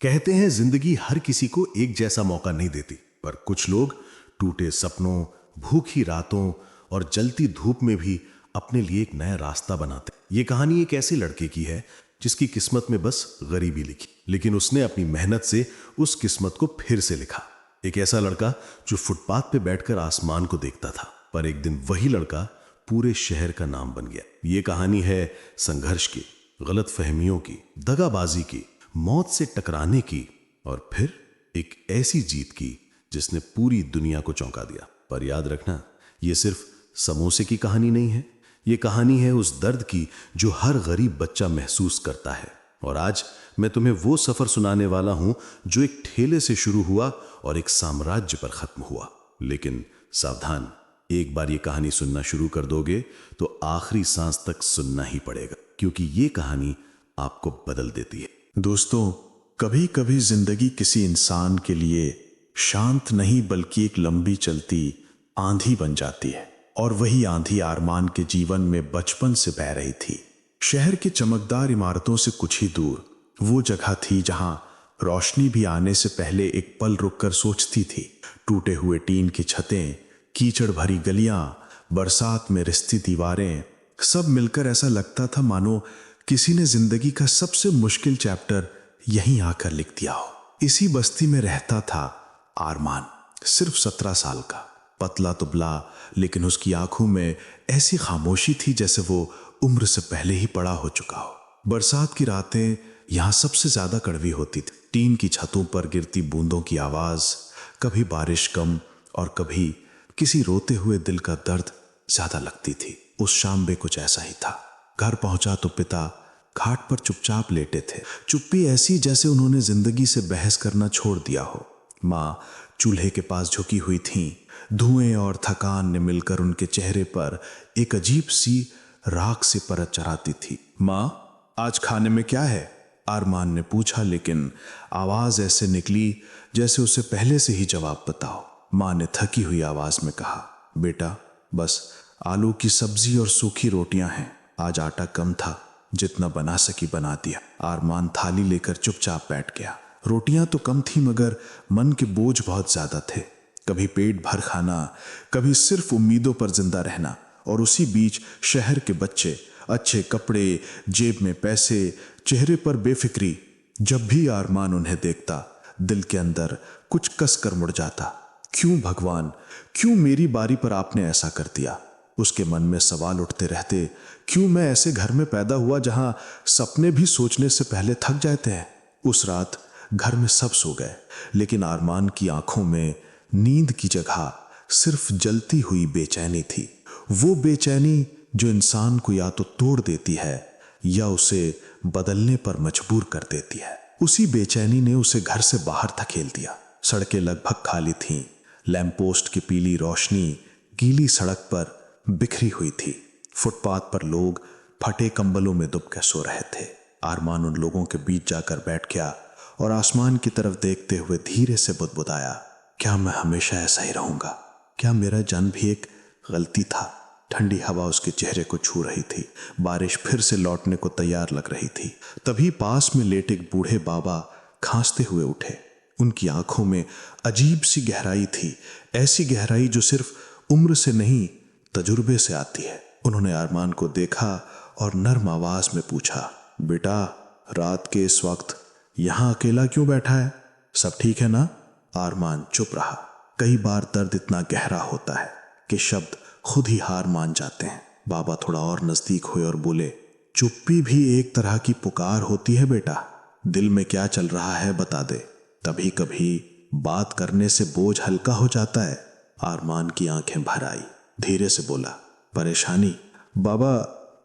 कहते हैं जिंदगी हर किसी को एक जैसा मौका नहीं देती, पर कुछ लोग टूटे सपनों, भूखी रातों और जलती धूप में भी अपने लिए एक नया रास्ता बनाते हैं। ये कहानी एक ऐसे लड़के की है जिसकी किस्मत में बस गरीबी लिखी, लेकिन उसने अपनी मेहनत से उस किस्मत को फिर से लिखा। एक ऐसा लड़का जो फुटपाथ पे बैठकर आसमान को देखता था, पर एक दिन वही लड़का पूरे शहर का नाम बन गया। ये कहानी है संघर्ष की, गलतफहमियों की, दगाबाजी की, मौत से टकराने की और फिर एक ऐसी जीत की जिसने पूरी दुनिया को चौंका दिया। पर याद रखना, ये सिर्फ समोसे की कहानी नहीं है, ये कहानी है उस दर्द की जो हर गरीब बच्चा महसूस करता है। और आज मैं तुम्हें वो सफर सुनाने वाला हूं जो एक ठेले से शुरू हुआ और एक साम्राज्य पर खत्म हुआ। लेकिन सावधान, एक बार ये कहानी सुनना शुरू कर दोगे तो आखिरी सांस तक सुनना ही पड़ेगा, क्योंकि ये कहानी आपको बदल देती है। दोस्तों, कभी कभी जिंदगी किसी इंसान के लिए शांत नहीं बल्कि एक लंबी चलती आंधी बन जाती है। और वही आंधी आरमान के जीवन में बचपन से बह रही थी। शहर की चमकदार इमारतों से कुछ ही दूर वो जगह थी जहां रोशनी भी आने से पहले एक पल रुककर सोचती थी। टूटे हुए टीन की छतें, कीचड़ भरी गलियां, बरसात में रिसती दीवारें, सब मिलकर ऐसा लगता था मानो किसी ने जिंदगी का सबसे मुश्किल चैप्टर यहीं आकर लिख दिया हो। इसी बस्ती में रहता था आरमान, सिर्फ 17 साल का, पतला दुबला, लेकिन उसकी आंखों में ऐसी खामोशी थी जैसे वो उम्र से पहले ही बड़ा हो चुका हो। बरसात की रातें यहां सबसे ज्यादा कड़वी होती थी। टीन की छतों पर गिरती बूंदों की आवाज, कभी बारिश कम और कभी किसी रोते हुए दिल का दर्द ज्यादा लगती थी। उस शाम भी कुछ ऐसा ही था। घर पहुंचा तो पिता घाट पर चुपचाप लेटे थे, चुप्पी ऐसी जैसे उन्होंने जिंदगी से बहस करना छोड़ दिया हो। माँ चूल्हे के पास झुकी हुई थीं। धुएं और थकान ने मिलकर उनके चेहरे पर एक अजीब सी राख से परत चढ़ाती थी। माँ, आज खाने में क्या है? आरमान ने पूछा, लेकिन आवाज ऐसे निकली जैसे उसे पहले से ही जवाब पता हो। माँ ने थकी हुई आवाज में कहा, बेटा, बस आलू की सब्जी और सूखी रोटियां हैं। आज आटा कम था, जितना बना सकी बना दिया। आरमान थाली लेकर चुपचाप बैठ गया। रोटियां तो कम थी मगर मन के बोझ बहुत ज्यादा थे। कभी पेट भर खाना, कभी सिर्फ उम्मीदों पर जिंदा रहना, और उसी बीच शहर के बच्चे, अच्छे कपड़े, जेब में पैसे, चेहरे पर बेफिक्री। जब भी आरमान उन्हें देखता, दिल के अंदर कुछ कस कर मुड़ जाता। क्यों भगवान, क्यों मेरी बारी पर आपने ऐसा कर दिया? उसके मन में सवाल उठते रहते, क्यों मैं ऐसे घर में पैदा हुआ जहां सपने भी सोचने से पहले थक जाते हैं? उस रात घर में सब सो गए, लेकिन आरमान की आंखों में नींद की जगह सिर्फ जलती हुई बेचैनी थी। वो बेचैनी जो इंसान को या तो तोड़ देती है या उसे बदलने पर मजबूर कर देती है। उसी बेचैनी ने उसे घर से बाहर धकेल दिया। सड़कें लगभग खाली थीं। लैंप पोस्ट की पीली रोशनी गीली सड़क पर बिखरी हुई थी। फुटपाथ पर लोग फटे कंबलों में दुबके सो रहे थे। आरमान उन लोगों के बीच जाकर बैठ गया और आसमान की तरफ देखते हुए धीरे से बुदबुदाया, क्या मैं हमेशा ऐसा ही रहूंगा? क्या मेरा जन्म भी एक गलती था? ठंडी हवा उसके चेहरे को छू रही थी। बारिश फिर से लौटने को तैयार लग रही थी। तभी पास में लेटे एक बूढ़े बाबा खांसते हुए उठे। उनकी आंखों में अजीब सी गहराई थी, ऐसी गहराई जो सिर्फ उम्र से नहीं तजुर्बे से आती है। उन्होंने आरमान को देखा और नर्म आवाज में पूछा, बेटा, रात के इस वक्त यहां अकेला क्यों बैठा है? सब ठीक है ना? आरमान चुप रहा। कई बार दर्द इतना गहरा होता है कि शब्द खुद ही हार मान जाते हैं। बाबा थोड़ा और नजदीक हुए और बोले, चुप्पी भी एक तरह की पुकार होती है बेटा। दिल में क्या चल रहा है बता दे, तभी कभी बात करने से बोझ हल्का हो जाता है। आरमान की आंखें भर आई, धीरे से बोला, परेशानी? बाबा,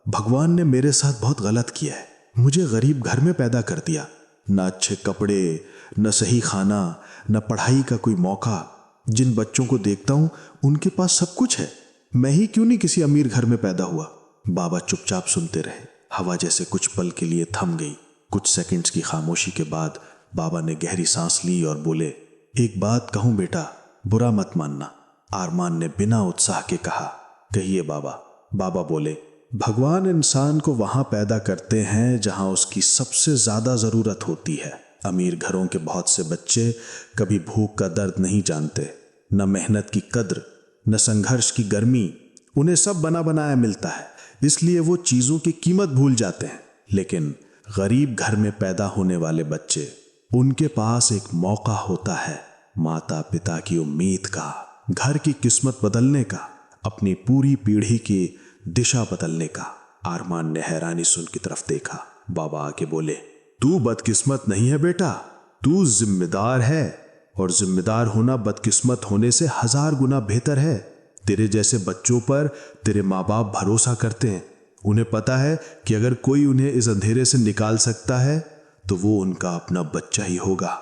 भगवान ने मेरे साथ बहुत गलत किया है। मुझे गरीब घर में पैदा कर दिया। न अच्छे कपड़े, न सही खाना, न पढ़ाई का कोई मौका। जिन बच्चों को देखता हूं उनके पास सब कुछ है। मैं ही क्यों नहीं किसी अमीर घर में पैदा हुआ? बाबा चुपचाप सुनते रहे। हवा जैसे कुछ पल के लिए थम गई। कुछ सेकंड्स की खामोशी के बाद बाबा ने गहरी सांस ली और बोले, एक बात कहूं बेटा, बुरा मत मानना। आरमान ने बिना उत्साह के कहा, कहिए बाबा। बाबा बोले, भगवान इंसान को वहां पैदा करते हैं जहां उसकी सबसे ज्यादा जरूरत होती है। अमीर घरों के बहुत से बच्चे कभी भूख का दर्द नहीं जानते, न मेहनत की कद्र, न संघर्ष की गर्मी। उन्हें सब बना बनाया मिलता है, इसलिए वो चीजों की कीमत भूल जाते हैं। लेकिन गरीब घर में पैदा होने वाले बच्चे, उनके पास एक मौका होता है माता पिता की उम्मीद का, घर की किस्मत बदलने का, अपनी पूरी पीढ़ी की दिशा बदलने का। आरमान ने हैरानी से उनकी तरफ देखा। बाबा आके बोले, तू बदकिस्मत नहीं है बेटा, तू जिम्मेदार है, और जिम्मेदार होना बदकिस्मत होने से 1000 गुना बेहतर है। तेरे जैसे बच्चों पर तेरे माँ बाप भरोसा करते हैं। उन्हें पता है कि अगर कोई उन्हें इस अंधेरे से निकाल सकता है तो वो उनका अपना बच्चा ही होगा।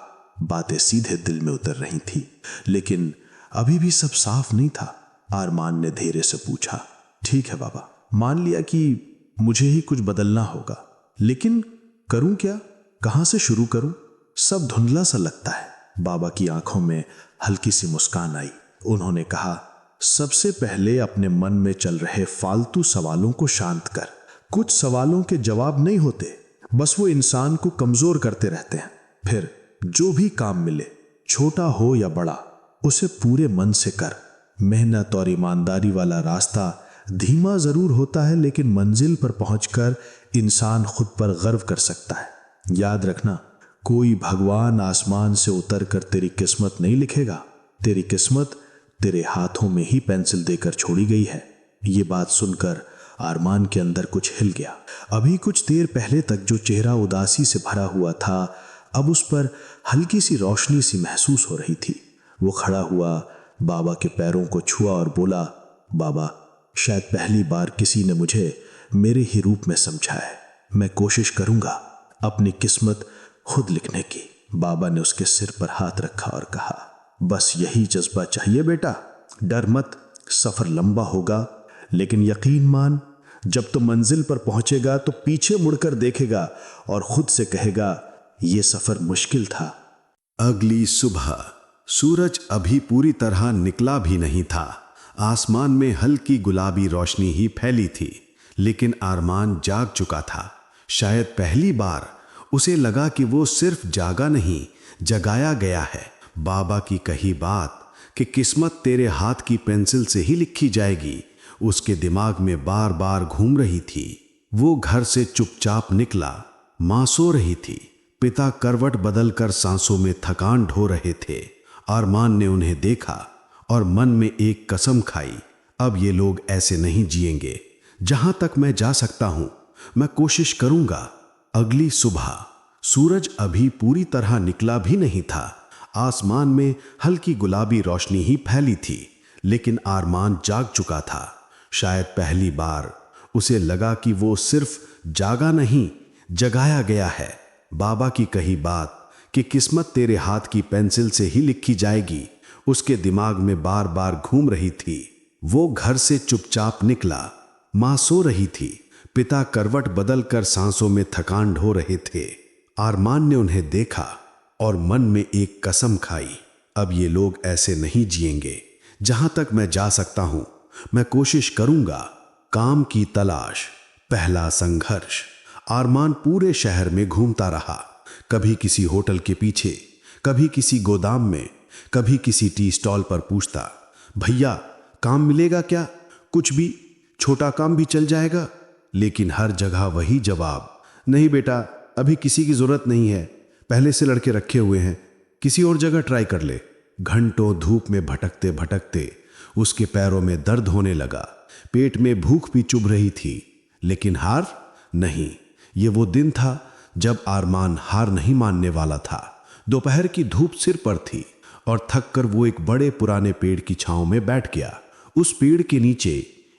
बातें सीधे दिल में उतर रही थी, लेकिन अभी भी सब साफ नहीं था। आरमान ने धीरे से पूछा, ठीक है बाबा, मान लिया कि मुझे ही कुछ बदलना होगा, लेकिन करूं क्या, कहां से शुरू करूं? सब धुंधला सा लगता है। बाबा की आंखों में हल्की सी मुस्कान आई। उन्होंने कहा, सबसे पहले अपने मन में चल रहे फालतू सवालों को शांत कर। कुछ सवालों के जवाब नहीं होते, बस वो इंसान को कमजोर करते रहते हैं। फिर जो भी काम मिले, छोटा हो या बड़ा, उसे पूरे मन से कर। मेहनत और ईमानदारी वाला रास्ता धीमा जरूर होता है, लेकिन मंजिल पर पहुंचकर इंसान खुद पर गर्व कर सकता है। याद रखना, कोई भगवान आसमान से उतर कर तेरी किस्मत नहीं लिखेगा। तेरी किस्मत तेरे हाथों में ही पेंसिल देकर छोड़ी गई है। ये बात सुनकर आरमान के अंदर कुछ हिल गया। अभी कुछ देर पहले तक जो चेहरा उदासी से भरा हुआ था, अब उस पर हल्की सी रोशनी सी महसूस हो रही थी। वो खड़ा हुआ, बाबा के पैरों को छुआ और बोला, बाबा, शायद पहली बार किसी ने मुझे मेरे ही रूप में समझा है। मैं कोशिश करूंगा अपनी किस्मत खुद लिखने की। बाबा ने उसके सिर पर हाथ रखा और कहा, बस यही जज्बा चाहिए बेटा। डर मत, सफर लंबा होगा, लेकिन यकीन मान, जब तो मंजिल पर पहुंचेगा तो पीछे मुड़कर देखेगा और खुद से कहेगा, यह सफर मुश्किल था। अगली सुबह सूरज अभी पूरी तरह निकला भी नहीं था। आसमान में हल्की गुलाबी रोशनी ही फैली थी, लेकिन आरमान जाग चुका था। शायद पहली बार उसे लगा कि वो सिर्फ जागा नहीं, जगाया गया है। बाबा की कही बात कि किस्मत तेरे हाथ की पेंसिल से ही लिखी जाएगी, उसके दिमाग में बार बार घूम रही थी। वो घर से चुपचाप निकला। मां सो रही थी, पिता करवट बदलकर सांसों में थकान ढो रहे थे। आरमान ने उन्हें देखा और मन में एक कसम खाई, अब ये लोग ऐसे नहीं जिएंगे। जहां तक मैं जा सकता हूं, मैं कोशिश करूंगा। अगली सुबह सूरज अभी पूरी तरह निकला भी नहीं था। आसमान में हल्की गुलाबी रोशनी ही फैली थी, लेकिन आरमान जाग चुका था। शायद पहली बार उसे लगा कि वो सिर्फ जागा नहीं, जगाया गया है। बाबा की कही बात कि किस्मत तेरे हाथ की पेंसिल से ही लिखी जाएगी, उसके दिमाग में बार बार घूम रही थी। वो घर से चुपचाप निकला। मां सो रही थी, पिता करवट बदलकर सांसों में थकान ढो रहे थे। आरमान ने उन्हें देखा और मन में एक कसम खाई, अब ये लोग ऐसे नहीं जिएंगे। जहां तक मैं जा सकता हूं, मैं कोशिश करूंगा। काम की तलाश, पहला संघर्ष। आरमान पूरे शहर में घूमता रहा, कभी किसी होटल के पीछे, कभी किसी गोदाम में, कभी किसी टी स्टॉल पर पूछता, भैया काम मिलेगा क्या? कुछ भी, छोटा काम भी चल जाएगा। लेकिन हर जगह वही जवाब, नहीं बेटा, अभी किसी की जरूरत नहीं है, पहले से लड़के रखे हुए हैं, किसी और जगह ट्राई कर ले। घंटों धूप में भटकते भटकते उसके पैरों में दर्द होने लगा, पेट में भूख भी चुभ रही थी, लेकिन हार नहीं। ये वो दिन था जब आरमान हार नहीं मानने वाला था। दोपहर की धूप सिर पर थी और थककर वो एक बड़े पुराने पेड़ की छांव में बैठ गया। उस पेड़ के नीचे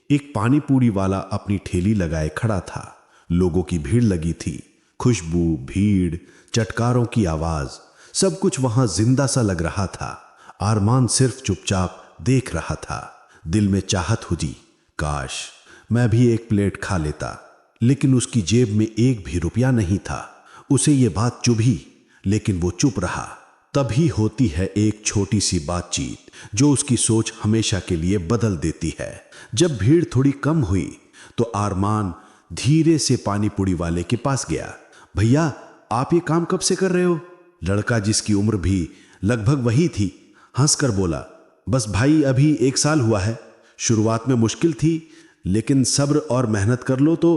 एक पानी पूरी वाला अपनी ठेली लगाए खड़ा था। लोगों की भीड़ लगी थी, खुशबू, भीड़, चटकारों की आवाज, सब कुछ वहां जिंदा सा लग रहा था। आरमान सिर्फ चुपचाप देख रहा था। दिल में चाहत हुई, काश मैं भी एक प्लेट खा लेता, लेकिन उसकी जेब में एक भी रुपया नहीं था। उसे ये बात चुभी, लेकिन वो चुप रहा। तभी होती है एक छोटी सी बातचीत जो उसकी सोच हमेशा के लिए बदल देती है। जब भीड़ थोड़ी कम हुई तो आरमान धीरे से पानी पूरी वाले के पास गया। भैया, आप ये काम कब से कर रहे हो? लड़का, जिसकी उम्र भी लगभग वही थी, हंसकर बोला, बस भाई अभी 1 साल हुआ है। शुरुआत में मुश्किल थी, लेकिन सब्र और मेहनत कर लो तो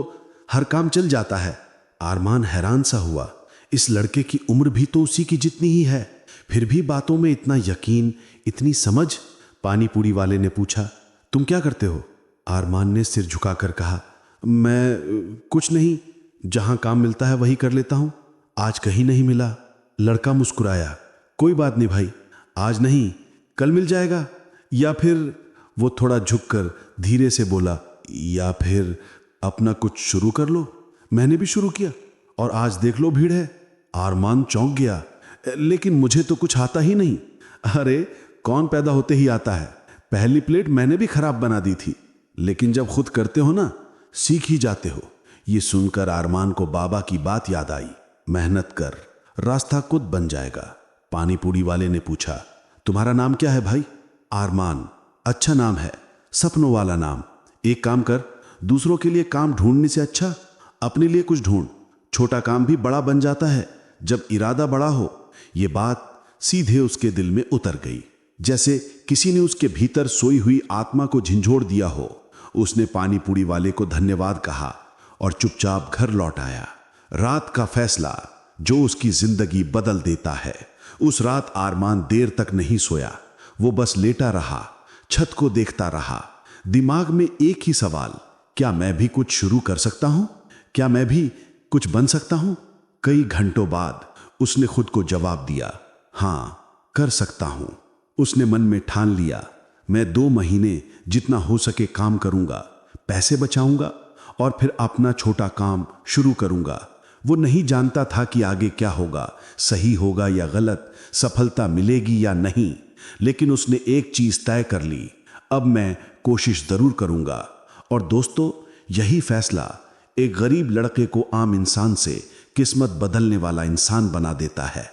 हर काम चल जाता है। आरमान हैरान सा हुआ, इस लड़के की उम्र भी तो उसी की जितनी ही है, फिर भी बातों में इतना यकीन, इतनी समझ। पानी पूरी वाले ने पूछा, तुम क्या करते हो? आरमान ने सिर झुकाकर कहा, मैं कुछ नहीं, जहां काम मिलता है वही कर लेता हूं। आज कहीं नहीं मिला। लड़का मुस्कुराया, कोई बात नहीं भाई, आज नहीं कल मिल जाएगा। या फिर, वो थोड़ा झुककर धीरे से बोला, या फिर अपना कुछ शुरू कर लो। मैंने भी शुरू किया और आज देख लो भीड़ है। आरमान चौंक गया, लेकिन मुझे तो कुछ आता ही नहीं। अरे कौन पैदा होते ही आता है? पहली प्लेट मैंने भी खराब बना दी थी, लेकिन जब खुद करते हो ना, सीख ही जाते हो। ये सुनकर आरमान को बाबा की बात याद आई, मेहनत कर, रास्ता खुद बन जाएगा। पानी पूरी वाले ने पूछा, तुम्हारा नाम क्या है भाई? आरमान, अच्छा नाम है, सपनों वाला नाम। एक काम कर, दूसरों के लिए काम ढूंढने से अच्छा अपने लिए कुछ ढूंढ। छोटा काम भी बड़ा बन जाता है जब इरादा बड़ा हो। ये बात सीधे उसके दिल में उतर गई, जैसे किसी ने उसके भीतर सोई हुई आत्मा को झंझोड़ दिया हो। उसने पानी पूरी वाले को धन्यवाद कहा और चुपचाप घर लौट आया। रात का फैसला जो उसकी जिंदगी बदल देता है। उस रात आरमान देर तक नहीं सोया। वो बस लेटा रहा, छत को देखता रहा, दिमाग में एक ही सवाल, क्या मैं भी कुछ शुरू कर सकता हूं? क्या मैं भी कुछ बन सकता हूं? कई घंटों बाद उसने खुद को जवाब दिया, हां कर सकता हूं। उसने मन में ठान लिया, मैं 2 महीने जितना हो सके काम करूंगा, पैसे बचाऊंगा और फिर अपना छोटा काम शुरू करूंगा। वो नहीं जानता था कि आगे क्या होगा, सही होगा या गलत, सफलता मिलेगी या नहीं, लेकिन उसने एक चीज तय कर ली, अब मैं कोशिश जरूर करूंगा। और दोस्तों, यही फैसला एक गरीब लड़के को आम इंसान से किस्मत बदलने वाला इंसान बना देता है।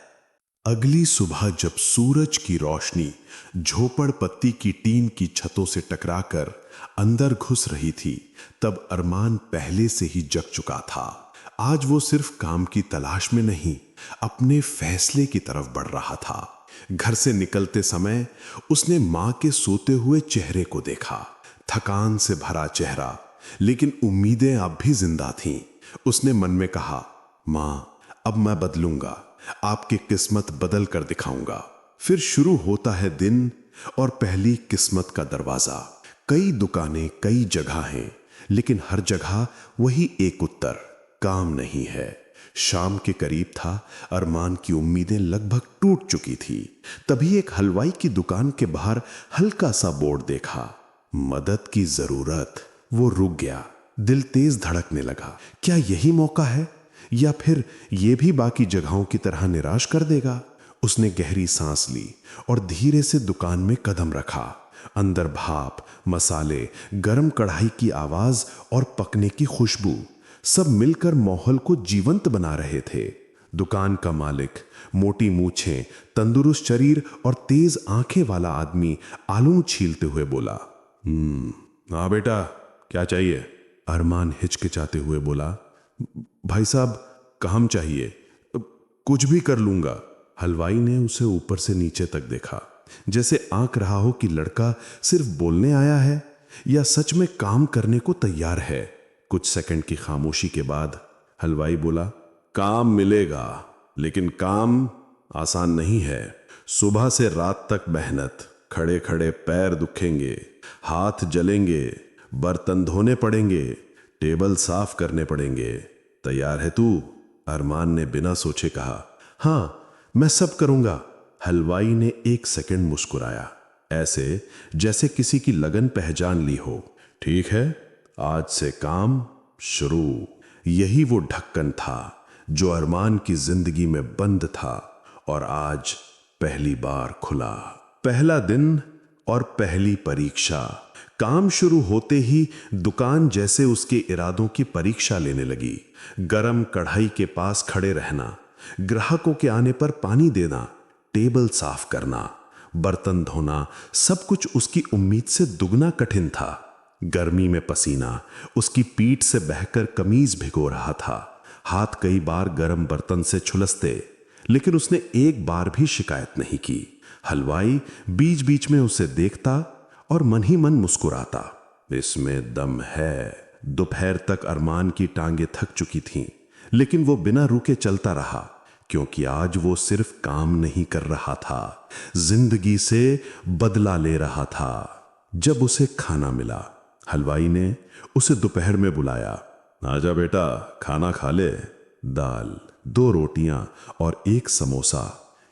अगली सुबह जब सूरज की रोशनी झोपड़पट्टी की टीन की छतों से टकराकर अंदर घुस रही थी, तब अरमान पहले से ही जग चुका था। आज वो सिर्फ काम की तलाश में नहीं, अपने फैसले की तरफ बढ़ रहा था। घर से निकलते समय उसने मां के सोते हुए चेहरे को देखा, थकान से भरा चेहरा, लेकिन उम्मीदें अब भी जिंदा थीं। उसने मन में कहा, मां, अब मैं बदलूंगा, आपकी किस्मत बदल कर दिखाऊंगा। फिर शुरू होता है दिन और पहली किस्मत का दरवाजा। कई दुकानें, कई जगह हैं, लेकिन हर जगह वही एक उत्तर, काम नहीं है। शाम के करीब था, अरमान की उम्मीदें लगभग टूट चुकी थी। तभी एक हलवाई की दुकान के बाहर हल्का सा बोर्ड देखा, मदद की जरूरत। वो रुक गया, दिल तेज धड़कने लगा। क्या यही मौका है, या फिर ये भी बाकी जगहों की तरह निराश कर देगा? उसने गहरी सांस ली और धीरे से दुकान में कदम रखा। अंदर भाप, मसाले, गरम कढ़ाई की आवाज और पकने की खुशबू सब मिलकर माहौल को जीवंत बना रहे थे। दुकान का मालिक, मोटी मूछें, तंदुरुस्त शरीर और तेज आंखें वाला आदमी आलू छीलते हुए बोला, हाँ बेटा, क्या चाहिए? अरमान हिचकिचाते हुए बोला, भाई साहब, काम चाहिए। कुछ भी कर लूंगा। हलवाई ने उसे ऊपर से नीचे तक देखा, जैसे आंक रहा हो कि लड़का सिर्फ बोलने आया है या सच में काम करने को तैयार है। कुछ सेकंड की खामोशी के बाद हलवाई बोला, काम मिलेगा, लेकिन काम आसान नहीं है। सुबह से रात तक मेहनत, खड़े खड़े पैर दुखेंगे, हाथ जलेंगे, बर्तन धोने पड़ेंगे, टेबल साफ करने पड़ेंगे। तैयार है तू? अरमान ने बिना सोचे कहा, हां, मैं सब करूंगा। हलवाई ने एक सेकंड मुस्कुराया, ऐसे जैसे किसी की लगन पहचान ली हो। ठीक है, आज से काम शुरू। यही वो ढक्कन था जो अरमान की जिंदगी में बंद था और आज पहली बार खुला। पहला दिन और पहली परीक्षा। काम शुरू होते ही दुकान जैसे उसके इरादों की परीक्षा लेने लगी। गरम कढ़ाई के पास खड़े रहना, ग्राहकों के आने पर पानी देना, टेबल साफ करना, बर्तन धोना, सब कुछ उसकी उम्मीद से दुगना कठिन था। गर्मी में पसीना उसकी पीठ से बहकर कमीज भिगो रहा था। हाथ कई बार गरम बर्तन से छुलसते, लेकिन उसने एक बार भी शिकायत नहीं की। हलवाई बीच बीच में उसे देखता और मन ही मन मुस्कुराता। इसमें दम है। दोपहर तक अरमान की टांगें थक चुकी थीं, लेकिन वो बिना रुके चलता रहा, क्योंकि आज वो सिर्फ काम नहीं कर रहा था, जिंदगी से बदला ले रहा था। जब उसे खाना मिला, हलवाई ने उसे दोपहर में बुलाया। आजा बेटा, खाना खा ले। दाल, 2 रोटियां और 1 समोसा।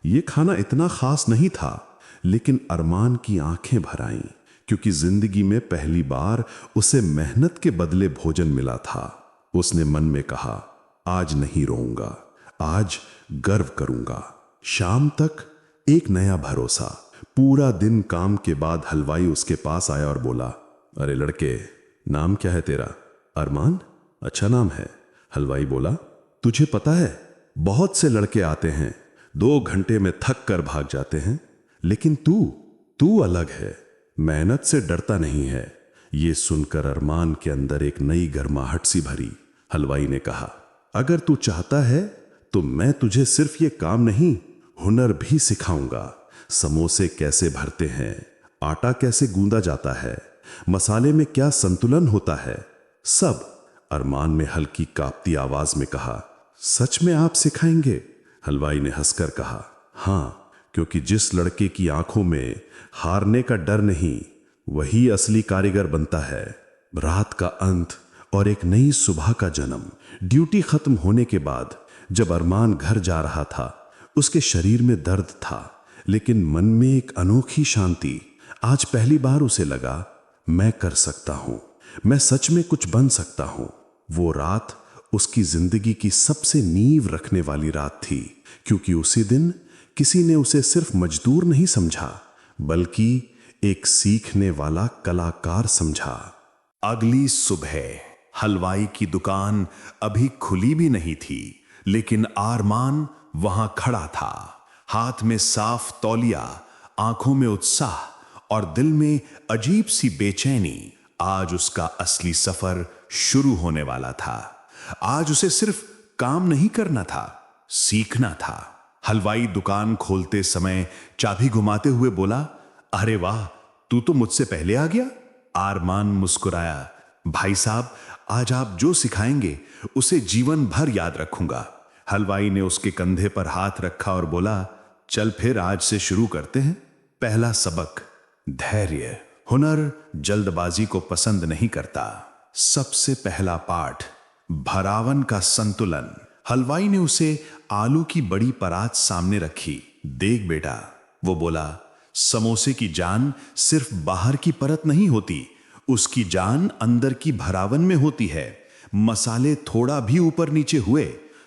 ये खाना इतना खास नहीं था, लेकिन अरमान की आंखें भर आईं, क्योंकि जिंदगी में पहली बार उसे मेहनत के बदले भोजन मिला था। उसने मन में कहा, आज नहीं रोऊंगा, आज गर्व करूंगा। शाम तक एक नया भरोसा। पूरा दिन काम के बाद हलवाई उसके पास आया और बोला, अरे लड़के, नाम क्या है तेरा? अरमान? अच्छा नाम है। हलवाई बोला, तुझे पता है, बहुत से लड़के आते हैं, 2 घंटे में थक कर भाग जाते हैं, लेकिन तू अलग है, मेहनत से डरता नहीं है। ये सुनकर अरमान के अंदर एक नई गर्माहट सी भरी। हलवाई ने कहा, अगर तू चाहता है तो मैं तुझे सिर्फ ये काम नहीं, हुनर भी सिखाऊंगा। समोसे कैसे भरते हैं, आटा कैसे गूंदा जाता है, मसाले में क्या संतुलन होता है, सब। अरमान ने हल्की कांपती आवाज में कहा, सच में आप सिखाएंगे? हलवाई ने हंसकर कहा, हां, क्योंकि जिस लड़के की आंखों में हारने का डर नहीं, वही असली कारीगर बनता है। रात का अंत और एक नई सुबह का जन्म। ड्यूटी खत्म होने के बाद जब अरमान घर जा रहा था, उसके शरीर में दर्द था, लेकिन मन में एक अनोखी शांति। आज पहली बार उसे लगा, मैं कर सकता हूं, मैं सच में कुछ बन सकता हूं। वो रात उसकी जिंदगी की सबसे नींव रखने वाली रात थी, क्योंकि उसी दिन किसी ने उसे सिर्फ मजदूर नहीं समझा, बल्कि एक सीखने वाला कलाकार समझा। अगली सुबह हलवाई की दुकान अभी खुली भी नहीं थी, लेकिन अरमान वहां खड़ा था, हाथ में साफ तौलिया, आंखों में उत्साह और दिल में अजीब सी बेचैनी। आज उसका असली सफर शुरू होने वाला था। आज उसे सिर्फ काम नहीं करना था, सीखना था। हलवाई दुकान खोलते समय चाबी घुमाते हुए बोला, अरे वाह, तू तो मुझसे पहले आ गया। अरमान मुस्कुराया, भाई साहब, आज आप जो सिखाएंगे उसे जीवन भर याद रखूंगा। हलवाई ने उसके कंधे पर हाथ रखा और बोला, चल फिर आज से शुरू करते हैं। पहला सबक, धैर्य। हुनर जल्दबाजी को पसंद नहीं करता। सबसे पहला पाठ, भरावन का संतुलन। हलवाई ने उसे आलू की बड़ी परात सामने रखी। देख बेटा, वो बोला, समोसे की जान सिर्फ बाहर की परत नहीं होती, उसकी जान अंदर की भरावन में होती है। मसाले थोड़ा भी ऊपर नीचे हुए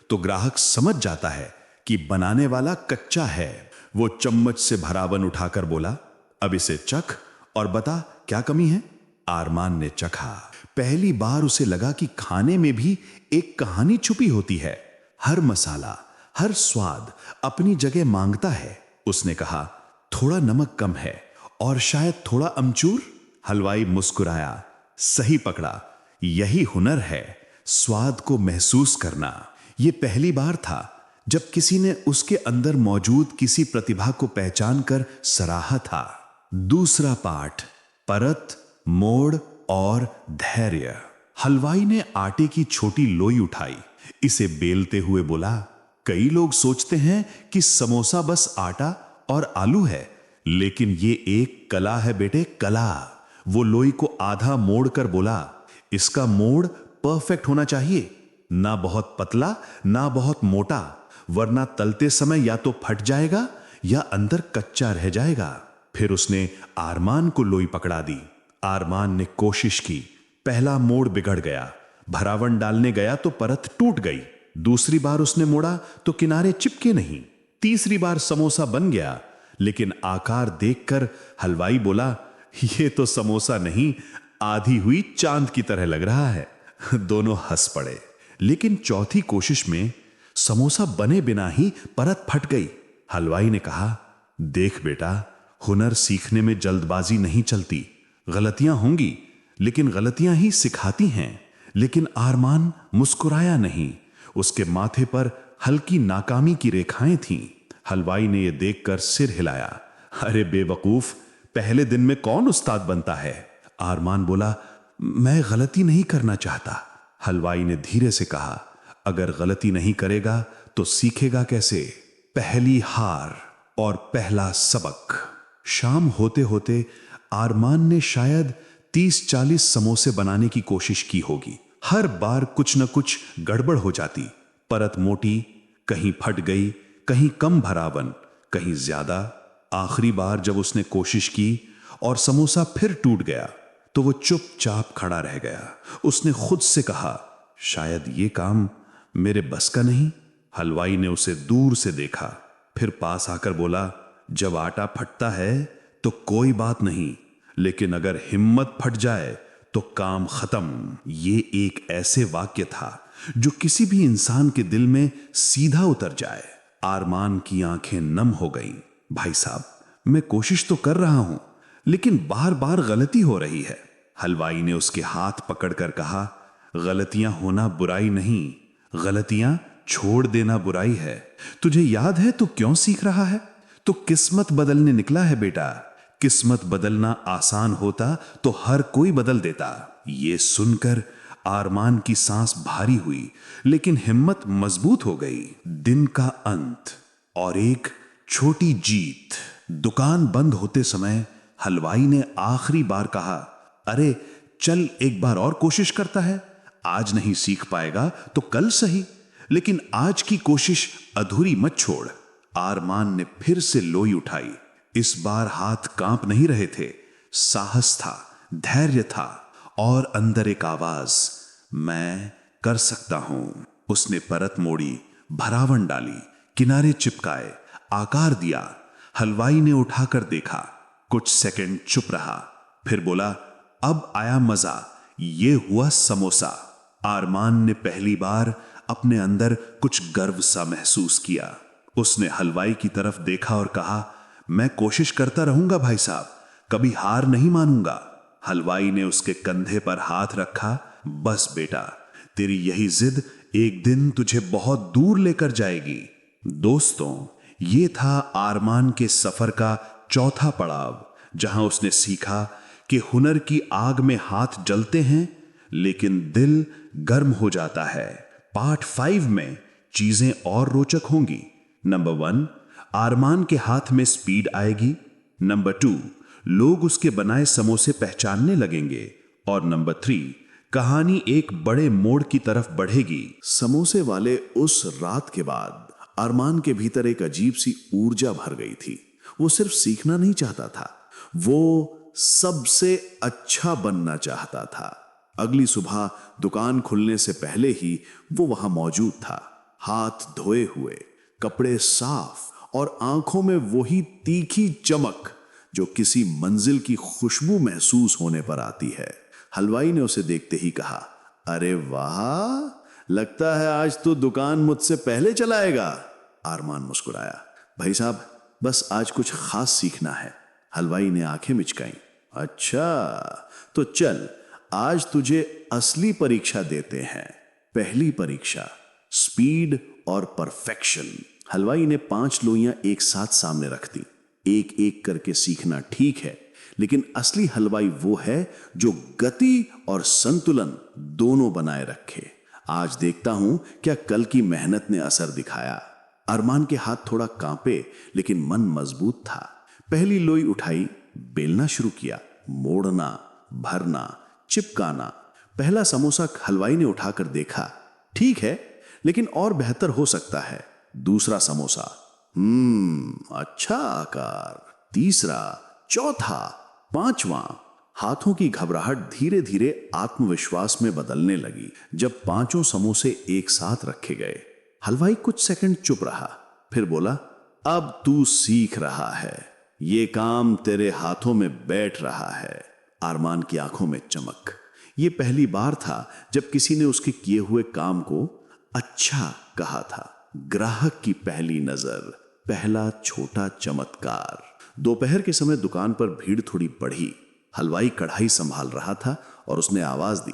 तो ग्राहक समझ जाता है कि बनाने वाला कच्चा है। वो चम्मच से भरावन उठाकर बोला, अब इसे चख और बता क्या कमी है। अरमान ने चखा। पहली बार उसे लगा कि खाने में भी एक कहानी छुपी होती है। हर मसाला, हर स्वाद अपनी जगह मांगता है। उसने कहा, थोड़ा नमक कम है और शायद थोड़ा अमचूर। हलवाई मुस्कुराया, सही पकड़ा, यही हुनर है, स्वाद को महसूस करना। यह पहली बार था जब किसी ने उसके अंदर मौजूद किसी प्रतिभा को पहचान कर सराहा था। दूसरा पाठ, परत, मोड़ और धैर्य। हलवाई ने आटे की छोटी लोई उठाई, इसे बेलते हुए बोला, कई लोग सोचते हैं कि समोसा बस आटा और आलू है, लेकिन ये एक कला है बेटे, कला। वो लोई को आधा मोड़कर बोला, इसका मोड़ परफेक्ट होना चाहिए, ना बहुत पतला ना बहुत मोटा, वरना तलते समय या तो फट जाएगा या अंदर कच्चा रह जाएगा। फिर उसने अरमान को लोई पकड़ा दी। अरमान ने कोशिश की, पहला मोड़ बिगड़ गया, भरावन डालने गया तो परत टूट गई। दूसरी बार उसने मोड़ा तो किनारे चिपके नहीं। तीसरी बार समोसा बन गया, लेकिन आकार देखकर हलवाई बोला, यह तो समोसा नहीं, आधी हुई चांद की तरह लग रहा है। दोनों हंस पड़े, लेकिन चौथी कोशिश में समोसा बने बिना ही परत फट गई। हलवाई ने कहा, देख बेटा, हुनर सीखने में जल्दबाजी नहीं चलती, गलतियां होंगी, लेकिन गलतियां ही सिखाती हैं। लेकिन अरमान मुस्कुराया नहीं, उसके माथे पर हल्की नाकामी की रेखाएं थीं। हलवाई ने यह देखकर सिर हिलाया। अरे बेवकूफ, पहले दिन में कौन उस्ताद बनता है? आरमान बोला, मैं गलती नहीं करना चाहता। हलवाई ने धीरे से कहा, अगर गलती नहीं करेगा तो सीखेगा कैसे? पहली हार और पहला सबक। शाम होते होते आरमान ने शायद 30-40 समोसे बनाने की कोशिश की होगी। हर बार कुछ न कुछ गड़बड़ हो जाती। परत मोटी, कहीं फट गई, कहीं कम भरावन, कहीं ज्यादा। आखिरी बार जब उसने कोशिश की और समोसा फिर टूट गया तो वो चुपचाप खड़ा रह गया। उसने खुद से कहा, शायद ये काम मेरे बस का नहीं। हलवाई ने उसे दूर से देखा, फिर पास आकर बोला, जब आटा फटता है तो कोई बात नहीं, लेकिन अगर हिम्मत फट जाए तो काम खत्म। ये एक ऐसे वाक्य था जो किसी भी इंसान के दिल में सीधा उतर जाए। आरमान की आंखें नम हो गईं। भाई साहब, मैं कोशिश तो कर रहा हूं, लेकिन बार बार गलती हो रही है। हलवाई ने उसके हाथ पकड़कर कहा, गलतियां होना बुराई नहीं, गलतियां छोड़ देना बुराई है। तुझे याद है तू क्यों सीख रहा है? तो किस्मत बदलने निकला है बेटा। किस्मत बदलना आसान होता तो हर कोई बदल देता। ये सुनकर आरमान की सांस भारी हुई, लेकिन हिम्मत मजबूत हो गई। दिन का अंत और एक छोटी जीत। दुकान बंद होते समय हलवाई ने आखिरी बार कहा, अरे चल एक बार और कोशिश करता है। आज नहीं सीख पाएगा तो कल सही, लेकिन आज की कोशिश अधूरी मत छोड़। आरमान ने फिर से लोई उठाई। इस बार हाथ कांप नहीं रहे थे, साहस था, धैर्य था और अंदर एक आवाज, मैं कर सकता हूं। उसने परत मोड़ी, भरावन डाली, किनारे चिपकाए, आकार दिया। हलवाई ने उठाकर देखा, कुछ सेकंड चुप रहा, फिर बोला, अब आया मजा, ये हुआ समोसा। आरमान ने पहली बार अपने अंदर कुछ गर्व सा महसूस किया। उसने हलवाई की तरफ देखा और कहा, मैं कोशिश करता रहूंगा भाई साहब, कभी हार नहीं मानूंगा। हलवाई ने उसके कंधे पर हाथ रखा, बस बेटा, तेरी यही जिद एक दिन तुझे बहुत दूर लेकर जाएगी। दोस्तों, ये था आरमान के सफर का चौथा पड़ाव, जहां उसने सीखा कि हुनर की आग में हाथ जलते हैं लेकिन दिल गर्म हो जाता है। पार्ट 5 में चीजें और रोचक होंगी। नंबर 1, आरमान के हाथ में स्पीड आएगी। नंबर 2, लोग उसके बनाए समोसे पहचानने लगेंगे। और नंबर 3, कहानी एक बड़े मोड़ की तरफ बढ़ेगी। समोसे वाले उस रात के बाद अरमान के भीतर एक अजीब सी ऊर्जा भर गई थी। वो सिर्फ सीखना नहीं चाहता था, वो सबसे अच्छा बनना चाहता था। अगली सुबह दुकान खुलने से पहले ही वो वहां मौजूद था, हाथ धोए हुए, कपड़े साफ और आंखों में वही तीखी चमक जो किसी मंजिल की खुशबू महसूस होने पर आती है। हलवाई ने उसे देखते ही कहा, अरे वाह, लगता है आज तो दुकान मुझसे पहले चलाएगा। आरमान मुस्कुराया, भाई साहब, बस आज कुछ खास सीखना है। हलवाई ने आंखें मिचकाई, अच्छा तो चल, आज तुझे असली परीक्षा देते हैं। पहली परीक्षा, स्पीड और परफेक्शन। हलवाई ने 5 लोइयां एक साथ सामने रख दी। एक एक करके सीखना ठीक है, लेकिन असली हलवाई वो है जो गति और संतुलन दोनों बनाए रखे। आज देखता हूं क्या कल की मेहनत ने असर दिखाया। अरमान के हाथ थोड़ा कांपे, लेकिन मन मजबूत था। पहली लोई उठाई, बेलना शुरू किया, मोड़ना, भरना, चिपकाना। पहला समोसा हलवाई ने उठाकर देखा, ठीक है, लेकिन और बेहतर हो सकता है। दूसरा समोसा, अच्छा आकार। तीसरा, चौथा, पांचवा। हाथों की घबराहट धीरे धीरे आत्मविश्वास में बदलने लगी। जब 5 समोसे एक साथ रखे गए, हलवाई कुछ सेकंड चुप रहा, फिर बोला, अब तू सीख रहा है, ये काम तेरे हाथों में बैठ रहा है। आरमान की आंखों में चमक। ये पहली बार था जब किसी ने उसके किए हुए काम को अच्छा कहा था। ग्राहक की पहली नजर, पहला छोटा चमत्कार। दोपहर के समय दुकान पर भीड़ थोड़ी बढ़ी। हलवाई कढ़ाई संभाल रहा था और उसने आवाज दी,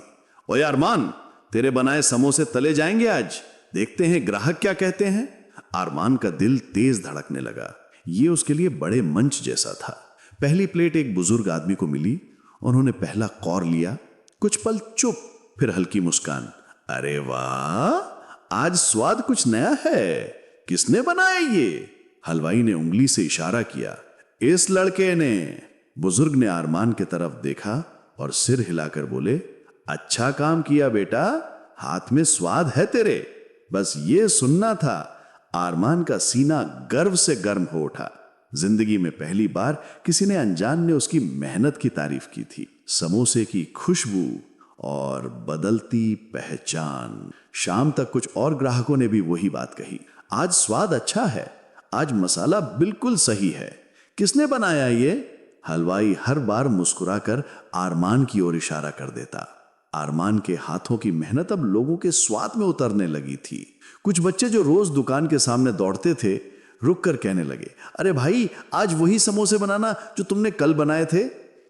ओए अरमान, तेरे बनाए समोसे तले जाएंगे आज। देखते हैं ग्राहक क्या कहते हैं। अरमान का दिल तेज धड़कने लगा। ये उसके लिए बड़े मंच जैसा था। पहली प्लेट एक बुजुर्ग आदमी को मिली। उन्होंने पहला कौर लिया, कुछ पल चुप, फिर हल्की मुस्कान। अरे वाह, आज स्वाद कुछ नया है, किसने बनाया ये? हलवाई ने उंगली से इशारा किया। इस लड़के ने। बुजुर्ग ने अरमान की तरफ देखा और सिर हिलाकर बोले, अच्छा काम किया बेटा, हाथ में स्वाद है तेरे, बस ये सुनना था। अरमान का सीना गर्व से गर्म हो उठा। जिंदगी में पहली बार किसी ने अनजान ने उसकी मेहनत की तारीफ की थी। समोसे की खुशबू और बदलती पहचान। शाम तक कुछ और ग्राहकों ने भी वही बात कही। आज स्वाद अच्छा है, आज मसाला बिल्कुल सही है, किसने बनाया ये? हलवाई हर बार मुस्कुराकर अरमान की ओर इशारा कर देता। अरमान के हाथों की मेहनत अब लोगों के स्वाद में उतरने लगी थी। कुछ बच्चे जो रोज दुकान के सामने दौड़ते थे, रुक कर कहने लगे, अरे भाई, आज वही समोसे बनाना जो तुमने कल बनाए थे।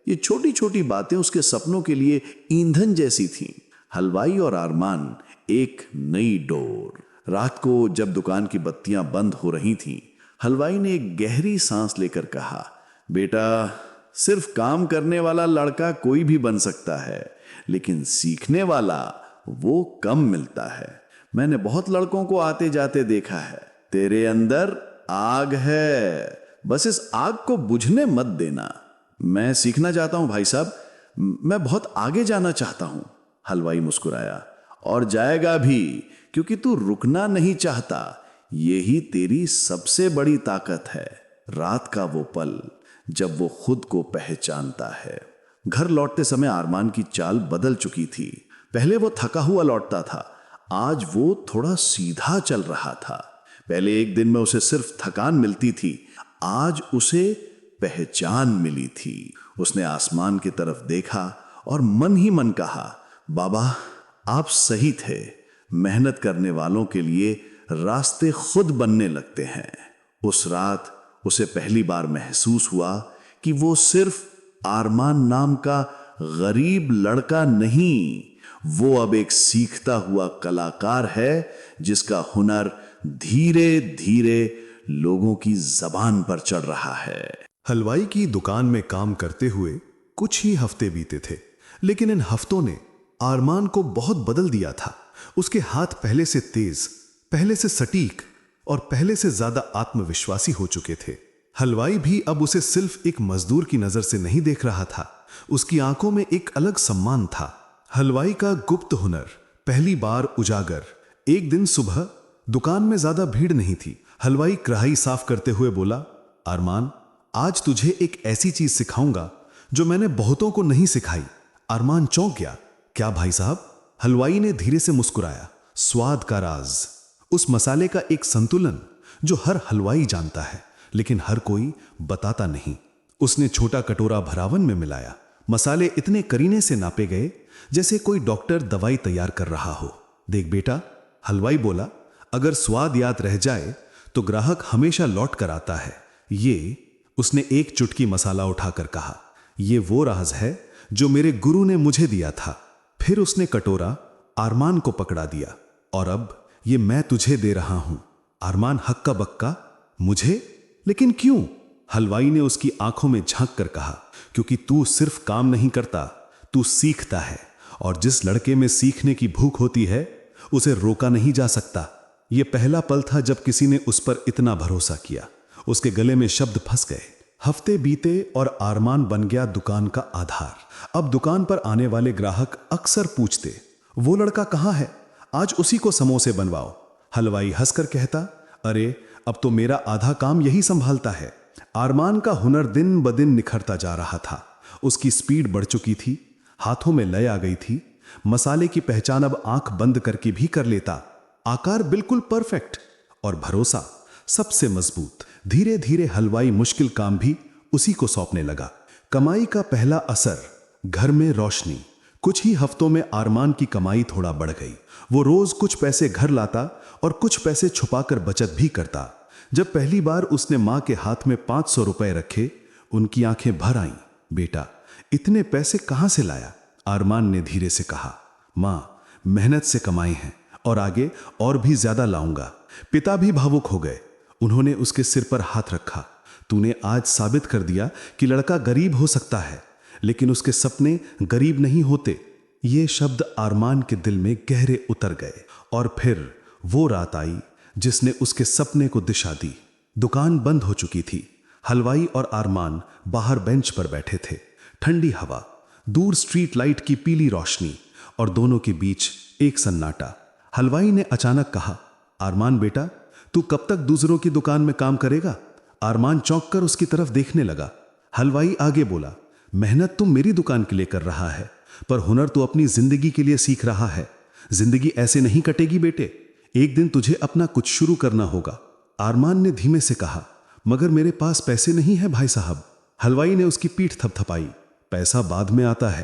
ये छोटी छोटी बातें उसके सपनों के लिए ईंधन जैसी थीं। हलवाई और अरमान एक नई डोर। रात को जब दुकान की बत्तियां बंद हो रही थीं, हलवाई ने एक गहरी सांस लेकर कहा, बेटा, सिर्फ काम करने वाला लड़का कोई भी बन सकता है, लेकिन सीखने वाला वो कम मिलता है। मैंने बहुत लड़कों को आते जाते देखा है। तेरे अंदर आग है, बस इस आग को बुझने मत देना। मैं सीखना चाहता हूं भाई साहब, मैं बहुत आगे जाना चाहता हूं। हलवाई मुस्कुराया। और जाएगा भी, क्योंकि तू रुकना नहीं चाहता। यही तेरी सबसे बड़ी ताकत है। रात का वो पल जब वो खुद को पहचानता है। घर लौटते समय अरमान की चाल बदल चुकी थी। पहले वो थका हुआ लौटता था, आज वो थोड़ा सीधा चल रहा था। पहले एक दिन में उसे सिर्फ थकान मिलती थी, आज उसे पहचान मिली थी। उसने आसमान की तरफ देखा और मन ही मन कहा, बाबा, आप सही थे। मेहनत करने वालों के लिए रास्ते खुद बनने लगते हैं। उस रात उसे पहली बार महसूस हुआ कि वो सिर्फ अरमान नाम का गरीब लड़का नहीं, वो अब एक सीखता हुआ कलाकार है, जिसका हुनर धीरे धीरे लोगों की जबान पर चढ़ रहा है। हलवाई की दुकान में काम करते हुए कुछ ही हफ्ते बीते थे, लेकिन इन हफ्तों ने अरमान को बहुत बदल दिया था। उसके हाथ पहले से तेज, पहले से सटीक और पहले से ज्यादा आत्मविश्वासी हो चुके थे। हलवाई भी अब उसे सिर्फ एक मजदूर की नजर से नहीं देख रहा था, उसकी आंखों में एक अलग सम्मान था। हलवाई का गुप्त हुनर पहली बार उजागर। एक दिन सुबह दुकान में ज्यादा भीड़ नहीं थी। हलवाई कढ़ाई साफ करते हुए बोला, अरमान, आज तुझे एक ऐसी चीज सिखाऊंगा जो मैंने बहुतों को नहीं सिखाई। अरमान चौंक गया। क्या भाई साहब? हलवाई ने धीरे से मुस्कुराया। स्वाद का राज, उस मसाले का एक संतुलन जो हर हलवाई जानता है, लेकिन हर कोई बताता नहीं। उसने छोटा कटोरा भरावन में मिलाया। मसाले इतने करीने से नापे गए जैसे कोई डॉक्टर दवाई तैयार कर रहा हो। देख बेटा, हलवाई बोला, अगर स्वाद याद रह जाए तो ग्राहक हमेशा लौट कर आता है। ये, उसने एक चुटकी मसाला उठाकर कहा, ये वो राज है जो मेरे गुरु ने मुझे दिया था। फिर उसने कटोरा अरमान को पकड़ा दिया। और अब ये मैं तुझे दे रहा हूं। अरमान हक्का बक्का, मुझे? लेकिन क्यों? हलवाई ने उसकी आंखों में झांक कर कहा, क्योंकि तू सिर्फ काम नहीं करता, तू सीखता है। और जिस लड़के में सीखने की भूख होती है, उसे रोका नहीं जा सकता। यह पहला पल था जब किसी ने उस पर इतना भरोसा किया। उसके गले में शब्द फंस गए। हफ्ते बीते और अरमान बन गया दुकान का आधार। अब दुकान पर आने वाले ग्राहक अक्सर पूछते, वो लड़का कहां है? आज उसी को समोसे बनवाओ। हलवाई हंसकर कहता, अरे, अब तो मेरा आधा काम यही संभालता है। अरमान का हुनर दिन ब दिन निखरता जा रहा था। उसकी स्पीड बढ़ चुकी थी, हाथों में लय आ गई थी। मसाले की पहचान अब आंख बंद करके भी कर लेता। आकार बिल्कुल परफेक्ट और भरोसा सबसे मजबूत। धीरे धीरे हलवाई मुश्किल काम भी उसी को सौंपने लगा। कमाई का पहला असर, घर में रोशनी। कुछ ही हफ्तों में अरमान की कमाई थोड़ा बढ़ गई। वो रोज कुछ पैसे घर लाता और कुछ पैसे छुपाकर बचत भी करता। जब पहली बार उसने मां के हाथ में 500 रुपए रखे, उनकी आंखें भर आईं। बेटा, इतने पैसे कहां से लाया? अरमान ने धीरे से कहा, मां, मेहनत से कमाए हैं और आगे और भी ज्यादा लाऊंगा। पिता भी भावुक हो गए। उन्होंने उसके सिर पर हाथ रखा। तूने आज साबित कर दिया कि लड़का गरीब हो सकता है, लेकिन उसके सपने गरीब नहीं होते। ये शब्द अरमान के दिल में गहरे उतर गए। और फिर वो रात आई जिसने उसके सपने को दिशा दी। दुकान बंद हो चुकी थी। हलवाई और अरमान बाहर बेंच पर बैठे थे। ठंडी हवा, दूर स्ट्रीट लाइट की पीली रोशनी और दोनों के बीच एक सन्नाटा। हलवाई ने अचानक कहा, अरमान बेटा, तू कब तक दूसरों की दुकान में काम करेगा? अरमान चौंक कर उसकी तरफ देखने लगा। हलवाई आगे बोला, मेहनत तुम मेरी दुकान के लिए कर रहा है, पर हुनर तो अपनी जिंदगी के लिए सीख रहा है। जिंदगी ऐसे नहीं कटेगी बेटे, एक दिन तुझे अपना कुछ शुरू करना होगा। अरमान ने धीमे से कहा, मगर मेरे पास पैसे नहीं है भाई साहब। हलवाई ने उसकी पीठ थपथपाई। पैसा बाद में आता है,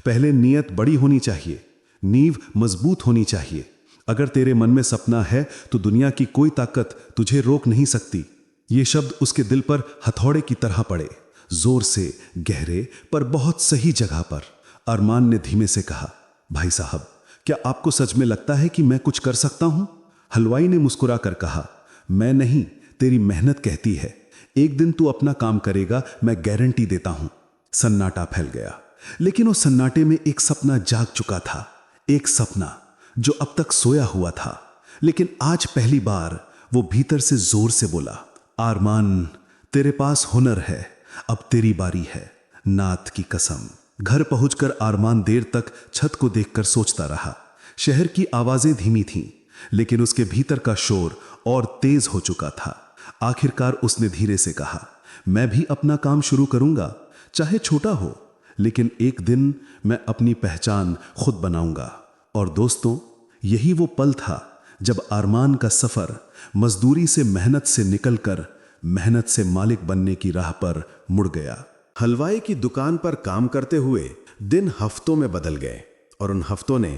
पहले नीयत बड़ी होनी चाहिए, नींव मजबूत होनी चाहिए। अगर तेरे मन में सपना है तो दुनिया की कोई ताकत तुझे रोक नहीं सकती। ये शब्द उसके दिल पर हथौड़े की तरह पड़े, जोर से, गहरे, पर बहुत सही जगह पर। अरमान ने धीमे से कहा, भाई साहब, क्या आपको सच में लगता है कि मैं कुछ कर सकता हूं? हलवाई ने मुस्कुरा कर कहा, मैं नहीं, तेरी मेहनत कहती है। एक दिन तू अपना काम करेगा, मैं गारंटी देता हूं। सन्नाटा फैल गया, लेकिन उस सन्नाटे में एक सपना जाग चुका था। एक सपना जो अब तक सोया हुआ था, लेकिन आज पहली बार वो भीतर से जोर से बोला, अरमान, तेरे पास हुनर है, अब तेरी बारी है, नात की कसम। घर पहुंचकर अरमान देर तक छत को देखकर सोचता रहा। शहर की आवाजें धीमी थीं, लेकिन उसके भीतर का शोर और तेज हो चुका था। आखिरकार उसने धीरे से कहा, मैं भी अपना काम शुरू करूंगा, चाहे छोटा हो, लेकिन एक दिन मैं अपनी पहचान खुद बनाऊंगा। और दोस्तों, यही वो पल था जब अरमान का सफर मजदूरी से, मेहनत से निकलकर मेहनत से मालिक बनने की राह पर मुड़ गया। हलवाई की दुकान पर काम करते हुए दिन हफ्तों में बदल गए, और उन हफ्तों ने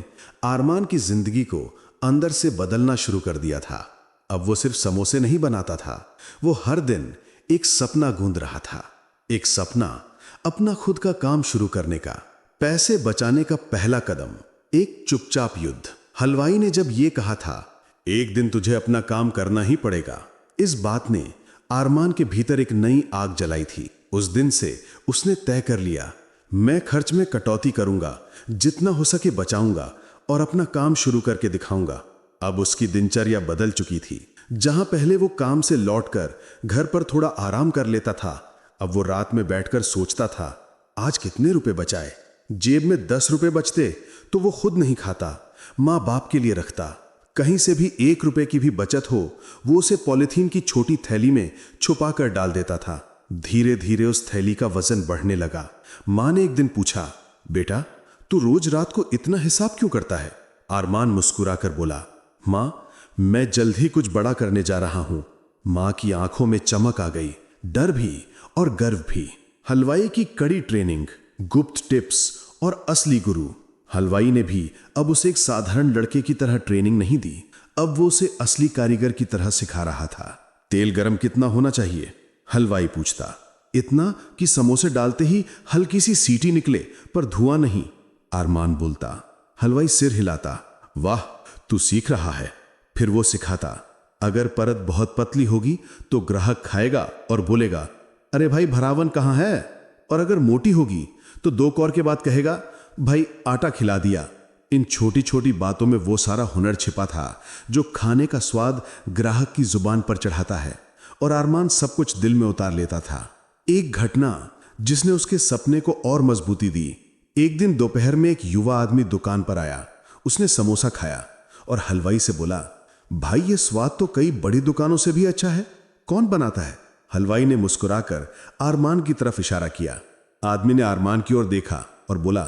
अरमान की जिंदगी को अंदर से बदलना शुरू कर दिया था। अब वो सिर्फ समोसे नहीं बनाता था, वो हर दिन एक सपना गूंद रहा था। एक सपना अपना खुद का काम शुरू करने का, पैसे बचाने का पहला कदम, एक चुपचाप युद्ध। हलवाई ने जब ये कहा था, एक दिन तुझे अपना काम करना ही पड़ेगा, इस बात ने अरमान के भीतर एक नई आग जलाई थी। उस दिन से उसने तय कर लिया, मैं खर्च में कटौती करूंगा, जितना हो सके बचाऊंगा और अपना काम शुरू करके दिखाऊंगा। अब उसकी दिनचर्या बदल चुकी थी। जहां पहले वो काम से लौटकर घर पर थोड़ा आराम कर लेता था, अब वो रात में बैठकर सोचता था, आज कितने रुपए बचाए। जेब में 10 रुपए बचते तो वो खुद नहीं खाता, माँ बाप के लिए रखता। कहीं से भी 1 रुपए की भी बचत हो, वो उसे पॉलिथीन की छोटी थैली में छुपा कर डाल देता था। धीरे धीरे उस थैली का वजन बढ़ने लगा। माँ ने एक दिन पूछा, बेटा, तू रोज रात को इतना हिसाब क्यों करता है? अरमान मुस्कुराकर बोला, माँ, मैं जल्द ही कुछ बड़ा करने जा रहा हूं। माँ की आंखों में चमक आ गई, डर भी और गर्व भी। हलवाई की कड़ी ट्रेनिंग, गुप्त टिप्स और असली गुरु। हलवाई ने भी अब उसे एक साधारण लड़के की तरह ट्रेनिंग नहीं दी, अब वो उसे असली कारीगर की तरह सिखा रहा था। तेल गरम कितना होना चाहिए? हलवाई पूछता। इतना कि समोसे डालते ही हल्की सी सीटी निकले पर धुआं नहीं, अरमान बोलता। हलवाई सिर हिलाता, वाह, तू सीख रहा है। फिर वो सिखाता, अगर परत बहुत पतली होगी तो ग्राहक खाएगा और बोलेगा, अरे भाई भरावन कहाँ है? और अगर मोटी होगी तो 2 कौर के बाद कहेगा, भाई आटा खिला दिया। इन छोटी छोटी बातों में वो सारा हुनर छिपा था जो खाने का स्वाद ग्राहक की जुबान पर चढ़ाता है। और अरमान सब कुछ दिल में उतार लेता था। एक घटना जिसने उसके सपने को और मजबूती दी। एक दिन दोपहर में एक युवा आदमी दुकान पर आया। उसने समोसा खाया और हलवाई से बोला, भाई ये स्वाद तो कई बड़ी दुकानों से भी अच्छा है, कौन बनाता है? हलवाई ने मुस्कुराकर अरमान की तरफ इशारा किया। आदमी ने अरमान की ओर देखा और बोला,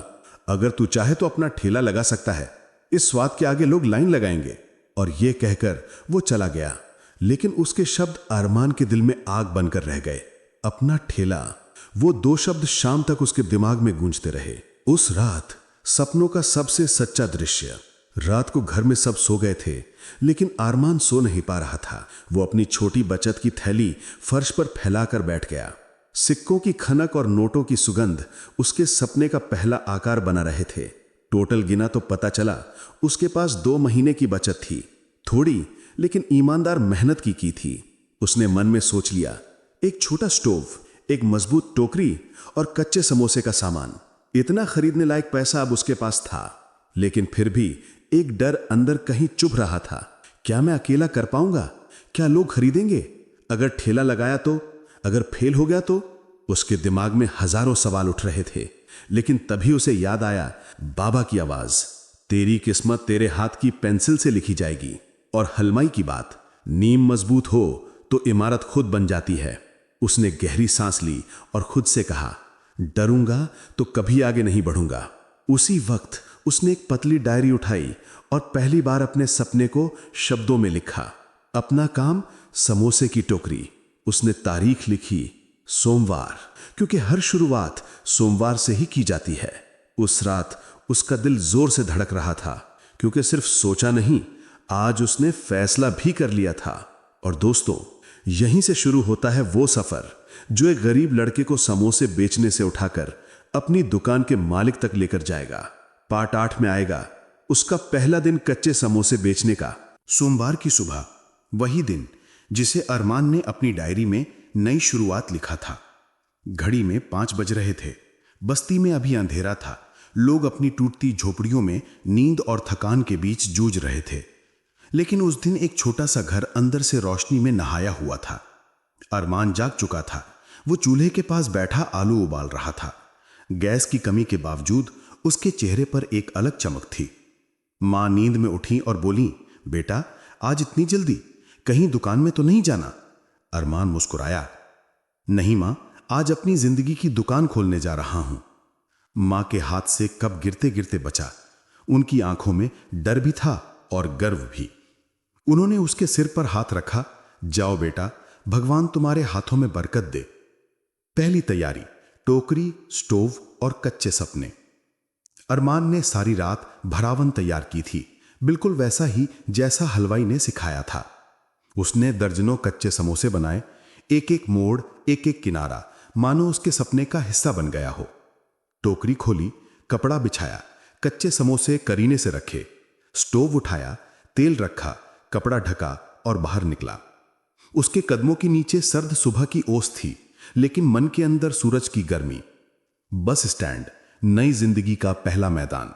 अगर तू चाहे तो अपना ठेला लगा सकता है, इस स्वाद के आगे लोग लाइन लगाएंगे। और यह कहकर वो चला गया, लेकिन उसके शब्द अरमान के दिल में आग बनकर रह गए। अपना ठेला, वो 2 शब्द शाम तक उसके दिमाग में गूंजते रहे। उस रात सपनों का सबसे सच्चा दृश्य। रात को घर में सब सो गए थे, लेकिन अरमान सो नहीं पा रहा था। वो अपनी छोटी बचत की थैली फर्श पर फैलाकर बैठ गया। सिक्कों की खनक और नोटों की सुगंध उसके सपने का पहला आकार बना रहे थे। टोटल गिना तो पता चला उसके पास 2 महीने की बचत थी। थोड़ी लेकिन ईमानदार मेहनत की थी। उसने मन में सोच लिया, एक छोटा स्टोव, एक मजबूत टोकरी और कच्चे समोसे का सामान। इतना खरीदने लायक पैसा अब उसके पास था, लेकिन फिर भी एक डर अंदर कहीं चुभ रहा था। क्या मैं अकेला कर पाऊंगा? क्या लोग खरीदेंगे? अगर ठेला लगाया तो? अगर फेल हो गया तो? उसके दिमाग में हजारों सवाल उठ रहे थे। लेकिन तभी उसे याद आया बाबा की आवाज, तेरी किस्मत तेरे हाथ की पेंसिल से लिखी जाएगी। और हलमाई की बात, नींव मजबूत हो तो इमारत खुद बन जाती है। उसने गहरी सांस ली और खुद से कहा, डरूंगा तो कभी आगे नहीं बढ़ूंगा। उसी वक्त उसने एक पतली डायरी उठाई और पहली बार अपने सपने को शब्दों में लिखा। अपना काम, समोसे की टोकरी। उसने तारीख लिखी, सोमवार, क्योंकि हर शुरुआत सोमवार से ही की जाती है। उस रात उसका दिल जोर से धड़क रहा था, क्योंकि सिर्फ सोचा नहीं, आज उसने फैसला भी कर लिया था। और दोस्तों, यहीं से शुरू होता है वो सफर जो एक गरीब लड़के को समोसे बेचने से उठाकर अपनी दुकान के मालिक तक लेकर जाएगा। पार्ट 8 में आएगा उसका पहला दिन कच्चे समोसे बेचने का। सोमवार की सुबह, वही दिन जिसे अरमान ने अपनी डायरी में नई शुरुआत लिखा था। घड़ी में 5 बज रहे थे। बस्ती में अभी अंधेरा था। लोग अपनी टूटती झोपड़ियों में नींद और थकान के बीच जूझ रहे थे। लेकिन उस दिन एक छोटा सा घर अंदर से रोशनी में नहाया हुआ था। अरमान जाग चुका था। वो चूल्हे के पास बैठा आलू उबाल रहा था। गैस की कमी के बावजूद उसके चेहरे पर एक अलग चमक थी। मां नींद में उठी और बोली, बेटा, आज इतनी जल्दी? कहीं दुकान में तो नहीं जाना? अरमान मुस्कुराया, नहीं मां, आज अपनी जिंदगी की दुकान खोलने जा रहा हूं। मां के हाथ से कप गिरते गिरते बचा। उनकी आंखों में डर भी था और गर्व भी। उन्होंने उसके सिर पर हाथ रखा, जाओ बेटा, भगवान तुम्हारे हाथों में बरकत दे। पहली तैयारी, टोकरी, स्टोव और कच्चे सपने। अरमान ने सारी रात भरावन तैयार की थी, बिल्कुल वैसा ही जैसा हलवाई ने सिखाया था। उसने दर्जनों कच्चे समोसे बनाए। एक एक मोड़, एक एक किनारा मानो उसके सपने का हिस्सा बन गया हो। टोकरी खोली, कपड़ा बिछाया, कच्चे समोसे करीने से रखे। स्टोव उठाया, तेल रखा, कपड़ा ढका और बाहर निकला। उसके कदमों के नीचे सर्द सुबह की ओस थी, लेकिन मन के अंदर सूरज की गर्मी। बस स्टैंड, नई जिंदगी का पहला मैदान।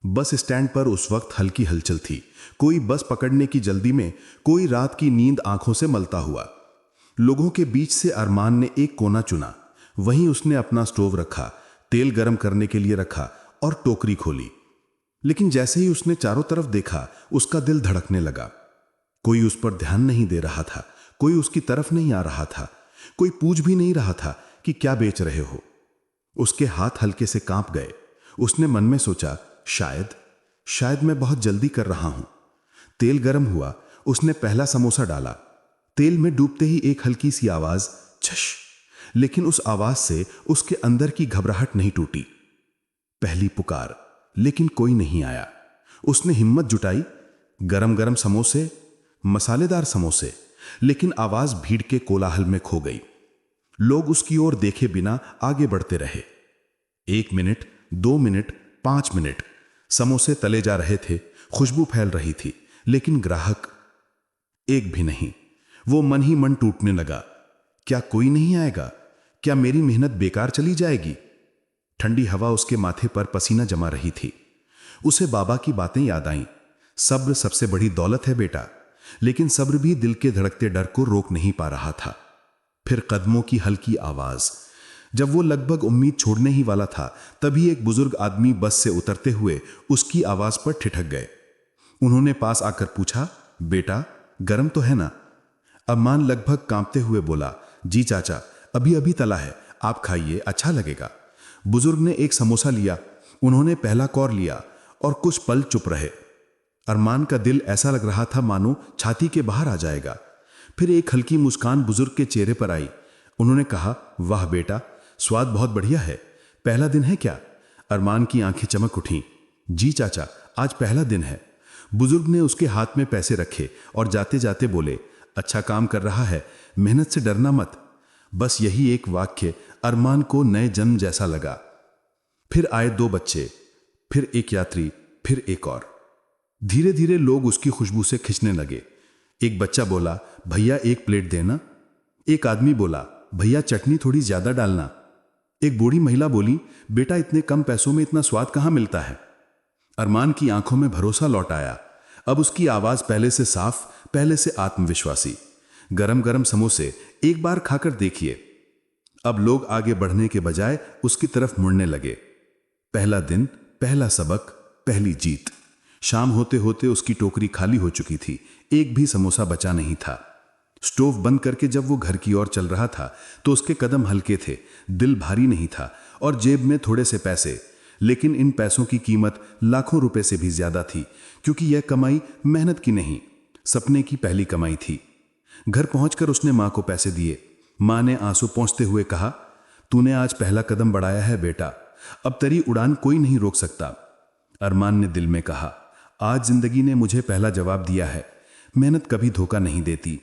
बस स्टैंड पर उस वक्त हल्की हलचल थी। कोई बस पकड़ने की जल्दी में, कोई रात की नींद आंखों से मलता हुआ। लोगों के बीच से अरमान ने एक कोना चुना। वहीं उसने अपना स्टोव रखा, तेल गरम करने के लिए रखा और टोकरी खोली। लेकिन जैसे ही उसने चारों तरफ देखा, उसका दिल धड़कने लगा। कोई उस पर ध्यान नहीं दे रहा था, कोई उसकी तरफ नहीं आ रहा था, कोई पूछ भी नहीं रहा था कि क्या बेच रहे हो। उसके हाथ हल्के से कांप गए। उसने मन में सोचा, शायद मैं बहुत जल्दी कर रहा हूं। तेल गरम हुआ। उसने पहला समोसा डाला। तेल में डूबते ही एक हल्की सी आवाज, छश। लेकिन उस आवाज से उसके अंदर की घबराहट नहीं टूटी। पहली पुकार, लेकिन कोई नहीं आया। उसने हिम्मत जुटाई। गरम गरम समोसे, मसालेदार समोसे, लेकिन आवाज भीड़ के कोलाहल में खो गई। लोग उसकी ओर देखे बिना आगे बढ़ते रहे। 1 मिनट, 2 मिनट, 5 मिनट। समोसे तले जा रहे थे, खुशबू फैल रही थी, लेकिन ग्राहक एक भी नहीं। वो मन ही मन टूटने लगा। क्या कोई नहीं आएगा? क्या मेरी मेहनत बेकार चली जाएगी? ठंडी हवा उसके माथे पर पसीना जमा रही थी। उसे बाबा की बातें याद आईं। सब्र सबसे बड़ी दौलत है बेटा। लेकिन सब्र भी दिल के धड़कते डर को रोक नहीं पा रहा था। फिर कदमों की हल्की आवाज। जब वो लगभग उम्मीद छोड़ने ही वाला था, तभी एक बुजुर्ग आदमी बस से उतरते हुए उसकी आवाज पर ठिठक गए। उन्होंने पास आकर पूछा, बेटा, गरम तो है ना? अरमान लगभग कांपते हुए बोला, जी चाचा, अभी अभी तला है, आप खाइए, अच्छा लगेगा। बुजुर्ग ने एक समोसा लिया। उन्होंने पहला कौर लिया और कुछ पल चुप रहे। अरमान का दिल ऐसा लग रहा था मानो छाती के बाहर आ जाएगा। फिर एक हल्की मुस्कान बुजुर्ग के चेहरे पर आई। उन्होंने कहा, वाह बेटा, स्वाद बहुत बढ़िया है। पहला दिन है क्या? अरमान की आंखें चमक उठीं। जी चाचा, आज पहला दिन है। बुजुर्ग ने उसके हाथ में पैसे रखे और जाते जाते बोले, अच्छा काम कर रहा है, मेहनत से डरना मत। बस यही एक वाक्य अरमान को नए जन्म जैसा लगा। फिर आए 2 बच्चे, फिर एक यात्री, फिर एक और। धीरे धीरे लोग उसकी खुशबू से खिंचने लगे। एक बच्चा बोला, भैया एक प्लेट देना। एक आदमी बोला, भैया चटनी थोड़ी ज्यादा डालना। एक बूढ़ी महिला बोली, बेटा इतने कम पैसों में इतना स्वाद कहाँ मिलता है। अरमान की आंखों में भरोसा लौट आया। अब उसकी आवाज पहले से साफ, पहले से आत्मविश्वासी। गरम गरम समोसे एक बार खाकर देखिए। अब लोग आगे बढ़ने के बजाय उसकी तरफ मुड़ने लगे। पहला दिन, पहला सबक, पहली जीत। शाम होते होते उसकी टोकरी खाली हो चुकी थी। एक भी समोसा बचा नहीं था। स्टोव बंद करके जब वो घर की ओर चल रहा था तो उसके कदम हल्के थे, दिल भारी नहीं था और जेब में थोड़े से पैसे। लेकिन इन पैसों की कीमत लाखों रुपए से भी ज्यादा थी, क्योंकि यह कमाई मेहनत की नहीं, सपने की पहली कमाई थी। घर पहुंचकर उसने मां को पैसे दिए। मां ने आंसू पोंछते हुए कहा, तूने आज पहला कदम बढ़ाया है बेटा, अब तेरी उड़ान कोई नहीं रोक सकता। अरमान ने दिल में कहा, आज जिंदगी ने मुझे पहला जवाब दिया है, मेहनत कभी धोखा नहीं देती।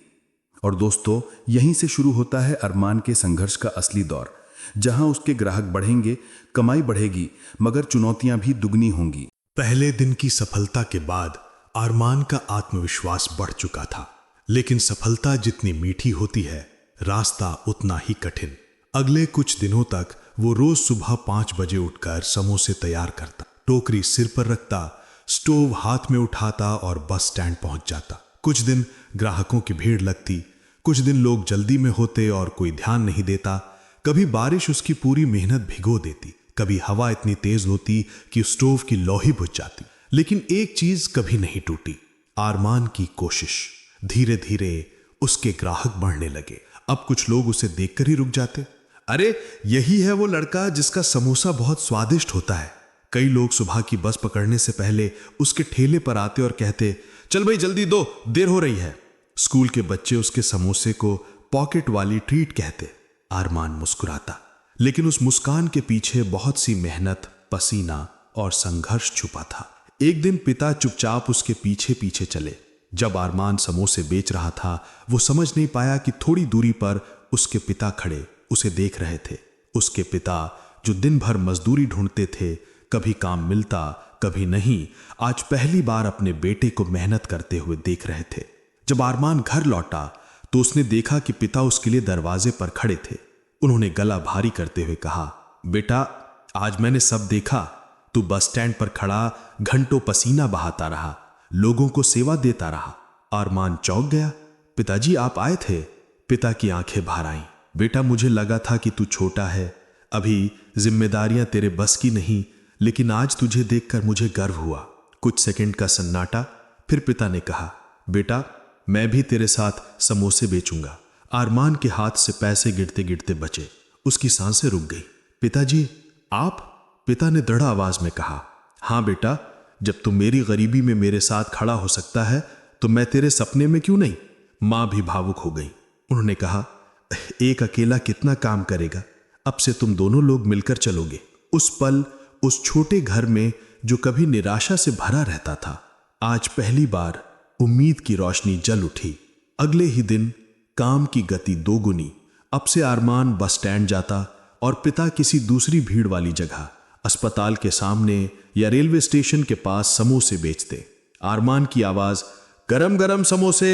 और दोस्तों, यहीं से शुरू होता है अरमान के संघर्ष का असली दौर, जहां उसके ग्राहक बढ़ेंगे, कमाई बढ़ेगी, मगर चुनौतियां भी दुगनी होंगी। पहले दिन की सफलता के बाद अरमान का आत्मविश्वास बढ़ चुका था, लेकिन सफलता जितनी मीठी होती है, रास्ता उतना ही कठिन। अगले कुछ दिनों तक वो रोज सुबह 5 बजे उठकर समोसे तैयार करता, टोकरी सिर पर रखता, स्टोव हाथ में उठाता और बस स्टैंड पहुंच जाता। कुछ दिन ग्राहकों की भीड़ लगती, कुछ दिन लोग जल्दी में होते और कोई ध्यान नहीं देता। कभी बारिश उसकी पूरी मेहनत भिगो देती, कभी हवा इतनी तेज होती कि स्टोव की लोही बुझ जाती। लेकिन एक चीज कभी नहीं टूटी, अरमान की कोशिश। धीरे धीरे उसके ग्राहक बढ़ने लगे। अब कुछ लोग उसे देखकर ही रुक जाते, अरे यही है वो लड़का जिसका समोसा बहुत स्वादिष्ट होता है। कई लोग सुबह की बस पकड़ने से पहले उसके ठेले पर आते और कहते, चल भाई जल्दी दो, देर हो रही है। स्कूल के बच्चे उसके समोसे को पॉकेट वाली ट्रीट कहते। अरमान मुस्कुराता, लेकिन उस मुस्कान के पीछे बहुत सी मेहनत, पसीना और संघर्ष छुपा था। एक दिन पिता चुपचाप उसके पीछे पीछे चले। जब अरमान समोसे बेच रहा था, वो समझ नहीं पाया कि थोड़ी दूरी पर उसके पिता खड़े उसे देख रहे थे। उसके पिता जो दिन भर मजदूरी ढूंढते थे, कभी काम मिलता कभी नहीं, आज पहली बार अपने बेटे को मेहनत करते हुए देख रहे थे। जब अरमान घर लौटा तो उसने देखा कि पिता उसके लिए दरवाजे पर खड़े थे। उन्होंने गला भारी करते हुए कहा, बेटा आज मैंने सब देखा, तू बस स्टैंड पर खड़ा घंटों पसीना बहाता रहा, लोगों को सेवा देता रहा। अरमान चौंक गया। पिताजी आप आए थे? पिता की आंखें भर आईं। बेटा मुझे लगा था कि तू छोटा है, अभी जिम्मेदारियां तेरे बस की नहीं, लेकिन आज तुझे देखकर मुझे गर्व हुआ। कुछ सेकंड का सन्नाटा, फिर पिता ने कहा, बेटा मैं भी तेरे साथ समोसे बेचूंगा। अरमान के हाथ से पैसे गिरते गिरते बचे, उसकी सांसें रुक गई। पिताजी आप? पिता ने दृढ़ आवाज में कहा, हां बेटा, जब तू मेरी गरीबी में मेरे साथ खड़ा हो सकता है तो मैं तेरे सपने में क्यों नहीं। मां भी भावुक हो गई। उन्होंने कहा, एक अकेला कितना काम करेगा, अब से तुम दोनों लोग मिलकर चलोगे। उस पल उस छोटे घर में जो कभी निराशा से भरा रहता था, आज पहली बार उम्मीद की रोशनी जल उठी। अगले ही दिन काम की गति दोगुनी। अब से अरमान बस स्टैंड जाता और पिता किसी दूसरी भीड़ वाली जगह, अस्पताल के सामने या रेलवे स्टेशन के पास समोसे बेचते। अरमान की आवाज गरम गरम समोसे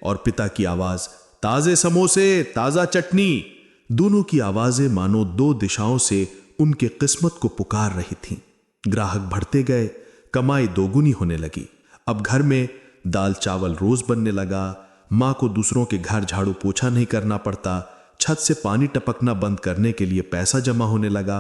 और पिता की आवाज ताजे समोसे, ताजा चटनी। दोनों की आवाजें मानो दो दिशाओं से उनके किस्मत को पुकार रही थीं। ग्राहक बढ़ते गए, कमाई दोगुनी होने लगी। अब घर में दाल चावल रोज बनने लगा। मां को दूसरों के घर झाड़ू पोछा नहीं करना पड़ता। छत से पानी टपकना बंद करने के लिए पैसा जमा होने लगा।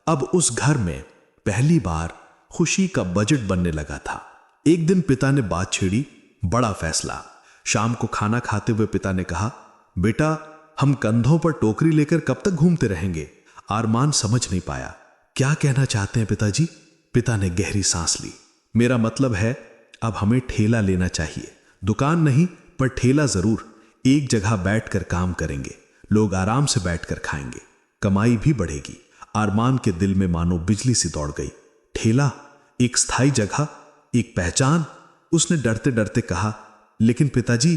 अब उस घर में पहली बार खुशी का बजट बनने लगा था। एक दिन पिता ने बात छेड़ी, बड़ा फैसला। शाम को खाना खाते हुए पिता ने कहा, बेटा हम कंधों पर टोकरी लेकर कब तक घूमते रहेंगे। अरमान समझ नहीं पाया, क्या कहना चाहते हैं पिताजी। पिता ने गहरी सांस ली, मेरा मतलब है अब हमें ठेला लेना चाहिए, दुकान नहीं पर ठेला जरूर। एक जगह बैठकर काम करेंगे, लोग आराम से बैठकर खाएंगे, कमाई भी बढ़ेगी। अरमान के दिल में मानो बिजली सी दौड़ गई। ठेला, एक स्थायी जगह, एक पहचान। उसने डरते डरते कहा, लेकिन पिताजी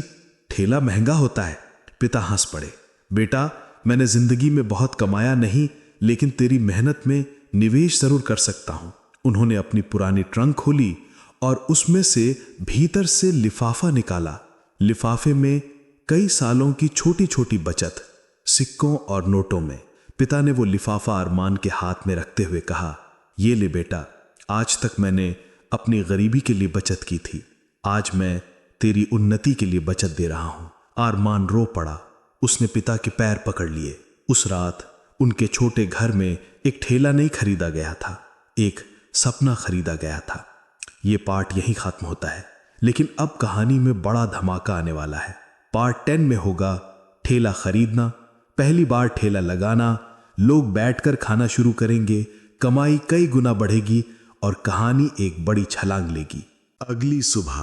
ठेला महंगा होता है। पिता हंस पड़े, बेटा मैंने जिंदगी में बहुत कमाया नहीं, लेकिन तेरी मेहनत में निवेश जरूर कर सकता हूं। उन्होंने अपनी पुरानी ट्रंक खोली और उसमें से भीतर से लिफाफा निकाला। लिफाफे में कई सालों की छोटी छोटी बचत, सिक्कों और नोटों में। पिता ने वो लिफाफा अरमान के हाथ में रखते हुए कहा, ये ले बेटा, आज तक मैंने अपनी गरीबी के लिए बचत की थी, आज मैं तेरी उन्नति के लिए बचत दे रहा हूं। अरमान रो पड़ा। उसने पिता के पैर पकड़ लिए। उस रात उनके छोटे घर में एक ठेला नहीं खरीदा गया था, एक सपना खरीदा गया था। ये पार्ट यहीं खत्म होता है, लेकिन अब कहानी में बड़ा धमाका आने वाला है। पार्ट 10 में होगा ठेला खरीदना, पहली बार ठेला लगाना, लोग बैठकर खाना शुरू करेंगे, कमाई कई गुना बढ़ेगी और कहानी एक बड़ी छलांग लेगी। अगली सुबह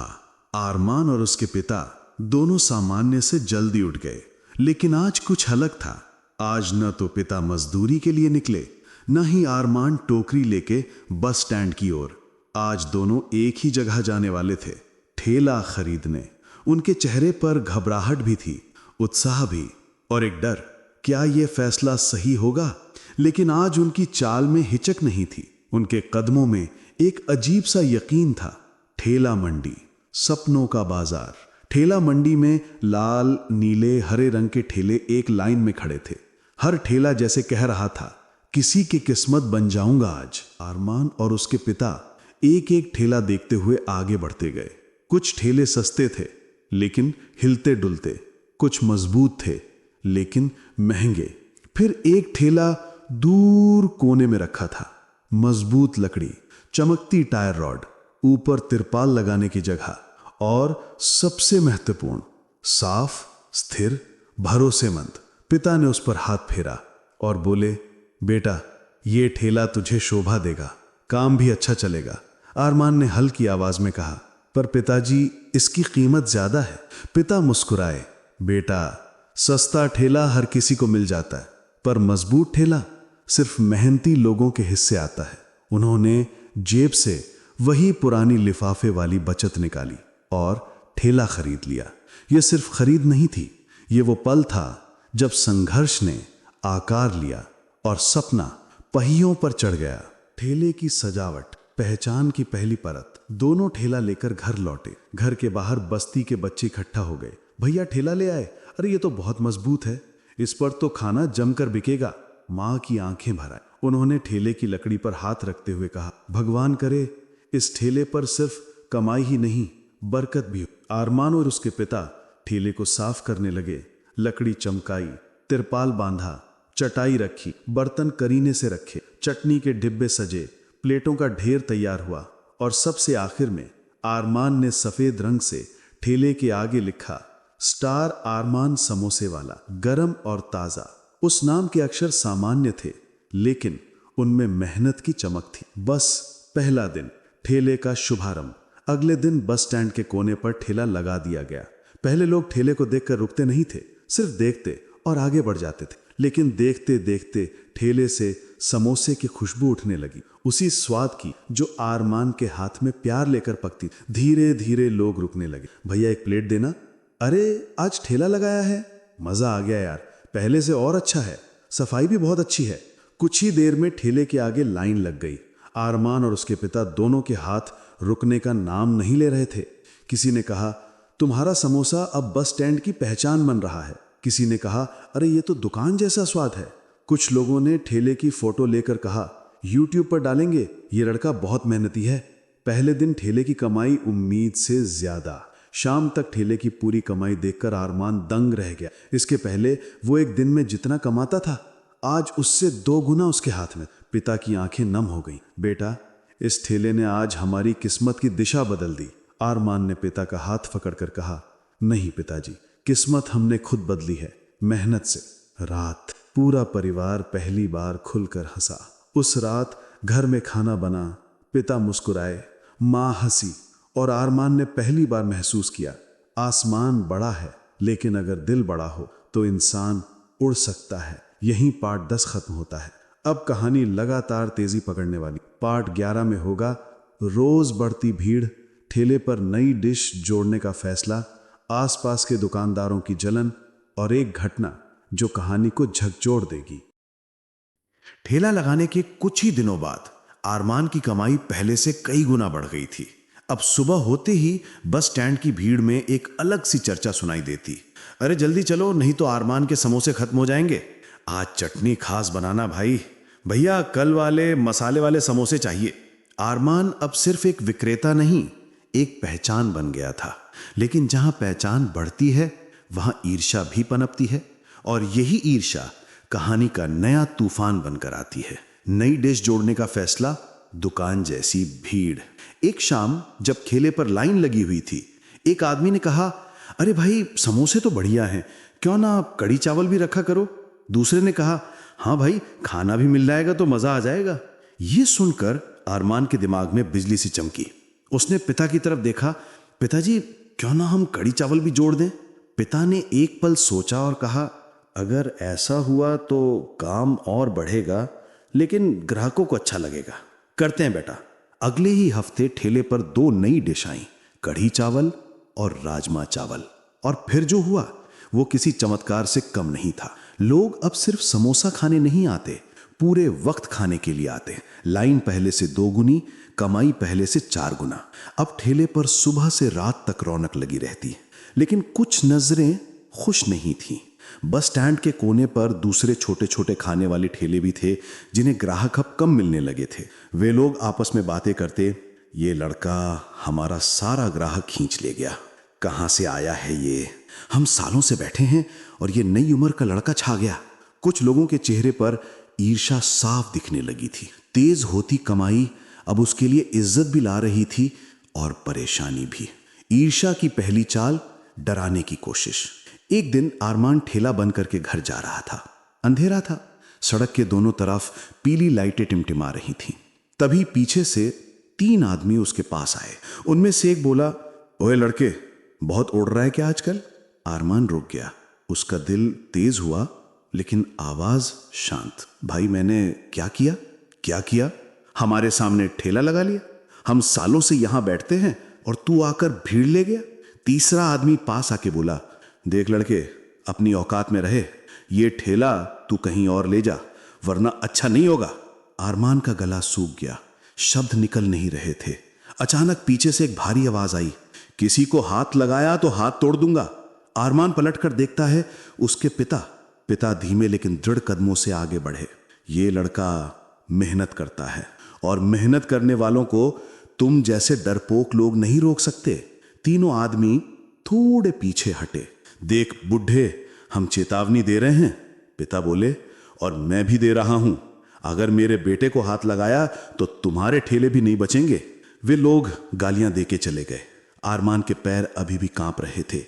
अरमान और उसके पिता दोनों सामान्य से जल्दी उठ गए, लेकिन आज कुछ अलग था। आज न तो पिता मजदूरी के लिए निकले, न ही अरमान टोकरी लेके बस स्टैंड की ओर। आज दोनों एक ही जगह जाने वाले थे, ठेला खरीदने। उनके चेहरे पर घबराहट भी थी, उत्साह भी और एक डर, क्या यह फैसला सही होगा। लेकिन आज उनकी चाल में हिचक नहीं थी, उनके कदमों में एक अजीब सा यकीन था। ठेला मंडी, सपनों का बाजार। ठेला मंडी में लाल, नीले, हरे रंग के ठेले एक लाइन में खड़े थे। हर ठेला जैसे कह रहा था, किसी की किस्मत बन जाऊंगा आज। अरमान और उसके पिता एक एक ठेला देखते हुए आगे बढ़ते गए। कुछ ठेले सस्ते थे लेकिन हिलते डुलते, कुछ मजबूत थे लेकिन महंगे। फिर एक ठेला दूर कोने में रखा था, मजबूत लकड़ी, चमकती टायर रॉड, ऊपर तिरपाल लगाने की जगह और सबसे महत्वपूर्ण, साफ, स्थिर, भरोसेमंद। पिता ने उस पर हाथ फेरा और बोले, बेटा, ये ठेला तुझे शोभा देगा, काम भी अच्छा चलेगा। अरमान ने हल्की आवाज में कहा, पर पिताजी, इसकी कीमत ज्यादा है। पिता मुस्कुराए, बेटा, सस्ता ठेला हर किसी को मिल जाता है, पर मजबूत ठेला सिर्फ मेहनती लोगों के हिस्से आता है। उन्होंने जेब से वही पुरानी लिफाफे वाली बचत निकाली और ठेला खरीद लिया। यह सिर्फ खरीद नहीं थी, ये वो पल था जब संघर्ष ने आकार लिया और सपना पहियों पर चढ़ गया। ठेले की सजावट, पहचान की पहली परत। दोनों ठेला लेकर घर लौटे। घर के बाहर बस्ती के बच्चे इकट्ठा हो गए। भैया ठेला ले आए, अरे ये तो बहुत मजबूत है, इस पर तो खाना जमकर बिकेगा। माँ की आंखें भर आई। उन्होंने ठेले की लकड़ी पर हाथ रखते हुए कहा, भगवान करे इस ठेले पर सिर्फ कमाई ही नहीं, बरकत भी हो। अरमान और उसके पिता ठेले को साफ करने लगे। लकड़ी चमकाई, तिरपाल बांधा, चटाई रखी, बर्तन करीने से रखे, चटनी के डिब्बे सजे, प्लेटों का ढेर तैयार हुआ और सबसे आखिर में अरमान ने सफेद रंग से ठेले के आगे लिखा, स्टार अरमान समोसे वाला, गरम और ताजा। उस नाम के अक्षर सामान्य थे लेकिन उनमें मेहनत की चमक थी। बस पहला दिन, ठेले का शुभारंभ। अगले दिन बस स्टैंड के कोने पर ठेला लगा दिया गया। पहले लोग ठेले को देखकर रुकते नहीं थे, सिर्फ देखते और आगे बढ़ जाते थे। लेकिन देखते देखते ठेले से समोसे की खुशबू उठने लगी, उसी स्वाद की जो अरमान के हाथ में प्यार लेकर पकती। धीरे धीरे लोग रुकने लगे। भैया एक प्लेट देना। अरे आज ठेला लगाया है, मजा आ गया यार, पहले से और अच्छा है, सफाई भी बहुत अच्छी है। कुछ ही देर में ठेले के आगे लाइन लग गई। अरमान और उसके पिता दोनों के हाथ रुकने का नाम नहीं ले रहे थे। किसी ने कहा, तुम्हारा समोसा अब बस स्टैंड की पहचान बन रहा है। किसी ने कहा, अरे ये तो दुकान जैसा स्वाद है। कुछ लोगों ने ठेले की फोटो लेकर कहा, यूट्यूब पर डालेंगे, ये लड़का बहुत मेहनती है। पहले दिन ठेले की कमाई उम्मीद से ज्यादा। शाम तक ठेले की पूरी कमाई देखकर अरमान दंग रह गया। इसके पहले वो एक दिन में जितना कमाता था, आज उससे 2 गुना उसके हाथ में। पिता की आंखें नम हो गईं। बेटा, इस ठेले ने आज हमारी किस्मत की दिशा बदल दी। अरमान ने पिता का हाथ पकड़कर कहा, नहीं पिताजी, किस्मत हमने खुद बदली है, मेहनत से। रात, पूरा परिवार पहली बार खुलकर हंसा। उस रात घर में खाना बना, पिता मुस्कुराए, माँ हंसी और अरमान ने पहली बार महसूस किया, आसमान बड़ा है लेकिन अगर दिल बड़ा हो तो इंसान उड़ सकता है। यहीं पार्ट 10 खत्म होता है। अब कहानी लगातार तेजी पकड़ने वाली। पार्ट 11 में होगा रोज बढ़ती भीड़, ठेले पर नई डिश जोड़ने का फैसला, आसपास के दुकानदारों की जलन और एक घटना जो कहानी को झकझोर देगी। ठेला लगाने के कुछ ही दिनों बाद आरमान की कमाई पहले से कई गुना बढ़ गई थी। अब सुबह होते ही बस स्टैंड की भीड़ में एक अलग सी चर्चा सुनाई देती। अरे जल्दी चलो, नहीं तो आरमान के समोसे खत्म हो जाएंगे। आज चटनी खास बनाना भाई। भैया कल वाले मसाले वाले समोसे चाहिए। आरमान अब सिर्फ एक विक्रेता नहीं, एक पहचान बन गया था। लेकिन जहां पहचान बढ़ती है वहां ईर्ष्या भी पनपती है, और यही ईर्ष्या कहानी का नया तूफान बनकर आती है। नई डिश जोड़ने का फैसला, दुकान जैसी भीड़। एक शाम जब ठेले पर लाइन लगी हुई थी, एक आदमी ने कहा, अरे भाई समोसे तो बढ़िया हैं, क्यों ना कड़ी चावल भी रखा करो। दूसरे ने कहा, हाँ भाई खाना भी मिल जाएगा तो मजा आ जाएगा। ये सुनकर आरमान के दिमाग में बिजली सी चमकी। उसने पिता की तरफ देखा। पिताजी क्यों ना हम कड़ी चावल भी जोड़ दें। पिता ने एक पल सोचा और कहा, अगर ऐसा हुआ तो काम और बढ़ेगा, लेकिन ग्राहकों को अच्छा लगेगा। करते हैं बेटा। अगले ही हफ्ते ठेले पर 2 नई डिश आई, कढ़ी चावल और राजमा चावल। और फिर जो हुआ वो किसी चमत्कार से कम नहीं था। लोग अब सिर्फ समोसा खाने नहीं आते, पूरे वक्त खाने के लिए आते। लाइन पहले से 2 गुनी, कमाई पहले से 4 गुना। अब ठेले पर सुबह से रात तक रौनक लगी रहती। लेकिन कुछ नजरें खुश नहीं थीं। बस स्टैंड के कोने पर दूसरे छोटे छोटे खाने वाले ठेले भी थे, जिन्हें ग्राहक अब कम मिलने लगे थे। वे लोग आपस में बातें करते, ये लड़का हमारा सारा ग्राहक खींच ले गया। कहां से आया है ये? हम सालों से बैठे हैं और ये नई उम्र का लड़का छा गया। कुछ लोगों के चेहरे पर ईर्ष्या साफ दिखने लगी थी। तेज होती कमाई अब उसके लिए इज्जत भी ला रही थी और परेशानी भी। ईर्ष्या की पहली चाल, डराने की कोशिश। एक दिन आरमान ठेला बंद करके घर जा रहा था। अंधेरा था, सड़क के दोनों तरफ पीली लाइटें टिमटिमा रही थीं। तभी पीछे से 3 आदमी उसके पास आए। उनमें से एक बोला, ओए लड़के, बहुत उड़ रहा है क्या आजकल? आरमान रुक गया। उसका दिल तेज हुआ, लेकिन आवाज शांत। भाई मैंने क्या किया? क्या किया? हमारे सामने ठेला लगा लिया। हम सालों से यहां बैठते हैं और तू आकर भीड़ ले गया। तीसरा आदमी पास आके बोला, देख लड़के, अपनी औकात में रहे। ये ठेला तू कहीं और ले जा, वरना अच्छा नहीं होगा। आरमान का गला सूख गया, शब्द निकल नहीं रहे थे। अचानक पीछे से एक भारी आवाज आई, किसी को हाथ लगाया तो हाथ तोड़ दूंगा। आरमान पलटकर देखता है, उसके पिता धीमे लेकिन दृढ़ कदमों से आगे बढ़े। ये लड़का मेहनत करता है और मेहनत करने वालों को तुम जैसे डरपोक लोग नहीं रोक सकते। तीनों आदमी थोड़े पीछे हटे। देख बुढ़े, हम चेतावनी दे रहे हैं, पिता बोले, और मैं भी दे रहा हूं। अगर मेरे बेटे को हाथ लगाया तो तुम्हारे ठेले भी नहीं बचेंगे। वे लोग गालियां देके चले गए। आरमान के पैर अभी भी कांप रहे थे।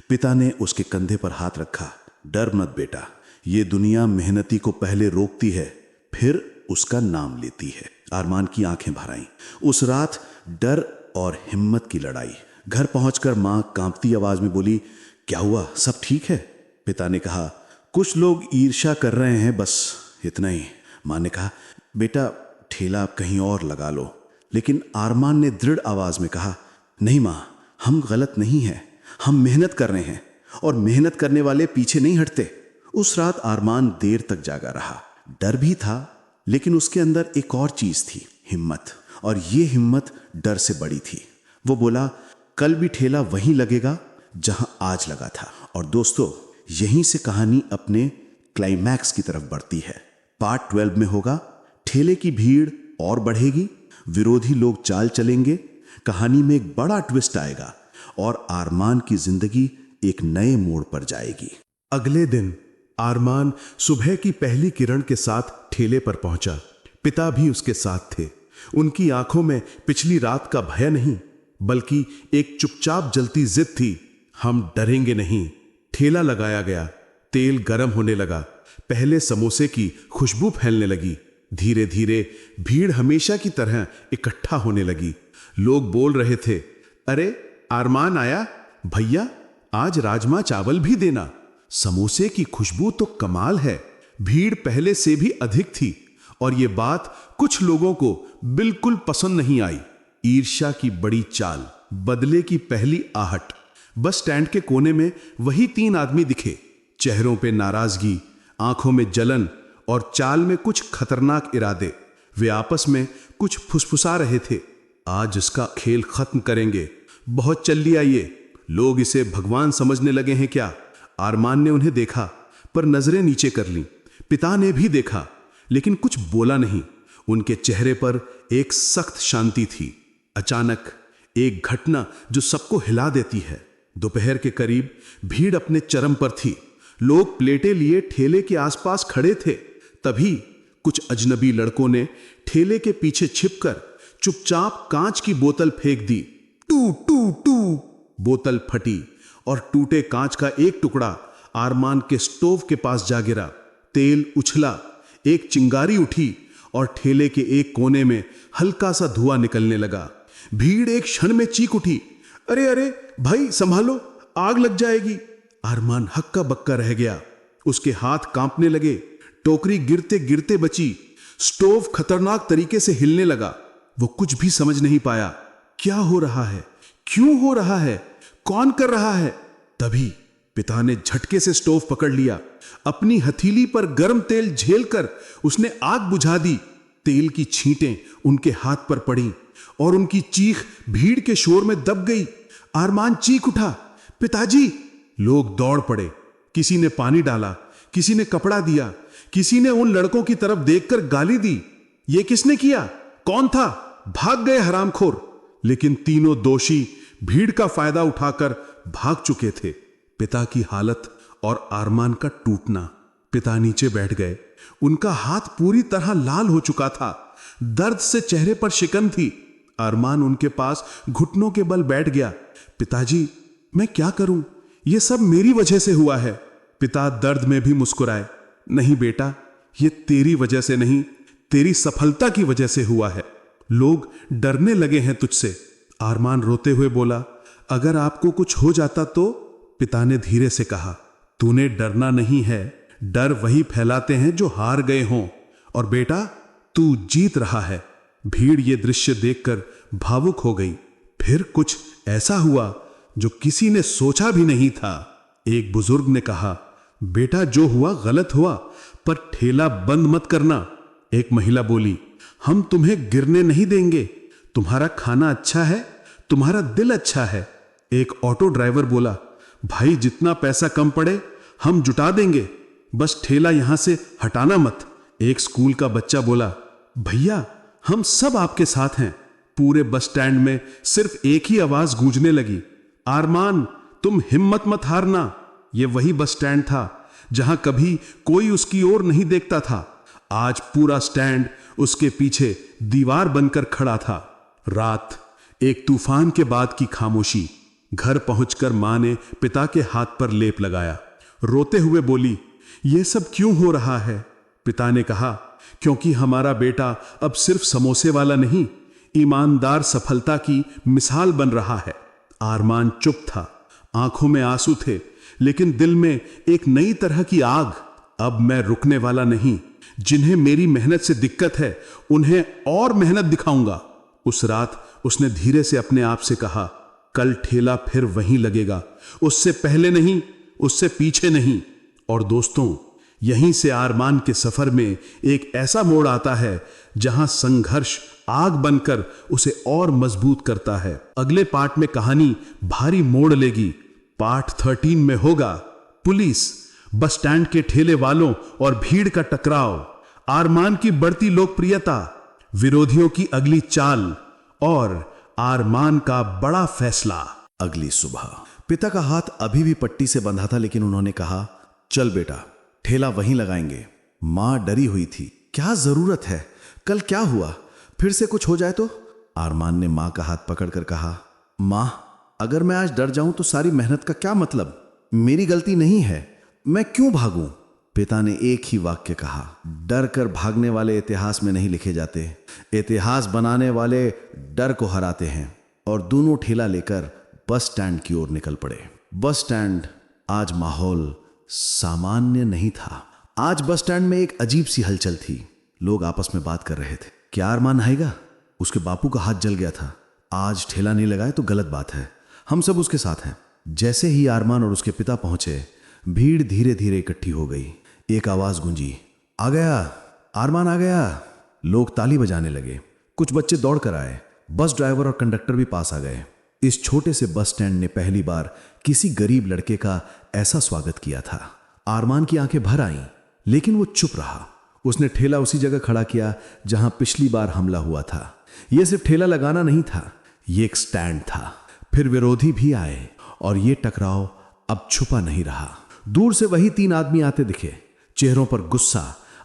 पिता ने उसके कंधे पर हाथ रखा। डर मत बेटा, ये दुनिया मेहनती को पहले रोकती है, फिर उसका नाम लेती है। आरमान की आंखें भर आईं। उस रात डर और हिम्मत की लड़ाई। घर पहुंचकर मां कांपती आवाज में बोली, क्या हुआ, सब ठीक है? पिता ने कहा, कुछ लोग ईर्ष्या कर रहे हैं, बस इतना ही। मां ने कहा, बेटा ठेला कहीं और लगा लो। लेकिन आरमान ने दृढ़ आवाज में कहा, नहीं मां, हम गलत नहीं हैं, हम मेहनत कर रहे हैं और मेहनत करने वाले पीछे नहीं हटते। उस रात आरमान देर तक जागा रहा। डर भी था, लेकिन उसके अंदर एक और चीज थी, हिम्मत। और ये हिम्मत डर से बड़ी थी। वो बोला, कल भी ठेला वहीं लगेगा जहां आज लगा था। और दोस्तों, यहीं से कहानी अपने क्लाइमैक्स की तरफ बढ़ती है। पार्ट 12 में होगा, ठेले की भीड़ और बढ़ेगी, विरोधी लोग चाल चलेंगे, कहानी में एक बड़ा ट्विस्ट आएगा और आरमान की जिंदगी एक नए मोड़ पर जाएगी। अगले दिन आरमान सुबह की पहली किरण के साथ ठेले पर पहुंचा। पिता भी उसके साथ थे। उनकी आंखों में पिछली रात का भय नहीं, बल्कि एक चुपचाप जलती जिद थी। हम डरेंगे नहीं। ठेला लगाया गया, तेल गर्म होने लगा, पहले समोसे की खुशबू फैलने लगी। धीरे धीरे भीड़ हमेशा की तरह इकट्ठा होने लगी। लोग बोल रहे थे, अरे आरमान आया, भैया आज राजमा चावल भी देना। समोसे की खुशबू तो कमाल है। भीड़ पहले से भी अधिक थी और यह बात कुछ लोगों को बिल्कुल पसंद नहीं आई। ईर्ष्या की बड़ी चाल, बदले की पहली आहट। बस स्टैंड के कोने में वही 3 आदमी दिखे, चेहरों पे नाराजगी, आंखों में जलन और चाल में कुछ खतरनाक इरादे। वे आपस में कुछ फुसफुसा रहे थे। आज इसका खेल खत्म करेंगे, बहुत चल लिया ये, लोग इसे भगवान समझने लगे हैं क्या? अरमान ने उन्हें देखा पर नजरें नीचे कर लीं। पिता ने भी देखा लेकिन कुछ बोला नहीं। उनके चेहरे पर एक सख्त शांति थी। अचानक एक घटना जो सबको हिला देती है। दोपहर के करीब भीड़ अपने चरम पर थी। लोग प्लेटें लिए ठेले के आसपास खड़े थे। तभी कुछ अजनबी लड़कों ने ठेले के पीछे छिपकर चुपचाप कांच की बोतल फेंक दी। टू टू टू बोतल फटी और टूटे कांच का एक टुकड़ा अरमान के स्टोव के पास जा गिरा। तेल उछला, एक चिंगारी उठी और ठेले के एक कोने में हल्का सा धुआं निकलने लगा। भीड़ एक क्षण में चीख उठी, अरे अरे भाई संभालो, आग लग जाएगी। अरमान हक्का बक्का रह गया। उसके हाथ कांपने लगे। टोकरी गिरते गिरते बची। स्टोव खतरनाक तरीके से हिलने लगा। वो कुछ भी समझ नहीं पाया। क्या हो रहा है? क्यों हो रहा है? कौन कर रहा है? तभी पिता ने झटके से स्टोव पकड़ लिया। अपनी हथेली पर गर्म तेल झेलकर उसने आग बुझा दी। तेल की छींटें उनके हाथ पर पड़ी और उनकी चीख भीड़ के शोर में दब गई। अरमान चीख उठा, पिताजी! लोग दौड़ पड़े। किसी ने पानी डाला, किसी ने कपड़ा दिया, किसी ने उन लड़कों की तरफ देखकर गाली दी। ये किसने किया? कौन था? भाग गए हरामखोर। लेकिन तीनों दोषी भीड़ का फायदा उठाकर भाग चुके थे। पिता की हालत और अरमान का टूटना। पिता नीचे बैठ गए। उनका हाथ पूरी तरह लाल हो चुका था। दर्द से चेहरे पर शिकन थी। अरमान उनके पास घुटनों के बल बैठ गया। पिताजी, मैं क्या करूं? यह सब मेरी वजह से हुआ है। पिता दर्द में भी मुस्कुराए। नहीं बेटा, यह तेरी वजह से नहीं, तेरी सफलता की वजह से हुआ है। लोग डरने लगे हैं तुझसे। अरमान रोते हुए बोला, अगर आपको कुछ हो जाता तो? पिता ने धीरे से कहा, तूने डरना नहीं है। डर वही फैलाते हैं जो हार गए हों। और बेटा, तू जीत रहा है। भीड़ ये दृश्य देखकर भावुक हो गई। फिर कुछ ऐसा हुआ जो किसी ने सोचा भी नहीं था। एक बुजुर्ग ने कहा, बेटा जो हुआ गलत हुआ, पर ठेला बंद मत करना। एक महिला बोली, हम तुम्हें गिरने नहीं देंगे। तुम्हारा खाना अच्छा है, तुम्हारा दिल अच्छा है। एक ऑटो ड्राइवर बोला, भाई जितना पैसा कम पड़े हम जुटा देंगे, बस ठेला यहां से हटाना मत। एक स्कूल का बच्चा बोला, भैया हम सब आपके साथ हैं। पूरे बस स्टैंड में सिर्फ एक ही आवाज गूंजने लगी, अरमान तुम हिम्मत मत हारना। यह वही बस स्टैंड था जहां कभी कोई उसकी ओर नहीं देखता था। आज पूरा स्टैंड उसके पीछे दीवार बनकर खड़ा था। रात, एक तूफान के बाद की खामोशी। घर पहुंचकर मां ने पिता के हाथ पर लेप लगाया। रोते हुए बोली, यह सब क्यों हो रहा है? पिता ने कहा, क्योंकि हमारा बेटा अब सिर्फ समोसे वाला नहीं, ईमानदार सफलता की मिसाल बन रहा है। अरमान चुप था। आंखों में आंसू थे, लेकिन दिल में एक नई तरह की आग। अब मैं रुकने वाला नहीं। जिन्हें मेरी मेहनत से दिक्कत है उन्हें और मेहनत दिखाऊंगा। उस रात उसने धीरे से अपने आप से कहा, कल ठेला फिर वहीं लगेगा, उससे पहले नहीं, उससे पीछे नहीं। और दोस्तों, यहीं से अरमान के सफर में एक ऐसा मोड़ आता है जहां संघर्ष आग बनकर उसे और मजबूत करता है। अगले पार्ट में कहानी भारी मोड़ लेगी। पार्ट 13 में होगा पुलिस, बस स्टैंड के ठेले वालों और भीड़ का टकराव, अरमान की बढ़ती लोकप्रियता, विरोधियों की अगली चाल और अरमान का बड़ा फैसला। अगली सुबह पिता का हाथ अभी भी पट्टी से बंधा था, लेकिन उन्होंने कहा, चल बेटा, ठेला वहीं लगाएंगे। मां डरी हुई थी। क्या जरूरत है? कल क्या हुआ? फिर से कुछ हो जाए तो? अरमान ने मां का हाथ पकड़कर कहा, मां, अगर मैं आज डर जाऊं तो सारी मेहनत का क्या मतलब? मेरी गलती नहीं है, मैं क्यों भागूं? पिता ने एक ही वाक्य कहा, डर कर भागने वाले इतिहास में नहीं लिखे जाते, इतिहास बनाने वाले डर को हराते हैं। और दोनों ठेला लेकर बस स्टैंड की ओर निकल पड़े। बस स्टैंड आज माहौल सामान्य नहीं था। आज बस स्टैंड में एक अजीब सी हलचल थी। लोग आपस में बात कर रहे थे। क्या अरमान आएगा? उसके बापू का हाथ जल गया था। आज ठेला नहीं लगाए तो गलत बात है, हम सब उसके साथ हैं। जैसे ही अरमान और उसके पिता पहुंचे, भीड़ धीरे धीरे इकट्ठी हो गई। एक आवाज गूंजी, आ गया, अरमान आ गया। लोग ताली बजाने लगे। कुछ बच्चे दौड़ कर आए। बस ड्राइवर और कंडक्टर भी पास आ गए। इस छोटे से बस स्टैंड ने पहली बार किसी गरीब लड़के का ऐसा स्वागत किया था। आरमान की आंखें भर आईं, लेकिन वो चुप रहा। उसने ठेला उसी जगह खड़ा किया जहां पिछली बार हमला हुआ था। यह सिर्फ ठेला लगाना नहीं था, ये एक स्टैंड था। फिर विरोधी भी आए और ये टकराव अब छुपा नहीं रहा। दूर से वही 3 आदमी आते दिखे, चेहरों पर गुस्सा,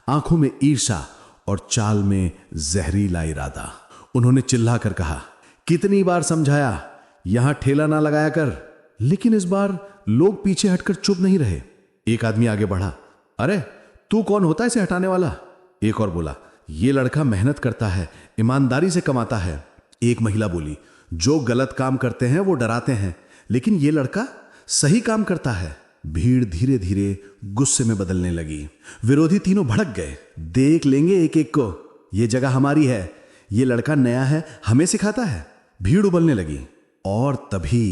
आंखों में ईर्ष्या और चाल में जहरीला इरादा। उन्होंने चिल्लाकर कहा, कितनी बार समझाया, यहां ठेला ना लगाया कर। लेकिन इस बार लोग पीछे हटकर चुप नहीं रहे। एक आदमी आगे बढ़ा, अरे तू कौन होता है इसे हटाने वाला? एक और बोला, ये लड़का मेहनत करता है, ईमानदारी से कमाता है। एक महिला बोली, जो गलत काम करते हैं वो डराते हैं, लेकिन ये लड़का सही काम करता है। भीड़ धीरे धीरे गुस्से में बदलने लगी। विरोधी तीनों भड़क गए। देख लेंगे एक एक को, ये जगह हमारी है, ये लड़का नया है, हमें सिखाता है। भीड़ उबलने लगी और तभी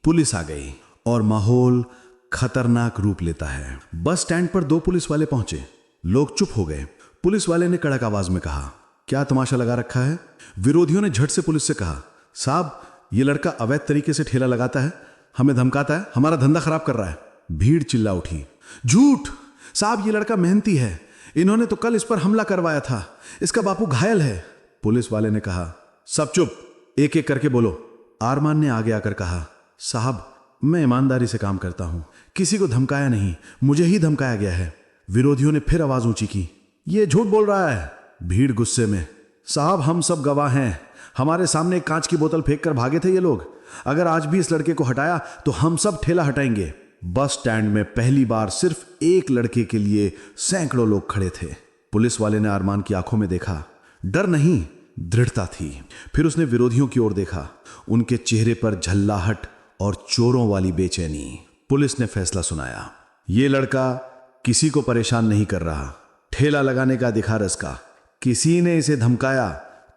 पुलिस आ गई और माहौल खतरनाक रूप लेता है। बस स्टैंड पर 2 पुलिस वाले पहुंचे। लोग चुप हो गए। पुलिस वाले ने कड़क आवाज में कहा, क्या तमाशा लगा रखा है? विरोधियों ने झट से पुलिस से कहा, साहब ये लड़का अवैध तरीके से ठेला लगाता है, हमें धमकाता है, हमारा धंधा खराब कर रहा है। भीड़ चिल्ला उठी, झूठ साहब, ये लड़का मेहनती है, इन्होंने तो कल इस पर हमला करवाया था, इसका बापू घायल है। पुलिस वाले ने कहा, सब चुप, एक एक करके बोलो। आरमान ने आगे आकर कहा, साहब मैं ईमानदारी से काम करता हूं, किसी को धमकाया नहीं, मुझे ही धमकाया गया है। विरोधियों ने फिर आवाज ऊंची की, ये झूठ बोल रहा है। भीड़ गुस्से में, साहब हम सब गवाह हैं, हमारे सामने एक कांच की बोतल फेंक कर भागे थे ये लोग, अगर आज भी इस लड़के को हटाया तो हम सब ठेला हटाएंगे। बस स्टैंड में पहली बार सिर्फ एक लड़के के लिए सैकड़ों लोग खड़े थे। पुलिस वाले ने आरमान की आंखों में देखा, डर नहीं, दृढ़ता थी। फिर उसने विरोधियों की ओर देखा, उनके चेहरे पर झल्लाहट और चोरों वाली बेचैनी। पुलिस ने फैसला सुनाया, ये लड़का किसी को परेशान नहीं कर रहा, ठेला लगाने का अधिकार इसका, किसी ने इसे धमकाया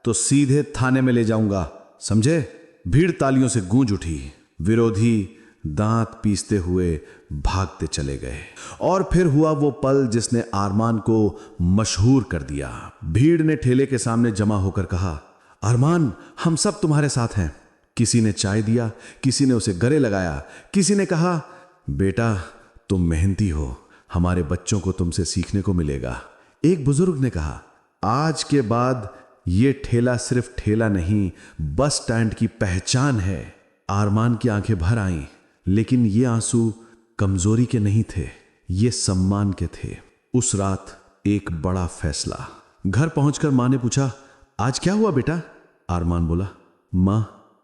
तो सीधे थाने में ले जाऊंगा, समझे? भीड़ तालियों से गूंज उठी। विरोधी दांत पीसते हुए भागते चले गए। और फिर हुआ वो पल जिसने आरमान को मशहूर कर दिया। भीड़ ने ठेले के सामने जमा होकर कहा, अरमान हम सब तुम्हारे साथ हैं। किसी ने चाय दिया, किसी ने उसे गले लगाया, किसी ने कहा, बेटा तुम मेहनती हो, हमारे बच्चों को तुमसे सीखने को मिलेगा। एक बुजुर्ग ने कहा, आज के बाद ये ठेला सिर्फ ठेला नहीं, बस स्टैंड की पहचान है। आरमान की आंखें भर आईं, लेकिन ये आंसू कमजोरी के नहीं थे, ये सम्मान के थे। उस रात एक बड़ा फैसला। घर पहुंचकर मां ने पूछा, आज क्या हुआ बेटा? आरमान बोला, मां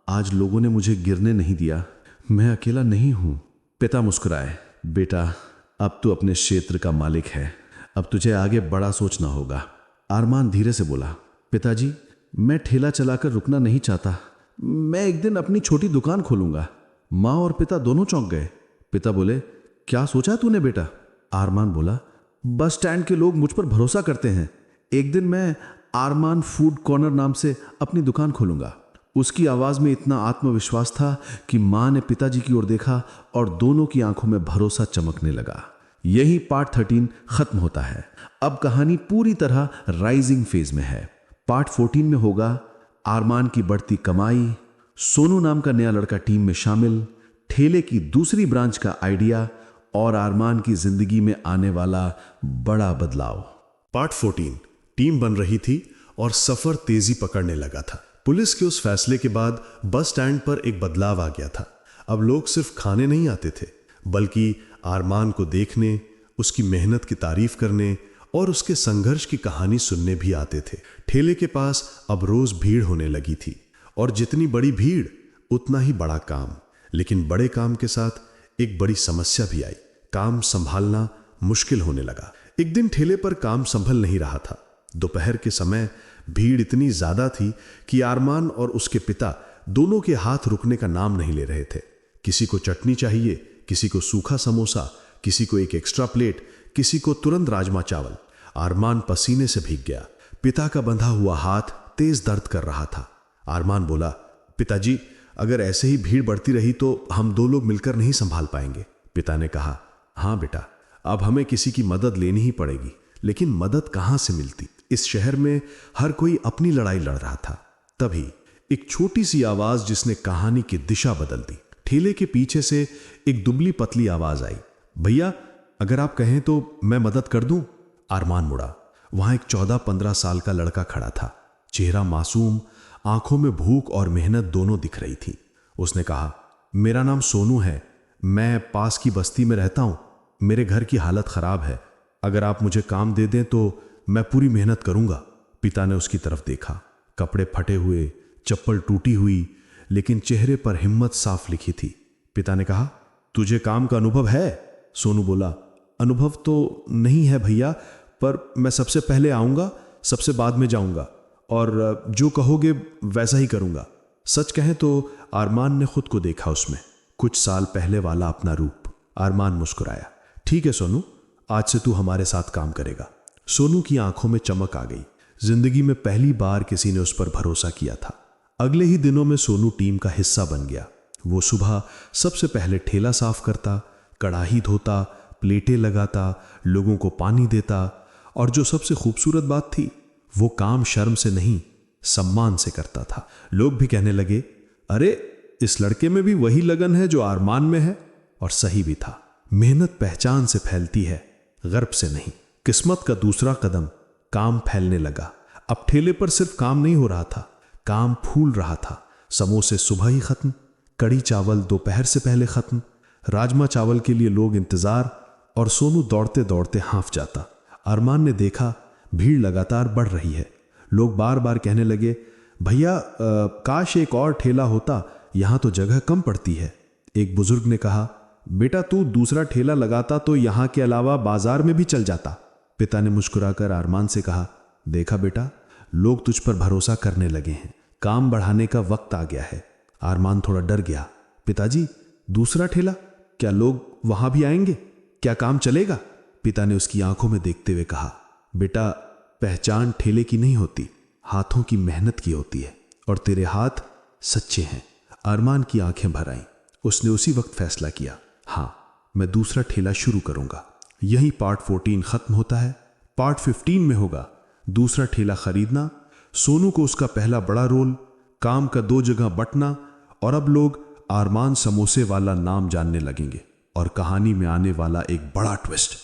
आज लोगों ने मुझे गिरने नहीं दिया, मैं अकेला नहीं हूं। पिता मुस्कुराए, बेटा अब तू अपने क्षेत्र का मालिक है, अब तुझे आगे बड़ा सोचना होगा। आरमान धीरे से बोला, पिताजी मैं ठेला चलाकर रुकना नहीं चाहता, मैं एक दिन अपनी छोटी दुकान खोलूंगा। माँ और पिता दोनों चौंक गए। पिता बोले, क्या सोचा तूने बेटा? आरमान बोला, बस स्टैंड के लोग मुझ पर भरोसा करते हैं, एक दिन मैं आरमान फूड कॉर्नर नाम से अपनी दुकान खोलूंगा। उसकी आवाज में इतना आत्मविश्वास था कि माँ ने पिताजी की ओर देखा और दोनों की आंखों में भरोसा चमकने लगा। यही पार्ट 13 खत्म होता है। अब कहानी पूरी तरह राइजिंग फेज में है। पार्ट 14 में होगा आरमान की बढ़ती कमाई, सोनू नाम का नया लड़का टीम में शामिल, ठेले की दूसरी ब्रांच का आइडिया और आरमान की जिंदगी में आने वाला बड़ा बदलाव। पार्ट 14 टीम बन रही थी और सफर तेजी पकड़ने लगा था। पुलिस के उस फैसले के बाद बस स्टैंड पर एक बदलाव आ गया था। अब लोग सिर्फ खाने नहीं आते थे, बल्कि आरमान को देखने, उसकी मेहनत की तारीफ करने और उसके संघर्ष की कहानी सुनने भी आते थे। ठेले के पास अब रोज भीड़ होने लगी थी, और जितनी बड़ी भीड़ उतना ही बड़ा काम। लेकिन बड़े काम के साथ एक बड़ी समस्या भी आई। काम संभालना मुश्किल होने लगा। एक दिन ठेले पर काम संभल नहीं रहा था। दोपहर के समय भीड़ इतनी ज्यादा थी कि आरमान और उसके पिता दोनों के हाथ रुकने का नाम नहीं ले रहे थे। किसी को चटनी चाहिए, किसी को सूखा समोसा, किसी को एक एक्स्ट्रा प्लेट, किसी को तुरंत राजमा चावल। आरमान पसीने से भीग गया। पिता का बंधा हुआ हाथ तेज दर्द कर रहा था। आरमान बोला, पिताजी अगर ऐसे ही भीड़ बढ़ती रही तो हम 2 लोग मिलकर नहीं संभाल पाएंगे। पिता ने कहा, हाँ बेटा, अब हमें किसी की मदद लेनी ही पड़ेगी, लेकिन मदद कहां से मिलती? इस शहर में हर कोई अपनी लड़ाई लड़ रहा था। तभी एक छोटी सी आवाज जिसने कहानी की दिशा बदल दी। ठेले के पीछे से एक दुबली पतली आवाज आई, भैया अगर आप कहें तो मैं मदद कर दूं। अरमान मुड़ा। वहां एक 14-15 साल का लड़का खड़ा था। चेहरा मासूम, आंखों में भूख और मेहनत दोनों दिख रही थी। उसने कहा, मेरा नाम सोनू है, मैं पास की बस्ती में रहता हूं। मेरे घर की हालत खराब है, अगर आप मुझे काम दे दें तो मैं पूरी मेहनत करूंगा। पिता ने उसकी तरफ देखा। कपड़े फटे हुए, चप्पल टूटी हुई, लेकिन चेहरे पर हिम्मत साफ लिखी थी। पिता ने कहा, तुझे काम का अनुभव है? सोनू बोला, अनुभव तो नहीं है भैया, पर मैं सबसे पहले आऊंगा, सबसे बाद में जाऊंगा, और जो कहोगे वैसा ही करूंगा। सच कहें तो अरमान ने खुद को देखा उसमें, कुछ साल पहले वाला अपना रूप। अरमान मुस्कुराया, ठीक है सोनू, आज से तू हमारे साथ काम करेगा। सोनू की आंखों में चमक आ गई। जिंदगी में पहली बार किसी ने उस पर भरोसा किया था। अगले ही दिनों में सोनू टीम का हिस्सा बन गया। वो सुबह सबसे पहले ठेला साफ करता, कढ़ाई धोता, प्लेटें लगाता, लोगों को पानी देता, और जो सबसे खूबसूरत बात थी, वो काम शर्म से नहीं, सम्मान से करता था। लोग भी कहने लगे, अरे इस लड़के में भी वही लगन है जो अरमान में है। और सही भी था। मेहनत पहचान से फैलती है, गर्व से नहीं। किस्मत का दूसरा कदम, काम फैलने लगा। अब ठेले पर सिर्फ काम नहीं हो रहा था, काम फूल रहा था। समोसे सुबह ही खत्म, कड़ी चावल दोपहर से पहले खत्म, राजमा चावल के लिए लोग इंतजार, और सोनू दौड़ते दौड़ते हांफ जाता। अरमान ने देखा भीड़ लगातार बढ़ रही है। लोग बार बार कहने लगे, भैया काश एक और ठेला होता, यहां तो जगह कम पड़ती है। एक बुजुर्ग ने कहा, बेटा तू दूसरा ठेला लगाता तो यहां के अलावा बाजार में भी चल जाता। पिता ने मुस्कुराकर अरमान से कहा, देखा बेटा, लोग तुझ पर भरोसा करने लगे हैं, काम बढ़ाने का वक्त आ गया है। अरमान थोड़ा डर गया। पिताजी, दूसरा ठेला, क्या लोग वहां भी आएंगे? क्या काम चलेगा? पिता ने उसकी आंखों में देखते हुए कहा, बेटा पहचान ठेले की नहीं होती, हाथों की मेहनत की होती है, और तेरे हाथ सच्चे हैं। अरमान की आंखें भर आईं। उसने उसी वक्त फैसला किया, हाँ मैं दूसरा ठेला शुरू करूंगा। यही पार्ट 14 खत्म होता है। पार्ट 15 में होगा दूसरा ठेला खरीदना, सोनू को उसका पहला बड़ा रोल, काम का 2 जगह बंटना, और अब लोग अरमान समोसे वाला नाम जानने लगेंगे, और कहानी में आने वाला एक बड़ा ट्विस्ट।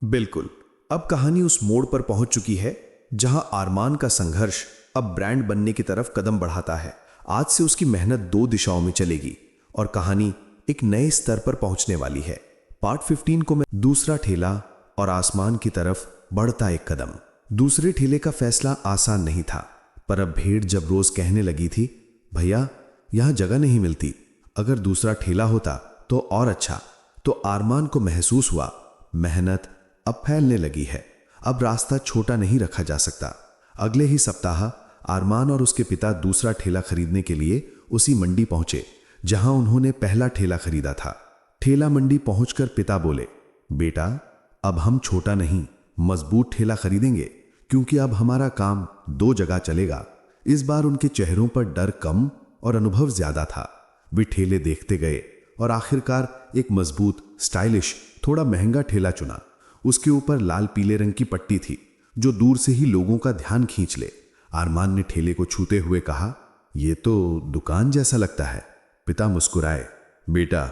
बिल्कुल, अब कहानी उस मोड़ पर पहुंच चुकी है जहां अरमान का संघर्ष अब ब्रांड बनने की तरफ कदम बढ़ाता है। आज से उसकी मेहनत 2 दिशाओं में चलेगी और कहानी एक नए स्तर पर पहुंचने वाली है। पार्ट 15 को मैं दूसरा ठेला और आसमान की तरफ बढ़ता एक कदम। दूसरे ठेले का फैसला आसान नहीं था, पर अब भीड़ जब रोज कहने लगी थी, भैया यहां जगह नहीं मिलती, अगर दूसरा ठेला होता तो और अच्छा, तो अरमान को महसूस हुआ मेहनत अब फैलने लगी है। अब रास्ता छोटा नहीं रखा जा सकता। अगले ही सप्ताह अरमान और उसके पिता दूसरा ठेला खरीदने के लिए उसी मंडी पहुंचे जहां उन्होंने पहला ठेला खरीदा था। ठेला मंडी पहुंचकर पिता बोले, बेटा अब हम छोटा नहीं मजबूत ठेला खरीदेंगे, क्योंकि अब हमारा काम 2 जगह चलेगा। इस बार उनके चेहरों पर डर कम और अनुभव ज्यादा था। वे ठेले देखते गए और आखिरकार एक मजबूत, स्टाइलिश, थोड़ा महंगा ठेला चुना। उसके ऊपर लाल पीले रंग की पट्टी थी जो दूर से ही लोगों का ध्यान खींच ले। अरमान ने ठेले को छूते हुए कहा, यह तो दुकान जैसा लगता है। पिता मुस्कुराए, बेटा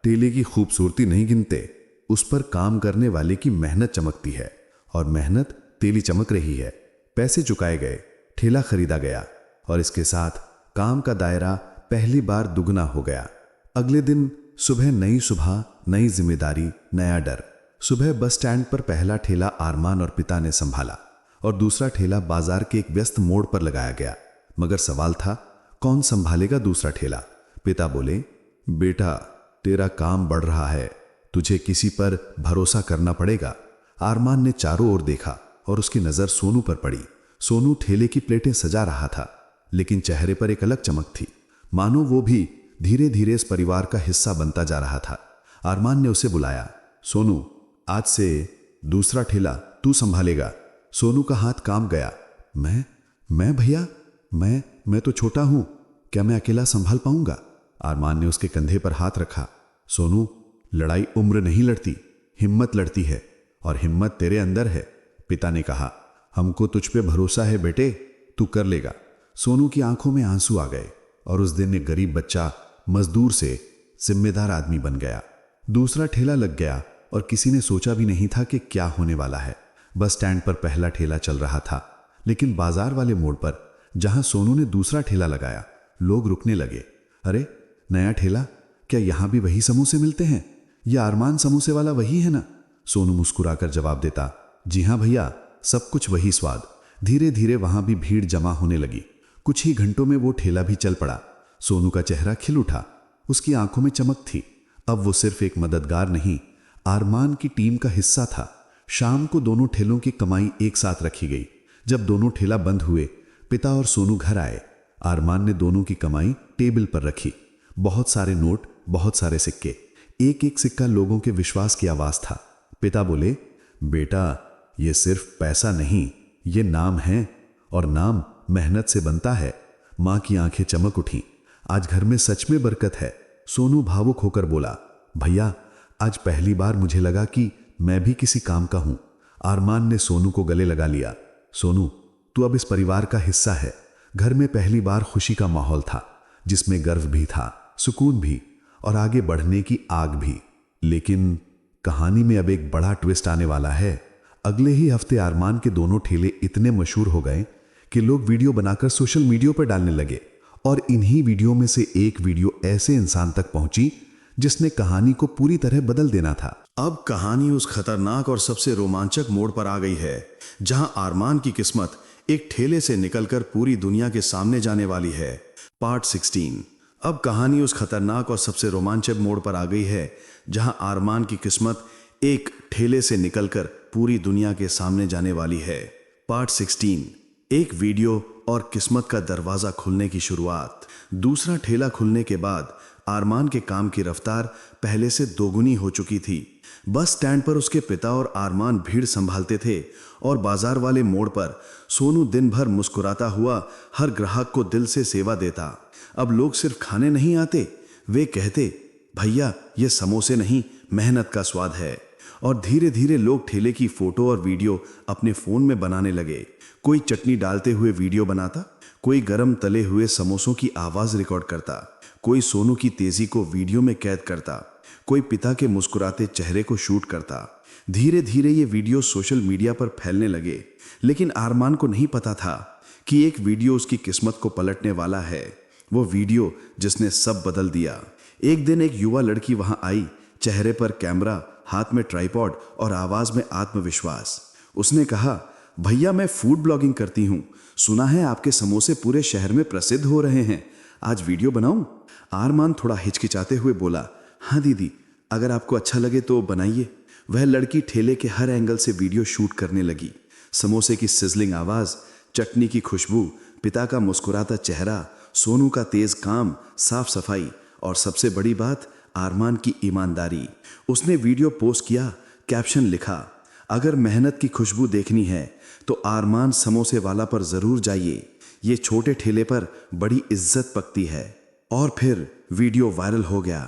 ठेले की खूबसूरती नहीं गिनते, उस पर काम करने वाले की मेहनत चमकती है, और मेहनत तेली चमक रही है। पैसे चुकाए गए, ठेला खरीदा गया, और इसके साथ काम का दायरा पहली बार दुगना हो गया। अगले दिन सुबह नई जिम्मेदारी, नया डर। सुबह बस स्टैंड पर पहला ठेला अरमान और पिता ने संभाला, और दूसरा ठेला बाजार के एक व्यस्त मोड़ पर लगाया गया। मगर सवाल था, कौन संभालेगा दूसरा ठेला? पिता बोले, बेटा तेरा काम बढ़ रहा है, तुझे किसी पर भरोसा करना पड़ेगा। अरमान ने चारों ओर देखा और उसकी नजर सोनू पर पड़ी। सोनू ठेले की प्लेटें सजा रहा था, लेकिन चेहरे पर एक अलग चमक थी, मानो वो भी धीरे धीरे इस परिवार का हिस्सा बनता जा रहा था। अरमान ने उसे बुलाया, सोनू आज से दूसरा ठेला तू संभालेगा। सोनू का हाथ काम गया। मैं भैया, मैं तो छोटा हूं, क्या मैं अकेला संभाल पाऊंगा? अरमान ने उसके कंधे पर हाथ रखा। सोनू, लड़ाई उम्र नहीं लड़ती, हिम्मत लड़ती है, और हिम्मत तेरे अंदर है। पिता ने कहा। हमको तुझ पे भरोसा है बेटे, तू कर लेगा। सोनू की आंखों में आंसू आ गए और उस दिन एक गरीब बच्चा मजदूर से जिम्मेदार आदमी बन गया। दूसरा ठेला लग गया और किसी ने सोचा भी नहीं था कि क्या होने वाला है। बस स्टैंड पर पहला ठेला चल रहा था, लेकिन बाजार वाले मोड़ पर जहां सोनू ने दूसरा ठेला लगाया, लोग रुकने लगे। अरे नया ठेला, क्या यहां भी वही समोसे मिलते हैं? यह अरमान समोसे वाला वही है ना? सोनू मुस्कुराकर जवाब देता, जी हां भैया, सब कुछ वही स्वाद। धीरे धीरे वहां भी भीड़ जमा होने लगी। कुछ ही घंटों में वो ठेला भी चल पड़ा। सोनू का चेहरा खिल उठा, उसकी आंखों में चमक थी। अब वो सिर्फ एक मददगार नहीं, अरमान की टीम का हिस्सा था। शाम को दोनों ठेलों की कमाई एक साथ रखी गई। जब दोनों ठेला बंद हुए, पिता और सोनू घर आए। अरमान ने दोनों की कमाई टेबल पर रखी। बहुत सारे नोट, बहुत सारे सिक्के, एक एक सिक्का लोगों के विश्वास की आवाज था। पिता बोले, बेटा ये सिर्फ पैसा नहीं, ये नाम है, और नाम मेहनत से बनता है। मां की आंखें चमक उठी, आज घर में सच में बरकत है। सोनू भावुक होकर बोला, भैया आज पहली बार मुझे लगा कि मैं भी किसी काम का हूं। अरमान ने सोनू को गले लगा लिया। सोनू, तू अब इस परिवार का हिस्सा है। घर में पहली बार खुशी का माहौल था, जिसमें गर्व भी था, सुकून भी, और आगे बढ़ने की आग भी। लेकिन कहानी में अब एक बड़ा ट्विस्ट आने वाला है। अगले ही हफ्ते अरमान के दोनों ठेले इतने मशहूर हो गए कि लोग वीडियो बनाकर सोशल मीडिया पर डालने लगे, और इन्हीं वीडियो में से एक वीडियो ऐसे इंसान तक पहुंची जिसने कहानी को पूरी तरह बदल देना था। अब कहानी उस खतरनाक और सबसे रोमांचक मोड़ पर आ गई है, जहां अरमान की किस्मत एक ठेले से निकलकर पूरी दुनिया के सामने जाने वाली है। पार्ट 16। अब कहानी उस खतरनाक और सबसे रोमांचक मोड़ पर आ गई है, जहां अरमान की किस्मत एक ठेले से निकलकर पूरी दुनिया के सामने जाने वाली है। पार्ट 16। एक वीडियो और किस्मत का दरवाजा खुलने की शुरुआत। दूसरा ठेला खुलने के बाद अरमान के काम की रफ्तार पहले से दोगुनी हो चुकी थी। बस स्टैंड पर उसके पिता और अरमान भीड़ संभालते थे, और बाजार वाले मोड़ पर सोनू दिन भर मुस्कुराता हुआ हर ग्राहक को दिल से सेवा देता। अब लोग सिर्फ खाने नहीं आते, वे कहते, भैया ये समोसे नहीं, मेहनत का स्वाद है। और धीरे धीरे लोग ठेले की फोटो और वीडियो अपने फोन में बनाने लगे। कोई चटनी डालते हुए वीडियो बनाता, कोई गरम तले हुए समोसों की आवाज रिकॉर्ड करता, कोई सोनू की तेजी को वीडियो में कैद करता, कोई पिता के मुस्कुराते चेहरे को शूट करता। धीरे धीरे ये वीडियो सोशल मीडिया पर फैलने लगे, लेकिन अरमान को नहीं पता था कि एक वीडियो उसकी किस्मत को पलटने वाला है। वो वीडियो जिसने सब बदल दिया। एक दिन एक युवा लड़की वहां आई, चेहरे पर कैमरा, हाथ में ट्राइपॉड और आवाज में आत्मविश्वास। उसने कहा, भैया मैं फूड ब्लॉगिंग करती हूँ, सुना है आपके समोसे पूरे शहर में प्रसिद्ध हो रहे हैं, आज वीडियो बनाऊं? अरमान थोड़ा हिचकिचाते हुए बोला, हाँ दीदी, अगर आपको अच्छा लगे तो बनाइए। वह लड़की ठेले के हर एंगल से वीडियो शूट करने लगी। समोसे की सिजलिंग आवाज, चटनी की खुशबू, पिता का मुस्कुराता चेहरा, सोनू का तेज काम, साफ सफाई, और सबसे बड़ी बात अरमान की ईमानदारी। उसने वीडियो पोस्ट किया, कैप्शन लिखा, अगर मेहनत की खुशबू देखनी है तो अरमान समोसे वाला पर जरूर जाइए, ये छोटे ठेले पर बड़ी इज्जत पकती है। और फिर वीडियो वायरल हो गया।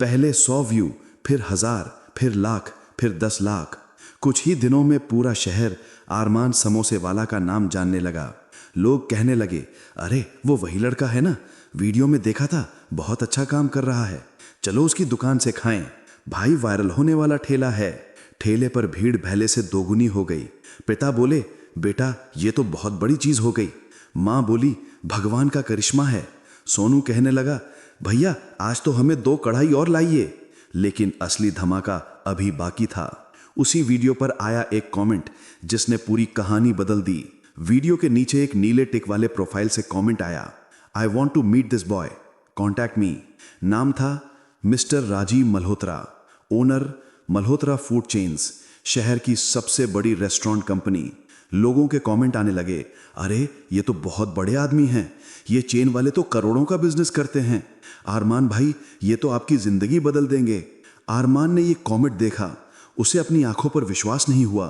पहले 100 व्यू, फिर 1000, फिर लाख, फिर 10 लाख। कुछ ही दिनों में पूरा शहर अरमान समोसे वाला का नाम जानने लगा। लोग कहने लगे, अरे वो वही लड़का है ना, वीडियो में देखा था, बहुत अच्छा काम कर रहा है, चलो उसकी दुकान से खाएं। भाई वायरल होने वाला ठेला है। ठेले पर भीड़ पहले से दोगुनी हो गई। पिता बोले, बेटा ये तो बहुत बड़ी चीज हो गई। माँ बोली, भगवान का करिश्मा है। सोनू कहने लगा, भैया आज तो हमें 2 कढ़ाई और लाइए। लेकिन असली धमाका अभी बाकी था। उसी वीडियो पर आया एक कमेंट जिसने पूरी कहानी बदल दी। वीडियो के नीचे एक नीले टिक वाले प्रोफाइल से कमेंट आया, I want to meet this boy, contact me. नाम था mister Rajiv Malhotra, owner Malhotra food chains, शहर की सबसे बड़ी रेस्टोरेंट कंपनी। लोगों के कमेंट आने लगे, अरे ये तो बहुत बड़े आदमी हैं, ये चेन वाले तो करोड़ों का बिजनेस करते हैं। अरमान भाई ये तो आपकी जिंदगी बदल देंगे। अरमान ने ये कमेंट देखा, उसे अपनी आंखों पर विश्वास नहीं हुआ।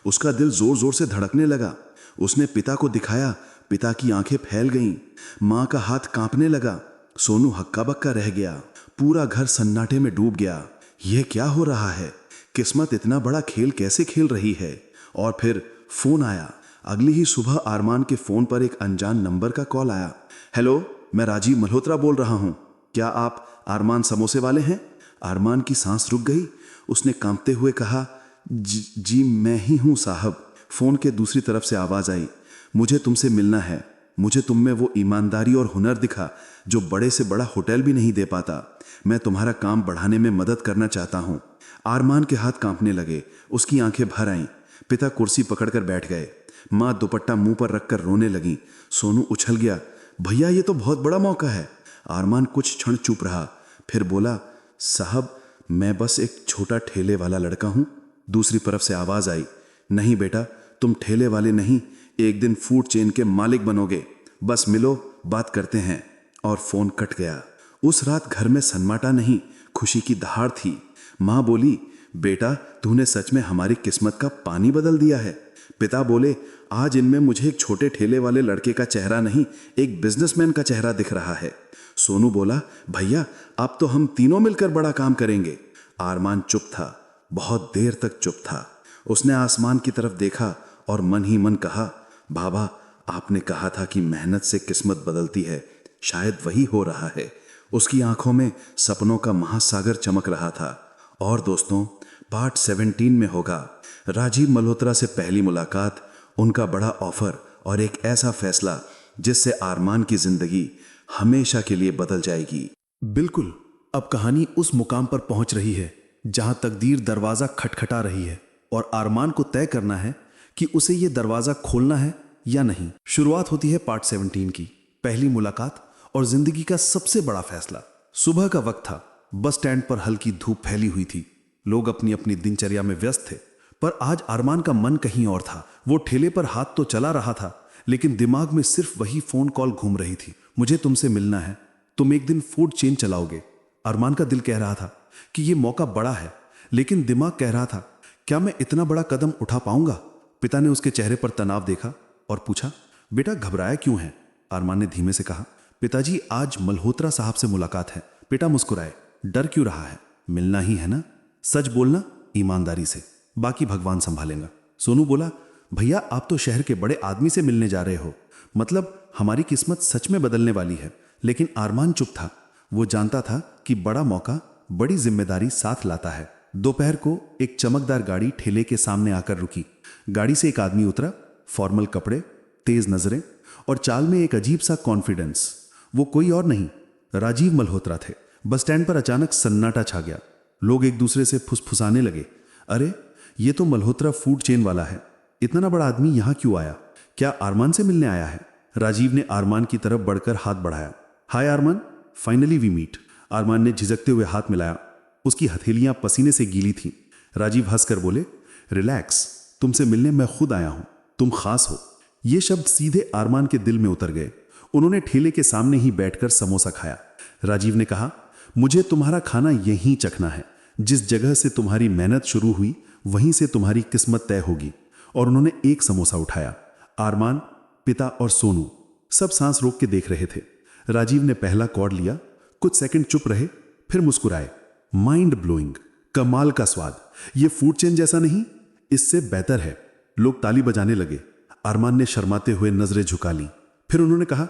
उसका दिल जोर जोर से धड़कने लगा। उसने पिता को दिखाया, पिता की आंखें फैल गईं। मां का हाथ कांपने लगा। सोनू हक्का बक्का रह गया। पूरा घर सन्नाटे में डूब गया। यह क्या हो रहा है? किस्मत इतना बड़ा खेल कैसे खेल रही है? और फिर फोन आया। अगली ही सुबह आरमान के फोन पर एक अनजान नंबर का कॉल आया। हेलो, मैं राजीव मल्होत्रा बोल रहा हूं। क्या आप आरमान समोसे वाले हैं? आरमान की सांस रुक गई। उसने कांपते हुए कहा, जी मैं ही हूं साहब। फोन के दूसरी तरफ से आवाज आई, मुझे तुमसे मिलना है। मुझे तुम में वो ईमानदारी और हुनर दिखा जो बड़े से बड़ा होटल भी नहीं दे पाता। मैं तुम्हारा काम बढ़ाने में मदद करना चाहता हूं। आरमान के हाथ कांपने लगे, उसकी आंखें भर आईं। पिता कुर्सी पकड़कर बैठ गए, माँ दुपट्टा मुंह पर रखकर रोने लगी। सोनू उछल गया, भैया ये तो बहुत बड़ा मौका है। आरमान कुछ क्षण चुप रहा, फिर बोला, साहब मैं बस एक छोटा ठेले वाला लड़का हूं। दूसरी तरफ से आवाज आई, नहीं बेटा, तुम ठेले वाले नहीं, एक दिन फूड चेन के मालिक बनोगे। बस मिलो, बात करते हैं। और फोन कट गया। उस रात घर में सन्नाटा नहीं, खुशी की दहाड़ थी। माँ बोली, बेटा तूने सच में हमारी किस्मत का पानी बदल दिया है। पिता बोले, आज इनमें मुझे एक छोटे ठेले वाले लड़के का चेहरा नहीं, एक बिजनेसमैन का चेहरा दिख रहा है। सोनू बोला, भैया अब तो हम तीनों मिलकर बड़ा काम करेंगे। आरमान चुप था, बहुत देर तक चुप था। उसने आसमान की तरफ देखा और मन ही मन कहा, बाबा आपने कहा था कि मेहनत से किस्मत बदलती है, शायद वही हो रहा है। उसकी आंखों में सपनों का महासागर चमक रहा था। और दोस्तों, पार्ट 17 में होगा राजीव मल्होत्रा से पहली मुलाकात, उनका बड़ा ऑफर और एक ऐसा फैसला जिससे आरमान की जिंदगी हमेशा के लिए बदल जाएगी। बिल्कुल, अब कहानी उस मुकाम पर पहुंच रही है जहां तकदीर दरवाजा खटखटा रही है और आरमान को तय करना है कि उसे यह दरवाजा खोलना है या नहीं। शुरुआत होती है पार्ट 17 की, पहली मुलाकात और जिंदगी का सबसे बड़ा फैसला। सुबह का वक्त था, बस स्टैंड पर हल्की धूप फैली हुई थी। लोग अपनी अपनी दिनचर्या में व्यस्त थे, पर आज आरमान का मन कहीं और था। वो ठेले पर हाथ तो चला रहा था, लेकिन दिमाग में सिर्फ वही फोन कॉल घूम रही थी। मुझे तुमसे मिलना है, तुम एक दिन फूड चेन चलाओगे। अरमान का दिल कह रहा था कि यह मौका बड़ा है, लेकिन दिमाग कह रहा था, क्या मैं इतना बड़ा कदम उठा पाऊंगा? पिता ने उसके चेहरे पर तनाव देखा और पूछा, बेटा घबराया क्यों है? अरमान ने धीमे से कहा, पिताजी आज मल्होत्रा साहब से मुलाकात है। पिता मुस्कुराए, डर क्यों रहा है? मिलना ही है ना, सच बोलना ईमानदारी से, बाकी भगवान संभालेगा। सोनू बोला, भैया आप तो शहर के बड़े आदमी से मिलने जा रहे हो, मतलब हमारी किस्मत सच में बदलने वाली है। लेकिन आरमान चुप था। वो जानता था कि बड़ा मौका बड़ी जिम्मेदारी साथ लाता है। दोपहर को एक चमकदार गाड़ी ठेले के सामने आकर रुकी। गाड़ी से एक आदमी उतरा, फॉर्मल कपड़े, तेज नजरें और चाल में एक अजीब सा कॉन्फिडेंस। वो कोई और नहीं, राजीव मल्होत्रा थे। बस स्टैंड पर अचानक सन्नाटा छा गया। लोग एक दूसरे से फुसफुसाने लगे, अरे ये तो मल्होत्रा फूड चेन वाला है, इतना बड़ा आदमी यहाँ क्यों आया? क्या आरमान से मिलने आया है? राजीव ने आरमान की तरफ बढ़कर हाथ बढ़ाया। Hi Armaan, finally we meet. Armaan ने झिझकते हुए हाथ मिलाया। उसकी हथेलियां पसीने से गीली थीं। राजीव हंसकर बोले, रिलैक्स, तुमसे मिलने मैं खुद आया हूं, तुम खास हो। ये शब्द सीधे आरमान के दिल में उतर गए। उन्होंने ठेले के सामने ही बैठकर समोसा खाया। राजीव ने कहा, मुझे तुम्हारा खाना यहीं चखना है। जिस जगह से तुम्हारी मेहनत शुरू हुई वहीं से तुम्हारी किस्मत तय होगी। और उन्होंने एक समोसा उठाया। आरमान, पिता और सोनू सब सांस रोक के देख रहे थे। राजीव ने पहला कौड़ लिया, कुछ सेकंड चुप रहे, फिर मुस्कुराए। माइंड ब्लोइंग, कमाल का स्वाद, ये फूड चेन जैसा नहीं, इससे बेहतर है। लोग ताली बजाने लगे। आरमान ने शर्माते हुए नजरें झुका ली। फिर उन्होंने कहा,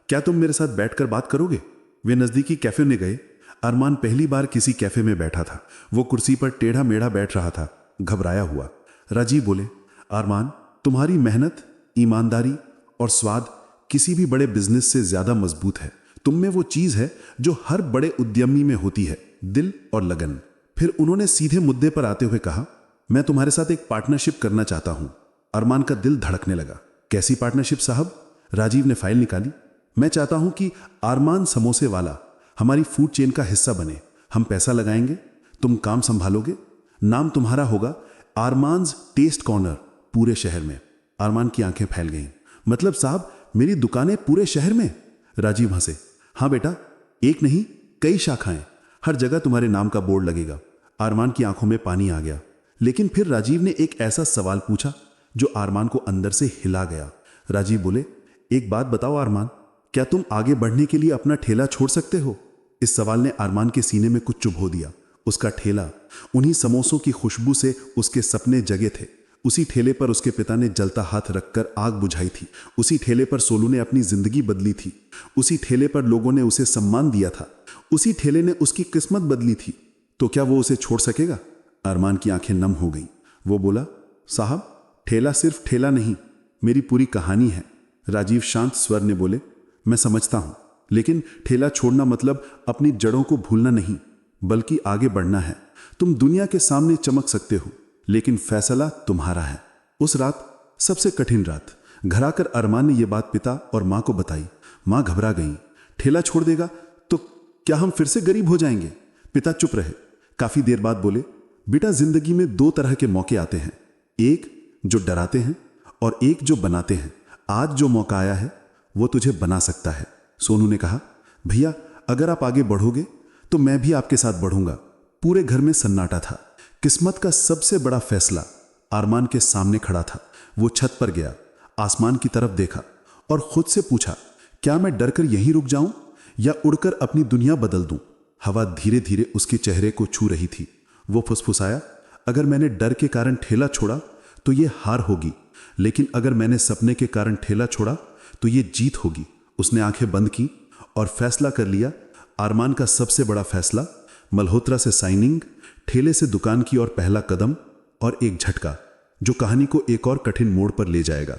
क्या तुम मेरे साथ बैठकर बात करोगे? वे नजदीकी कैफे में गए। अरमान पहली बार किसी कैफे में बैठा था। वो कुर्सी पर टेढ़ा मेढ़ा बैठ रहा था, घबराया हुआ। राजीव बोले, अरमान, तुम्हारी मेहनत, ईमानदारी और स्वाद किसी भी बड़े बिजनेस से ज्यादा मजबूत है। तुम में वो चीज है जो हर बड़े उद्यमी में होती है, दिल और लगन। फिर उन्होंने सीधे मुद्दे पर आते हुए कहा, मैं तुम्हारे साथ एक पार्टनरशिप करना चाहता हूं। अरमान का दिल धड़कने लगा। कैसी पार्टनरशिप साहब? राजीव ने फाइल निकाली। मैं चाहता हूं कि अरमान समोसे वाला हमारी फूड चेन का हिस्सा बने। हम पैसा लगाएंगे, तुम काम संभालोगे, नाम तुम्हारा होगा अरमान्स टेस्ट कॉर्नर पूरे शहर में। अरमान की आंखें फैल गईं। मतलब साहब, मेरी दुकानें पूरे शहर में? राजीव हंसे। हाँ बेटा, एक नहीं कई शाखाएं, हर जगह तुम्हारे नाम का बोर्ड लगेगा। अरमान की आंखों में पानी आ गया। लेकिन फिर राजीव ने एक ऐसा सवाल पूछा जो अरमान को अंदर से हिला गया। राजीव बोले, एक बात बताओ अरमान, क्या तुम आगे बढ़ने के लिए अपना ठेला छोड़ सकते हो? इस सवाल ने अरमान के सीने में कुछ चुभो दिया। उसका ठेला, उन्हीं समोसों की खुशबू से उसके सपने जगे थे। उसी ठेले पर उसके पिता ने जलता हाथ रखकर आग बुझाई थी। उसी ठेले पर सोनू ने अपनी जिंदगी बदली थी। उसी ठेले पर लोगों ने उसे सम्मान दिया था। उसी ठेले ने उसकी किस्मत बदली थी। तो क्या वो उसे छोड़ सकेगा? अरमान की आंखें नम हो गईं। वो बोला, साहब, ठेला सिर्फ ठेला नहीं, मेरी पूरी कहानी है। राजीव शांत स्वर ने बोले, मैं समझता हूं, लेकिन ठेला छोड़ना मतलब अपनी जड़ों को भूलना नहीं, बल्कि आगे बढ़ना है। तुम दुनिया के सामने चमक सकते हो, लेकिन फैसला तुम्हारा है। उस रात, सबसे कठिन रात, घर आकर अरमान ने यह बात पिता और मां को बताई। मां घबरा गई। ठेला छोड़ देगा तो क्या हम फिर से गरीब हो जाएंगे? पिता चुप रहे। काफी देर बाद बोले, बेटा, जिंदगी में दो तरह के मौके आते हैं, एक जो डराते हैं और एक जो बनाते हैं। आज जो मौका आया है वो तुझे बना सकता है। सोनू ने कहा, भैया, अगर आप आगे बढ़ोगे तो मैं भी आपके साथ बढ़ूंगा। पूरे घर में सन्नाटा था। किस्मत का सबसे बड़ा फैसला अरमान के सामने खड़ा था। वो छत पर गया, आसमान की तरफ देखा और खुद से पूछा, क्या मैं डरकर यहीं रुक जाऊं या उड़कर अपनी दुनिया बदल दूं? हवा धीरे धीरे उसके चेहरे को छू रही थी। वो फुसफुसाया, अगर मैंने डर के कारण ठेला छोड़ा तो ये हार होगी, लेकिन अगर मैंने सपने के कारण ठेला छोड़ा तो ये जीत होगी। उसने आंखें बंद की और फैसला कर लिया। अरमान का सबसे बड़ा फैसला, मल्होत्रा से साइनिंग, ठेले से दुकान की ओर पहला कदम और एक झटका जो कहानी को एक और कठिन मोड़ पर ले जाएगा।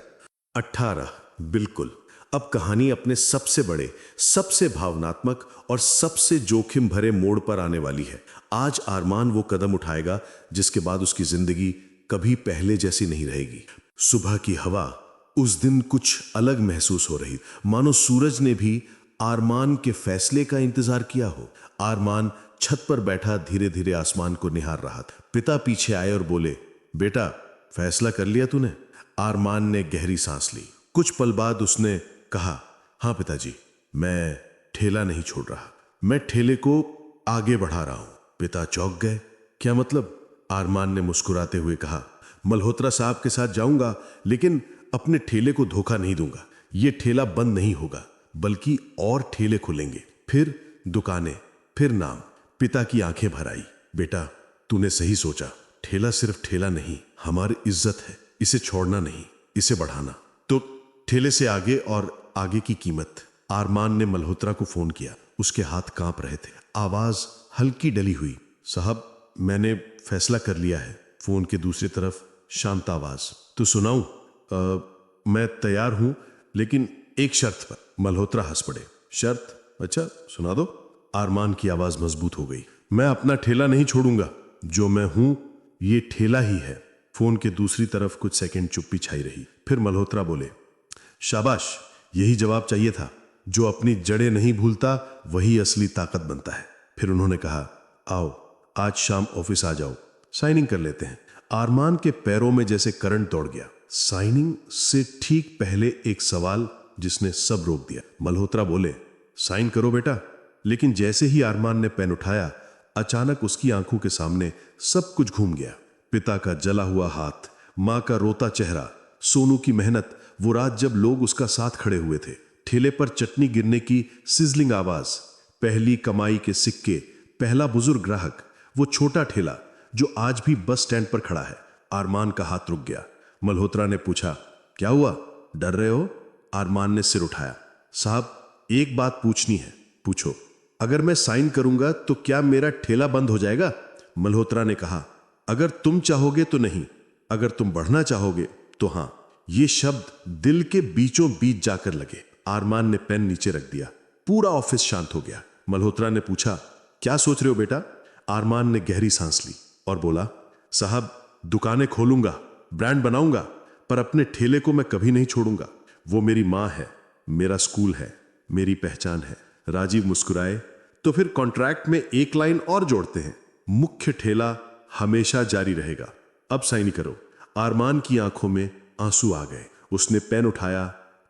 18, बिल्कुल। अब कहानी अपने सबसे बड़े, सबसे भावनात्मक और सबसे जोखिम भरे मोड़ पर आने वाली है। आज अरमान वो कदम उठाएगा जिसके बाद उसकी जिंदगी कभी पहले जैसी नहीं रहेगी। सुबह की हवा उस दिन कुछ अलग महसूस हो रही, मानो सूरज ने भी अरमान के फैसले का इंतजार किया हो। अरमान छत पर बैठा धीरे धीरे आसमान को निहार रहा था। पिता पीछे आए और बोले, बेटा, फैसला कर लिया तूने? अरमान ने गहरी सांस ली। कुछ पल बाद उसने कहा, हाँ पिताजी, मैं ठेला नहीं छोड़ रहा, मैं ठेले को आगे बढ़ा रहा हूं। पिता चौंक गए। क्या मतलब? अरमान ने मुस्कुराते हुए कहा, मल्होत्रा साहब के साथ जाऊंगा, लेकिन अपने ठेले को धोखा नहीं दूंगा। ये ठेला बंद नहीं होगा, बल्कि और ठेले खुलेंगे, फिर दुकानें, फिर नाम। पिता की आंखें भर आई। बेटा, तूने सही सोचा। ठेला सिर्फ ठेला नहीं, हमारी इज्जत है। इसे छोड़ना नहीं, इसे बढ़ाना। तो ठेले से आगे और आगे की कीमत। अरमान ने मल्होत्रा को फोन किया। उसके हाथ कांप रहे थे, आवाज हल्की डली हुई। साहब, मैंने फैसला कर लिया है। फोन के दूसरी तरफ शांत आवाज, तो सुनाऊं? मैं तैयार हूं, लेकिन एक शर्त पर। मल्होत्रा हंस पड़े। शर्त? अच्छा, सुना दो। अरमान की आवाज मजबूत हो गई। मैं अपना ठेला नहीं छोड़ूंगा। जो मैं हूं, ये ठेला ही है। फोन के दूसरी तरफ कुछ सेकंड चुप्पी छाई रही। फिर मल्होत्रा बोले, शाबाश, यही जवाब चाहिए था। जो अपनी जड़ें नहीं भूलता वही असली ताकत बनता है। फिर उन्होंने कहा, आओ, आज शाम ऑफिस आ जाओ, साइनिंग कर लेते हैं। अरमान के पैरों में जैसे करंट दौड़ गया। साइनिंग से ठीक पहले एक सवाल जिसने सब रोक दिया। मल्होत्रा बोले, साइन करो बेटा। लेकिन जैसे ही अरमान ने पेन उठाया, अचानक उसकी आंखों के सामने सब कुछ घूम गया। पिता का जला हुआ हाथ, मां का रोता चेहरा, सोनू की मेहनत, वो रात जब लोग उसका साथ खड़े हुए थे, ठेले पर चटनी गिरने की सिजलिंग आवाज, पहली कमाई के सिक्के, पहला बुजुर्ग ग्राहक, वो छोटा ठेला जो आज भी बस स्टैंड पर खड़ा है। अरमान का हाथ रुक गया। मल्होत्रा ने पूछा, क्या हुआ, डर रहे हो? अरमान ने सिर उठाया। साहब, एक बात पूछनी है। पूछो। अगर मैं साइन करूंगा तो क्या मेरा ठेला बंद हो जाएगा? मल्होत्रा ने कहा, अगर तुम चाहोगे तो नहीं, अगर तुम बढ़ना चाहोगे तो हां। ये शब्द दिल के बीचों बीच जाकर लगे। अरमान ने पेन नीचे रख दिया। पूरा ऑफिस शांत हो गया। मल्होत्रा ने पूछा, क्या सोच रहे हो बेटा? अरमान ने गहरी सांस ली और बोला, साहब, दुकानें खोलूंगा, ब्रांड बनाऊंगा, पर अपने ठेले को मैं कभी नहीं छोड़ूंगा। वो मेरी मां है, मेरा स्कूल है, मेरी पहचान है। राजीव मुस्कुराए। तो फिर कॉन्ट्रैक्ट में एक लाइन और जोड़ते हैं, मुख्य ठेला हमेशा जारी रहेगा। अब साइन करो। अरमान की आंखों में आंसू आ गए। उसने पेन उठाया,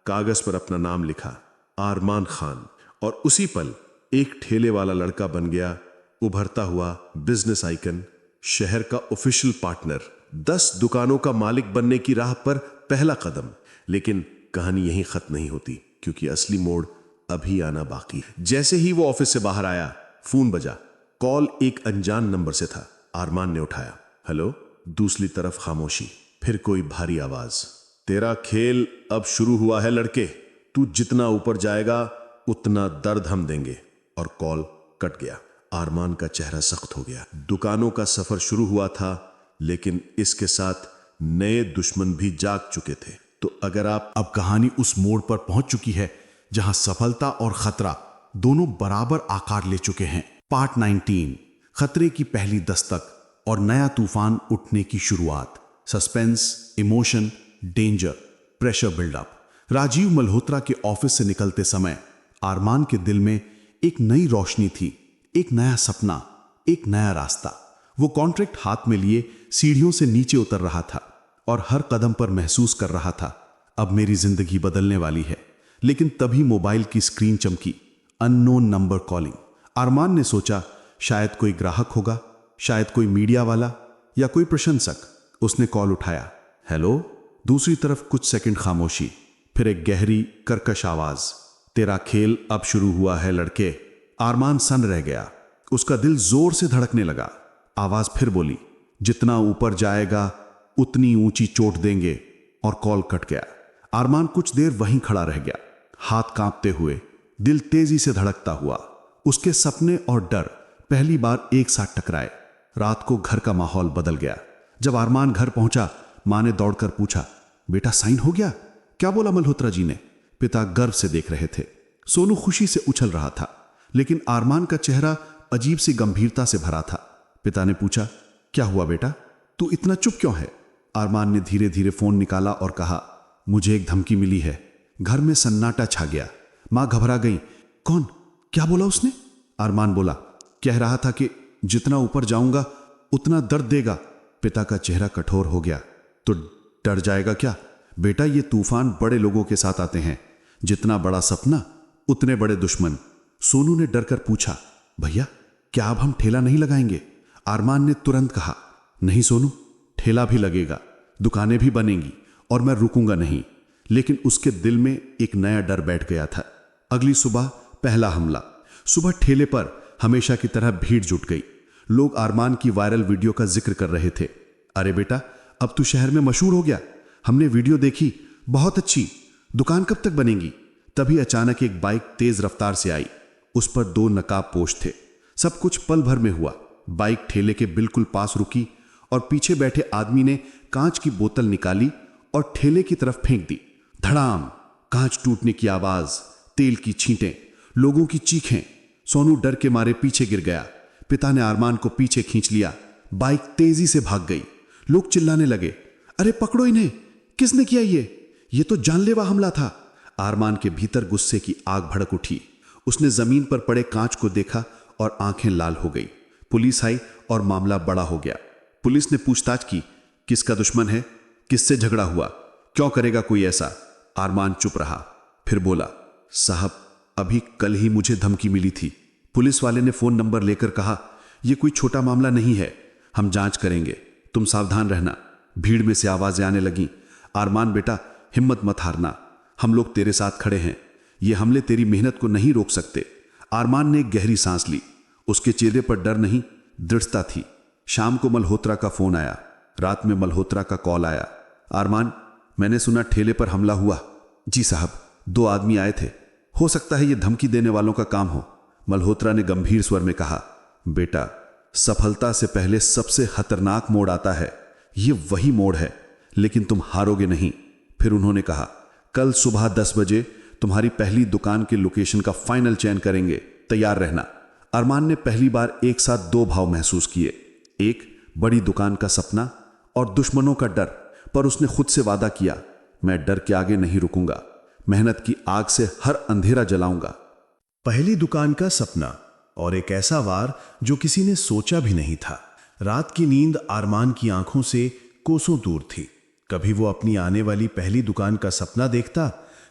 कागज पर अपना नाम लिखा, अरमान खान, और उसी पल एक ठेले वाला लड़का बन गया, उभरता हुआ बिजनेस आइकन, शहर का ऑफिशियल पार्टनर, 10 दुकानों का मालिक बनने की राह पर पहला कदम। लेकिन कहानी यहीं खत्म नहीं होती, क्योंकि असली मोड़ अभी आना बाकी है। जैसे ही वो ऑफिस से बाहर आया, फोन बजा। कॉल एक अनजान नंबर से था। अरमान ने उठाया। हेलो। दूसरी तरफ खामोशी। फिर कोई भारी आवाज, तेरा खेल अब शुरू हुआ है लड़के, तू जितना ऊपर जाएगा उतना दर्द हम देंगे। और कॉल कट गया। आरमान का चेहरा सख्त हो गया। दुकानों का सफर शुरू हुआ था, लेकिन इसके साथ नए दुश्मन भी जाग चुके थे। तो अगर आप अब कहानी उस मोड़ पर पहुंच चुकी है जहां सफलता और खतरा दोनों बराबर आकार ले चुके हैं। पार्ट 19, खतरे की पहली दस्तक और नया तूफान उठने की शुरुआत। Suspense, emotion, danger, pressure buildup. Rajiv Malhotra के ऑफिस से निकलते समय आरमान के दिल में एक नई रोशनी थी, एक नया सपना, एक नया रास्ता। वो कॉन्ट्रैक्ट हाथ में लिए सीढ़ियों से नीचे उतर रहा था और हर कदम पर महसूस कर रहा था, अब मेरी जिंदगी बदलने वाली है। लेकिन तभी मोबाइल की स्क्रीन चमकी, अननोन नंबर कॉलिंग। आरमान ने सोचा शायद कोई ग्राहक होगा, शायद कोई मीडिया वाला या कोई प्रशंसक। उसने कॉल उठाया। हेलो। दूसरी तरफ कुछ सेकंड खामोशी, फिर एक गहरी कर्कश आवाज, तेरा खेल अब शुरू हुआ है लड़के। आरमान सन्न रह गया। उसका दिल जोर से धड़कने लगा। आवाज फिर बोली, जितना ऊपर जाएगा उतनी ऊंची चोट देंगे। और कॉल कट गया। आरमान कुछ देर वहीं खड़ा रह गया, हाथ कांपते हुए, दिल तेजी से धड़कता हुआ। उसके सपने और डर पहली बार एक साथ टकराए। रात को घर का माहौल बदल गया। जब आरमान घर पहुंचा, मां ने दौड़कर पूछा, बेटा साइन हो गया? क्या बोला मल्होत्रा जी ने? पिता गर्व से देख रहे थे। सोनू खुशी से उछल रहा था, लेकिन आरमान का चेहरा अजीब सी गंभीरता से भरा था। पिता ने पूछा, क्या हुआ बेटा, तू इतना चुप क्यों है? आरमान ने धीरे धीरे फोन निकाला और कहा, मुझे एक धमकी मिली है। घर में सन्नाटा छा गया। मां घबरा गई। कौन? क्या बोला उसने? आरमान बोला, कह रहा था कि जितना ऊपर जाऊंगा उतना दर्द देगा। पिता का चेहरा कठोर हो गया। तो डर जाएगा क्या? बेटा, ये तूफान बड़े लोगों के साथ आते हैं। जितना बड़ा सपना उतने बड़े दुश्मन। सोनू ने डर कर पूछा, भैया क्या अब हम ठेला नहीं लगाएंगे? आरमान ने तुरंत कहा, नहीं सोनू, ठेला भी लगेगा, दुकानें भी बनेंगी और मैं रुकूंगा नहीं। लेकिन उसके दिल में एक नया डर बैठ गया था। अगली सुबह पहला हमला। सुबह ठेले पर हमेशा की तरह भीड़ जुट गई। लोग आरमान की वायरल वीडियो का जिक्र कर रहे थे। अरे बेटा, अब तू शहर में मशहूर हो गया, हमने वीडियो देखी, बहुत अच्छी, दुकान कब तक बनेगी? तभी अचानक एक बाइक तेज रफ्तार से आई। उस पर 2 नकाबपोश थे। सब कुछ पल भर में हुआ। बाइक ठेले के बिल्कुल पास रुकी और पीछे बैठे आदमी ने कांच की बोतल निकाली और ठेले की तरफ फेंक दी। धड़ाम, कांच टूटने की आवाज, तेल की छींटें, लोगों की चीखें। सोनू डर के मारे पीछे गिर गया। पिता ने आरमान को पीछे खींच लिया। बाइक तेजी से भाग गई। लोग चिल्लाने लगे, अरे पकड़ो इन्हें, किसने किया ये तो जानलेवा हमला था। आरमान के भीतर गुस्से की आग भड़क उठी। उसने जमीन पर पड़े कांच को देखा और आंखें लाल हो गई। पुलिस आई और मामला बड़ा हो गया। पुलिस ने पूछताछ की, किसका दुश्मन है, किससे झगड़ा हुआ, क्यों करेगा कोई ऐसा? आरमान चुप रहा, फिर बोला, साहब अभी कल ही मुझे धमकी मिली थी। पुलिस वाले ने फोन नंबर लेकर कहा, यह कोई छोटा मामला नहीं है, हम जांच करेंगे, तुम सावधान रहना। भीड़ में से आवाजें आने लगी, आरमान बेटा हिम्मत मत हारना, हम लोग तेरे साथ खड़े हैं, ये हमले तेरी मेहनत को नहीं रोक सकते। आरमान ने एक गहरी सांस ली। उसके चेहरे पर डर नहीं, दृढ़ता थी। शाम को मल्होत्रा का फोन आया। रात में मल्होत्रा का कॉल आया, आरमान मैंने सुना ठेले पर हमला हुआ। जी साहब, 2 आदमी आए थे, हो सकता है ये धमकी देने वालों का काम हो। मल्होत्रा ने गंभीर स्वर में कहा, बेटा सफलता से पहले सबसे खतरनाक मोड़ आता है, ये वही मोड़ है, लेकिन तुम हारोगे नहीं। फिर उन्होंने कहा, कल सुबह 10 बजे तुम्हारी पहली दुकान के लोकेशन का फाइनल चयन करेंगे, तैयार रहना। अरमान ने पहली बार एक साथ 2 भाव महसूस किए, एक बड़ी दुकान का सपना और दुश्मनों का डर। पर उसने खुद से वादा किया, मैं डर के आगे नहीं रुकूंगा, मेहनत की आग से हर अंधेरा जलाऊंगा। पहली दुकान का सपना और एक ऐसा वार जो किसी ने सोचा भी नहीं था। रात की नींद आरमान की आंखों से कोसों दूर थी। कभी वो अपनी आने वाली पहली दुकान का सपना देखता,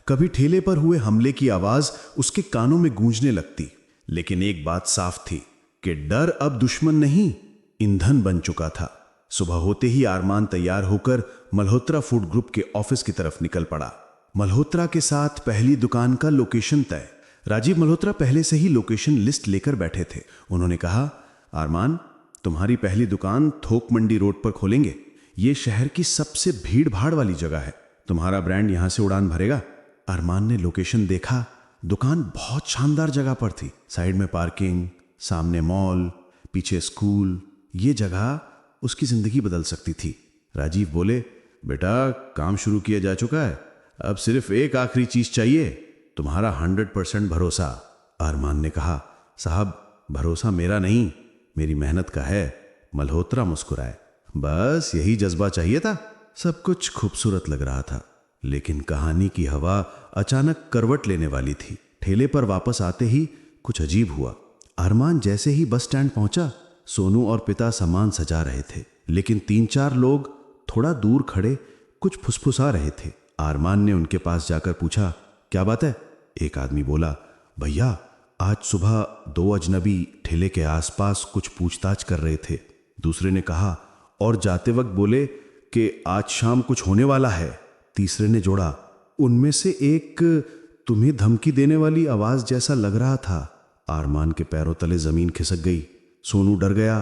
कभी ठेले पर हुए हमले की आवाज उसके कानों में गूंजने लगती। लेकिन एक बात साफ थी कि डर अब दुश्मन नहीं, ईंधन बन चुका था। सुबह होते ही आरमान तैयार होकर मल्होत्रा फूड ग्रुप के ऑफिस की तरफ निकल पड़ा। मल्होत्रा के साथ पहली दुकान का लोकेशन तय। राजीव मल्होत्रा पहले से ही लोकेशन लिस्ट लेकर बैठे थे। उन्होंने कहा, आरमान तुम्हारी पहली दुकान थोक मंडी रोड पर खोलेंगे, ये शहर की सबसे भीड़ भाड़ वाली जगह है। तुम्हारा ब्रांड यहां से उड़ान भरेगा? अरमान ने लोकेशन देखा। दुकान बहुत शानदार जगह पर थी। साइड में पार्किंग, सामने मॉल, पीछे स्कूल। ये जगह उसकी जिंदगी बदल सकती थी। राजीव बोले, बेटा काम शुरू किया जा चुका है, अब सिर्फ एक आखिरी चीज चाहिए, तुम्हारा 100% भरोसा। अरमान ने कहा, साहब भरोसा मेरा नहीं, मेरी मेहनत का है। मल्होत्रा मुस्कुराए, बस यही जज्बा चाहिए था। सब कुछ खूबसूरत लग रहा था, लेकिन कहानी की हवा अचानक करवट लेने वाली थी। ठेले पर वापस आते ही कुछ अजीब हुआ। अरमान जैसे ही बस स्टैंड पहुंचा, सोनू और पिता सामान सजा रहे थे, लेकिन 3-4 लोग थोड़ा दूर खड़े कुछ फुसफुसा रहे थे। अरमान ने उनके पास जाकर पूछा, क्या बात है? एक आदमी बोला, भैया आज सुबह 2 अजनबी ठेले के आसपास कुछ पूछताछ कर रहे थे। दूसरे ने कहा, और जाते वक्त बोले कि आज शाम कुछ होने वाला है। तीसरे ने जोड़ा, उनमें से एक तुम्हें धमकी देने वाली आवाज जैसा लग रहा था। अरमान के पैरों तले जमीन खिसक गई। सोनू डर गया,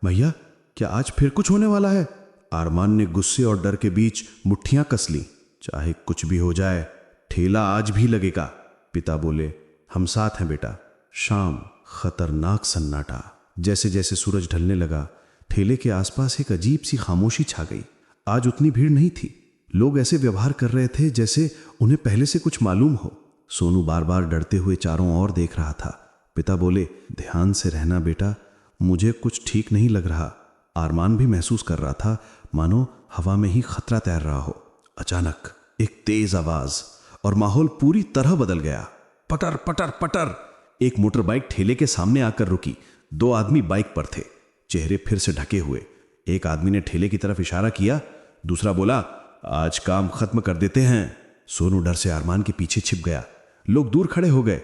भैया क्या आज फिर कुछ होने वाला है? अरमान ने गुस्से और डर के बीच मुट्ठियां कस ली। चाहे कुछ भी हो जाए, ठेला आज भी लगेगा। पिता बोले, हम साथ हैं बेटा। शाम, खतरनाक सन्नाटा। जैसे जैसे सूरज ढलने लगा, ठेले के आसपास एक अजीब सी खामोशी छा गई। आज उतनी भीड़ नहीं थी। लोग ऐसे व्यवहार कर रहे थे जैसे उन्हें पहले से कुछ मालूम हो। सोनू बार बार डरते हुए चारों ओर देख रहा था। पिता बोले, ध्यान से रहना बेटा, मुझे कुछ ठीक नहीं लग रहा। अरमान भी महसूस कर रहा था मानो हवा में ही खतरा तैर रहा हो। अचानक एक तेज आवाज और माहौल पूरी तरह बदल गया। पटर पटर पटर। एक मोटर बाइक ठेले के सामने आकर रुकी। 2 आदमी बाइक पर थे, चेहरे फिर से ढके हुए। एक आदमी ने ठेले की तरफ इशारा किया, दूसरा बोला, आज काम खत्म कर देते हैं। सोनू डर से अरमान के पीछे छिप गया। लोग दूर खड़े हो गए।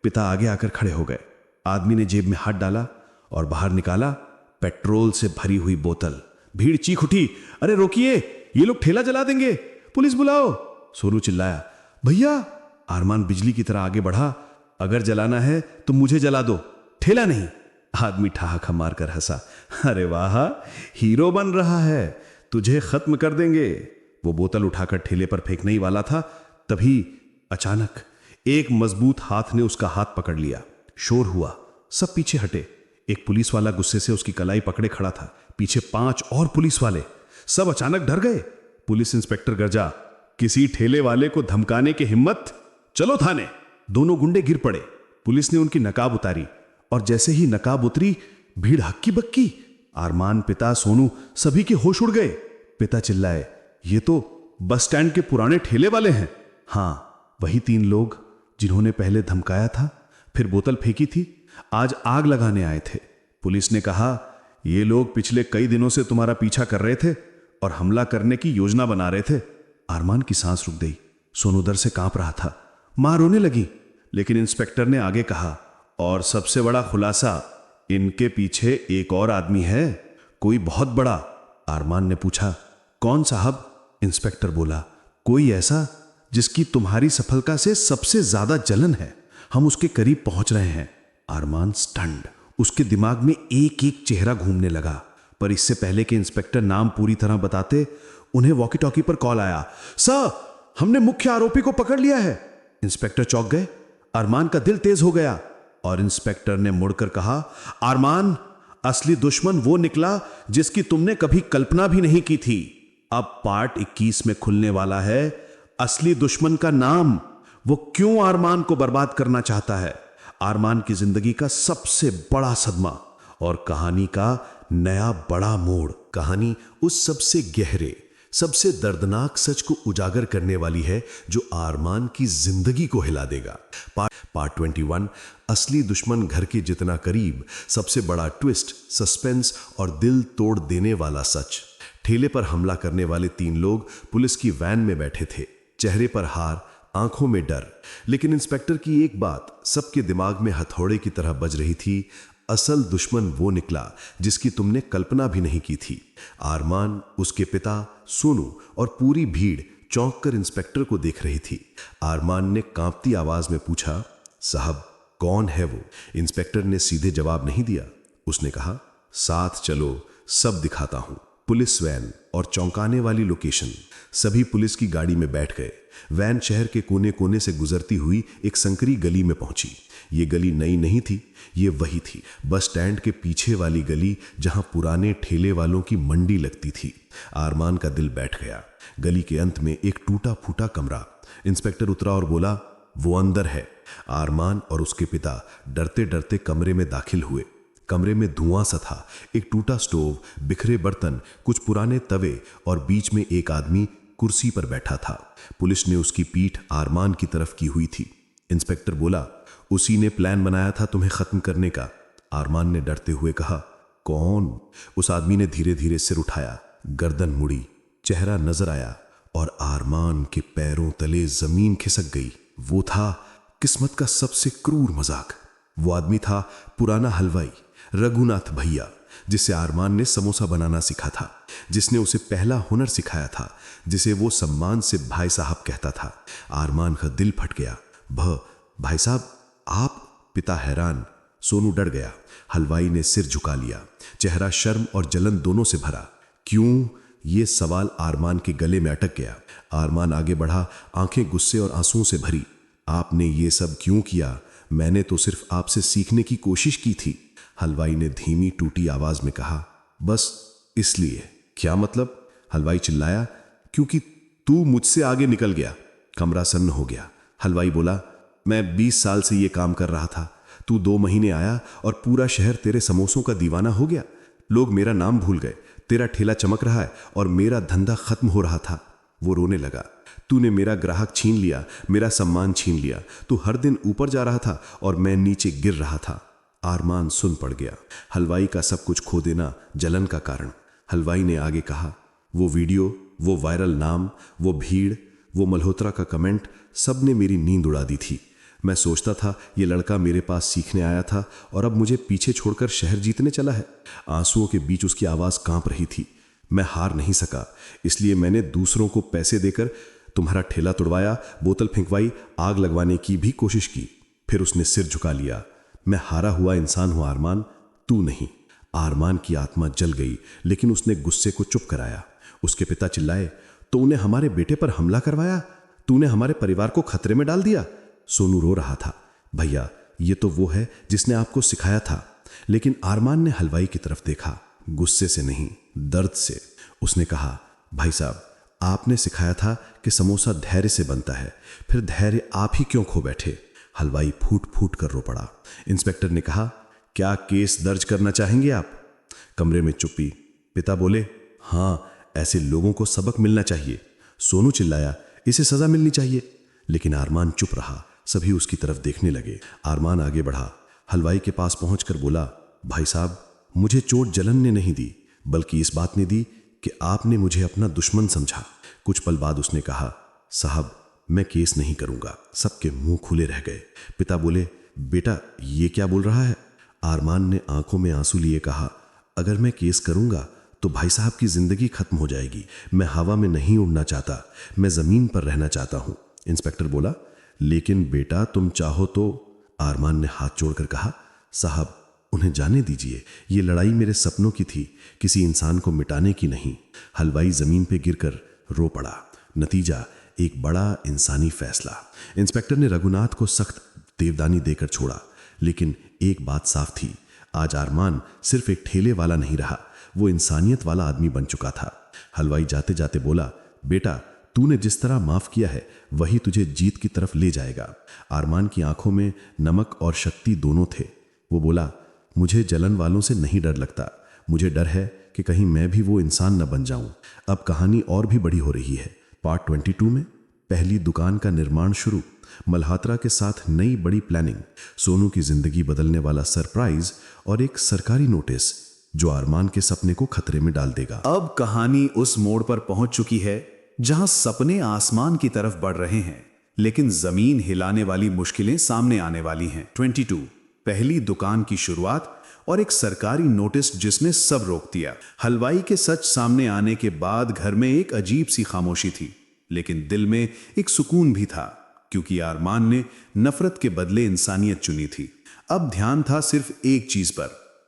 पिता आगे आकर खड़े हो गए। आदमी ने जेब में हाथ डाला और बाहर निकाला पेट्रोल से भरी हुई बोतल। भीड़ चीख उठी, अरे रोकिए, ये लोग ठेला जला देंगे, पुलिस बुलाओ। सोनू चिल्लाया, भैया। अरमान बिजली की तरह आगे बढ़ा, अगर जलाना है तो मुझे जला दो, ठेला नहीं। आदमी ठहाका मारकर हंसा, अरे वाह, हीरो बन रहा है, तुझे खत्म कर देंगे। वो बोतल उठाकर ठेले पर फेंकने ही वाला था, तभी अचानक एक मजबूत हाथ ने उसका हाथ पकड़ लिया। शोर हुआ, सब पीछे हटे। एक पुलिस वाला गुस्से से उसकी कलाई पकड़े खड़ा था। पीछे 5 और पुलिस वाले। सब अचानक डर गए। पुलिस इंस्पेक्टर गरजा, किसी ठेले वाले को धमकाने की हिम्मत, चलो थाने। दोनों गुंडे गिर पड़े। पुलिस ने उनकी नकाब उतारी और जैसे ही नकाब उतरी, भीड़ हक्की बक्की। अरमान, पिता, सोनू सभी के होश उड़ गए। पिता चिल्लाए, ये तो बस स्टैंड के पुराने ठेले वाले हैं। हां, वही 3 लोग जिन्होंने पहले धमकाया था, फिर बोतल फेंकी थी, आज आग लगाने आए थे। पुलिस ने कहा, ये लोग पिछले कई दिनों से तुम्हारा पीछा कर रहे थे और हमला करने की योजना बना रहे थे। अरमान की सांस रुक गई। सोनू डर से कांप रहा था। मां रोने लगी, लेकिन इंस्पेक्टर ने आगे कहा, और सबसे बड़ा खुलासा, इनके पीछे एक और आदमी है, कोई बहुत बड़ा। अरमान ने पूछा, कौन साहब? इंस्पेक्टर बोला, कोई ऐसा जिसकी तुम्हारी सफलता से सबसे ज्यादा जलन है। हम उसके करीब पहुंच रहे हैं। अरमान स्टन्ड। उसके दिमाग में एक एक चेहरा घूमने लगा, पर इससे पहले कि इंस्पेक्टर नाम पूरी तरह बताते, उन्हें वॉकी टॉकी पर कॉल आया, सर हमने मुख्य आरोपी को पकड़ लिया है। इंस्पेक्टर चौंक गए। अरमान का दिल तेज हो गया और इंस्पेक्टर ने मुड़कर कहा, अरमान, असली दुश्मन वो निकला जिसकी तुमने कभी कल्पना भी नहीं की थी। अब पार्ट 21 में खुलने वाला है असली दुश्मन का नाम। वो क्यों अरमान को बर्बाद करना चाहता है, अरमान की जिंदगी का सबसे बड़ा सदमा और कहानी का नया बड़ा मोड़। कहानी उस सबसे गहरे, सबसे दर्दनाक सच को उजागर करने वाली है जो अरमान की जिंदगी को हिला देगा। पार्ट 21, असली दुश्मन घर के जितना करीब, सबसे बड़ा ट्विस्ट, सस्पेंस और दिल तोड़ देने वाला सच। ठेले पर हमला करने वाले 3 लोग पुलिस की वैन में बैठे थे, चेहरे पर हार, आंखों में डर। लेकिन इंस्पेक्टर की एक बात सबके दिमाग में हथौड़े की तरह बज रही थी, असल दुश्मन वो निकला जिसकी तुमने कल्पना भी नहीं की थी। अरमान, उसके पिता, सोनू और पूरी भीड़ चौंक कर इंस्पेक्टर को देख रही थी। अरमान ने कांपती आवाज में पूछा, साहब कौन है वो? इंस्पेक्टर ने सीधे जवाब नहीं दिया। उसने कहा, साथ चलो, सब दिखाता हूं। पुलिस वैन और चौंकाने वाली लोकेशन। सभी पुलिस की गाड़ी में बैठ गए। वैन शहर के कोने कोने से गुजरती हुई एक संकरी गली में पहुंची। ये गली नई नहीं थी, ये वही थी, बस स्टैंड के पीछे वाली गली जहां पुराने ठेले वालों की मंडी लगती थी। आरमान का दिल बैठ गया। गली के अंत में एक टूटा फूटा कमरा। इंस्पेक्टर उतरा और बोला, वो अंदर है। आरमान और उसके पिता डरते डरते कमरे में दाखिल हुए। कमरे में धुआं सा था, एक टूटा स्टोव, बिखरे बर्तन, कुछ पुराने तवे और बीच में एक आदमी कुर्सी पर बैठा था। पुलिस ने उसकी पीठ आरमान की तरफ की हुई थी। इंस्पेक्टर बोला, उसी ने प्लान बनाया था तुम्हें खत्म करने का। आरमान ने डरते हुए कहा, कौन? उस आदमी ने धीरे धीरे सिर उठाया, गर्दन मुड़ी, चेहरा नजर आया और आरमान के पैरों तले जमीन खिसक गई। वो था किस्मत का सबसे क्रूर मजाक। वो आदमी था पुराना हलवाई रघुनाथ भैया, जिसे आरमान ने समोसा बनाना सीखा था, जिसने उसे पहला हुनर सिखाया था, जिसे वो सम्मान से भाई साहब कहता था। आरमान का दिल फट गया। भाई साहब आप? पिता हैरान, सोनू डर गया। हलवाई ने सिर झुका लिया, चेहरा शर्म और जलन दोनों से भरा। क्यों? ये सवाल आरमान के गले में अटक गया। आरमान आगे बढ़ा, आंखें गुस्से और आंसुओं से भरी। आपने ये सब क्यों किया? मैंने तो सिर्फ आपसे सीखने की कोशिश की थी। हलवाई ने धीमी टूटी आवाज में कहा, बस इसलिए। क्या मतलब? हलवाई चिल्लाया, क्योंकि तू मुझसे आगे निकल गया। कमरा सन्न हो गया। हलवाई बोला, मैं 20 साल से ये काम कर रहा था। तू 2 महीने आया और पूरा शहर तेरे समोसों का दीवाना हो गया। लोग मेरा नाम भूल गए। तेरा ठेला चमक रहा है और मेरा धंधा खत्म हो रहा था। वो रोने लगा। तूने मेरा ग्राहक छीन लिया, मेरा सम्मान छीन लिया। तू हर दिन ऊपर जा रहा था और मैं नीचे गिर रहा था। आरमान सुन पड़ गया। हलवाई का सब कुछ खो देना जलन का कारण। हलवाई ने आगे कहा, वो वीडियो, वो वायरल नाम, वो भीड़, वो मल्होत्रा का कमेंट, सब ने मेरी नींद उड़ा दी थी। मैं सोचता था ये लड़का मेरे पास सीखने आया था और अब मुझे पीछे छोड़कर शहर जीतने चला है। आंसुओं के बीच उसकी आवाज कांप रही थी। मैं हार नहीं सका, इसलिए मैंने दूसरों को पैसे देकर तुम्हारा ठेला तोड़वाया, बोतल फेंकवाई, आग लगवाने की भी कोशिश की। फिर उसने सिर झुका लिया। मैं हारा हुआ इंसान हूं आरमान, तू नहीं। आरमान की आत्मा जल गई, लेकिन उसने गुस्से को चुप कराया। उसके पिता चिल्लाए, तूने हमारे बेटे पर हमला करवाया? तूने हमारे परिवार को खतरे में डाल दिया? सोनू रो रहा था। भैया, ये तो वो है जिसने आपको सिखाया था। लेकिन आरमान ने हलवाई की तरफ देखा, गुस्से से नहीं, दर्द से। उसने कहा, भाई साहब, आपने सिखाया था कि समोसा धैर्य से बनता है, फिर धैर्य आप ही क्यों खो बैठे? हलवाई फूट फूट कर रो पड़ा। इंस्पेक्टर ने कहा, क्या केस दर्ज करना चाहेंगे आप? कमरे में चुप्पी। पिता बोले, हाँ, ऐसे लोगों को सबक मिलना चाहिए। सोनू चिल्लाया, इसे सजा मिलनी चाहिए। लेकिन आरमान चुप रहा। सभी उसकी तरफ देखने लगे। आरमान आगे बढ़ा, हलवाई के पास पहुंचकर बोला, भाई साहब, मुझे चोट जलन ने नहीं दी, बल्कि इस बात ने दी कि आपने मुझे अपना दुश्मन समझा। कुछ पल बाद उसने कहा, साहब, मैं केस नहीं करूंगा। सबके मुंह खुले रह गए। पिता बोले, बेटा ये क्या बोल रहा है? आरमान ने आंखों में आंसू लिए कहा, अगर मैं केस करूंगा तो भाई साहब की जिंदगी खत्म हो जाएगी। मैं हवा में नहीं उड़ना चाहता, मैं जमीन पर रहना चाहता हूं। इंस्पेक्टर बोला, लेकिन बेटा तुम चाहो तो। आरमान ने हाथ जोड़कर कहा, साहब, उन्हें जाने दीजिए। ये लड़ाई मेरे सपनों की थी, किसी इंसान को मिटाने की नहीं। हलवाई जमीन पे गिरकर रो पड़ा। नतीजा, एक बड़ा इंसानी फैसला। इंस्पेक्टर ने रघुनाथ को सख्त देवदानी देकर छोड़ा। लेकिन एक बात साफ थी, आज आरमान सिर्फ एक ठेले वाला नहीं रहा, वो इंसानियत वाला आदमी बन चुका था। हलवाई जाते जाते बोला, बेटा तूने जिस तरह माफ किया है वही तुझे जीत की तरफ ले जाएगा। आरमान की आंखों में नमक और शक्ति दोनों थे। वो बोला, मुझे जलन वालों से नहीं डर लगता, मुझे डर है कि कहीं मैं भी वो इंसान न बन जाऊं। अब कहानी और भी बड़ी हो रही है। पार्ट 22 में पहली दुकान का निर्माण शुरू, मल्होत्रा के साथ नई बड़ी प्लानिंग, सोनू की जिंदगी बदलने वाला सरप्राइज और एक सरकारी नोटिस जो आरमान के सपने को खतरे में डाल देगा। अब कहानी उस मोड़ पर पहुंच चुकी है जहां सपने आसमान की तरफ बढ़ रहे हैं, लेकिन जमीन हिलाने वाली मुश्किलें सामने आने वाली हैं। 22 पहली दुकान की शुरुआत और एक सरकारी नोटिस जिसने सब रोक दिया। हलवाई के सच सामने आने के बाद घर में एक अजीब सी खामोशी थी, लेकिन दिल में एक सुकून भी था, क्योंकि आरमान ने नफरत के बदले इंसानियत चुनी थी। अब ध्यान था सिर्फ एक चीज पर,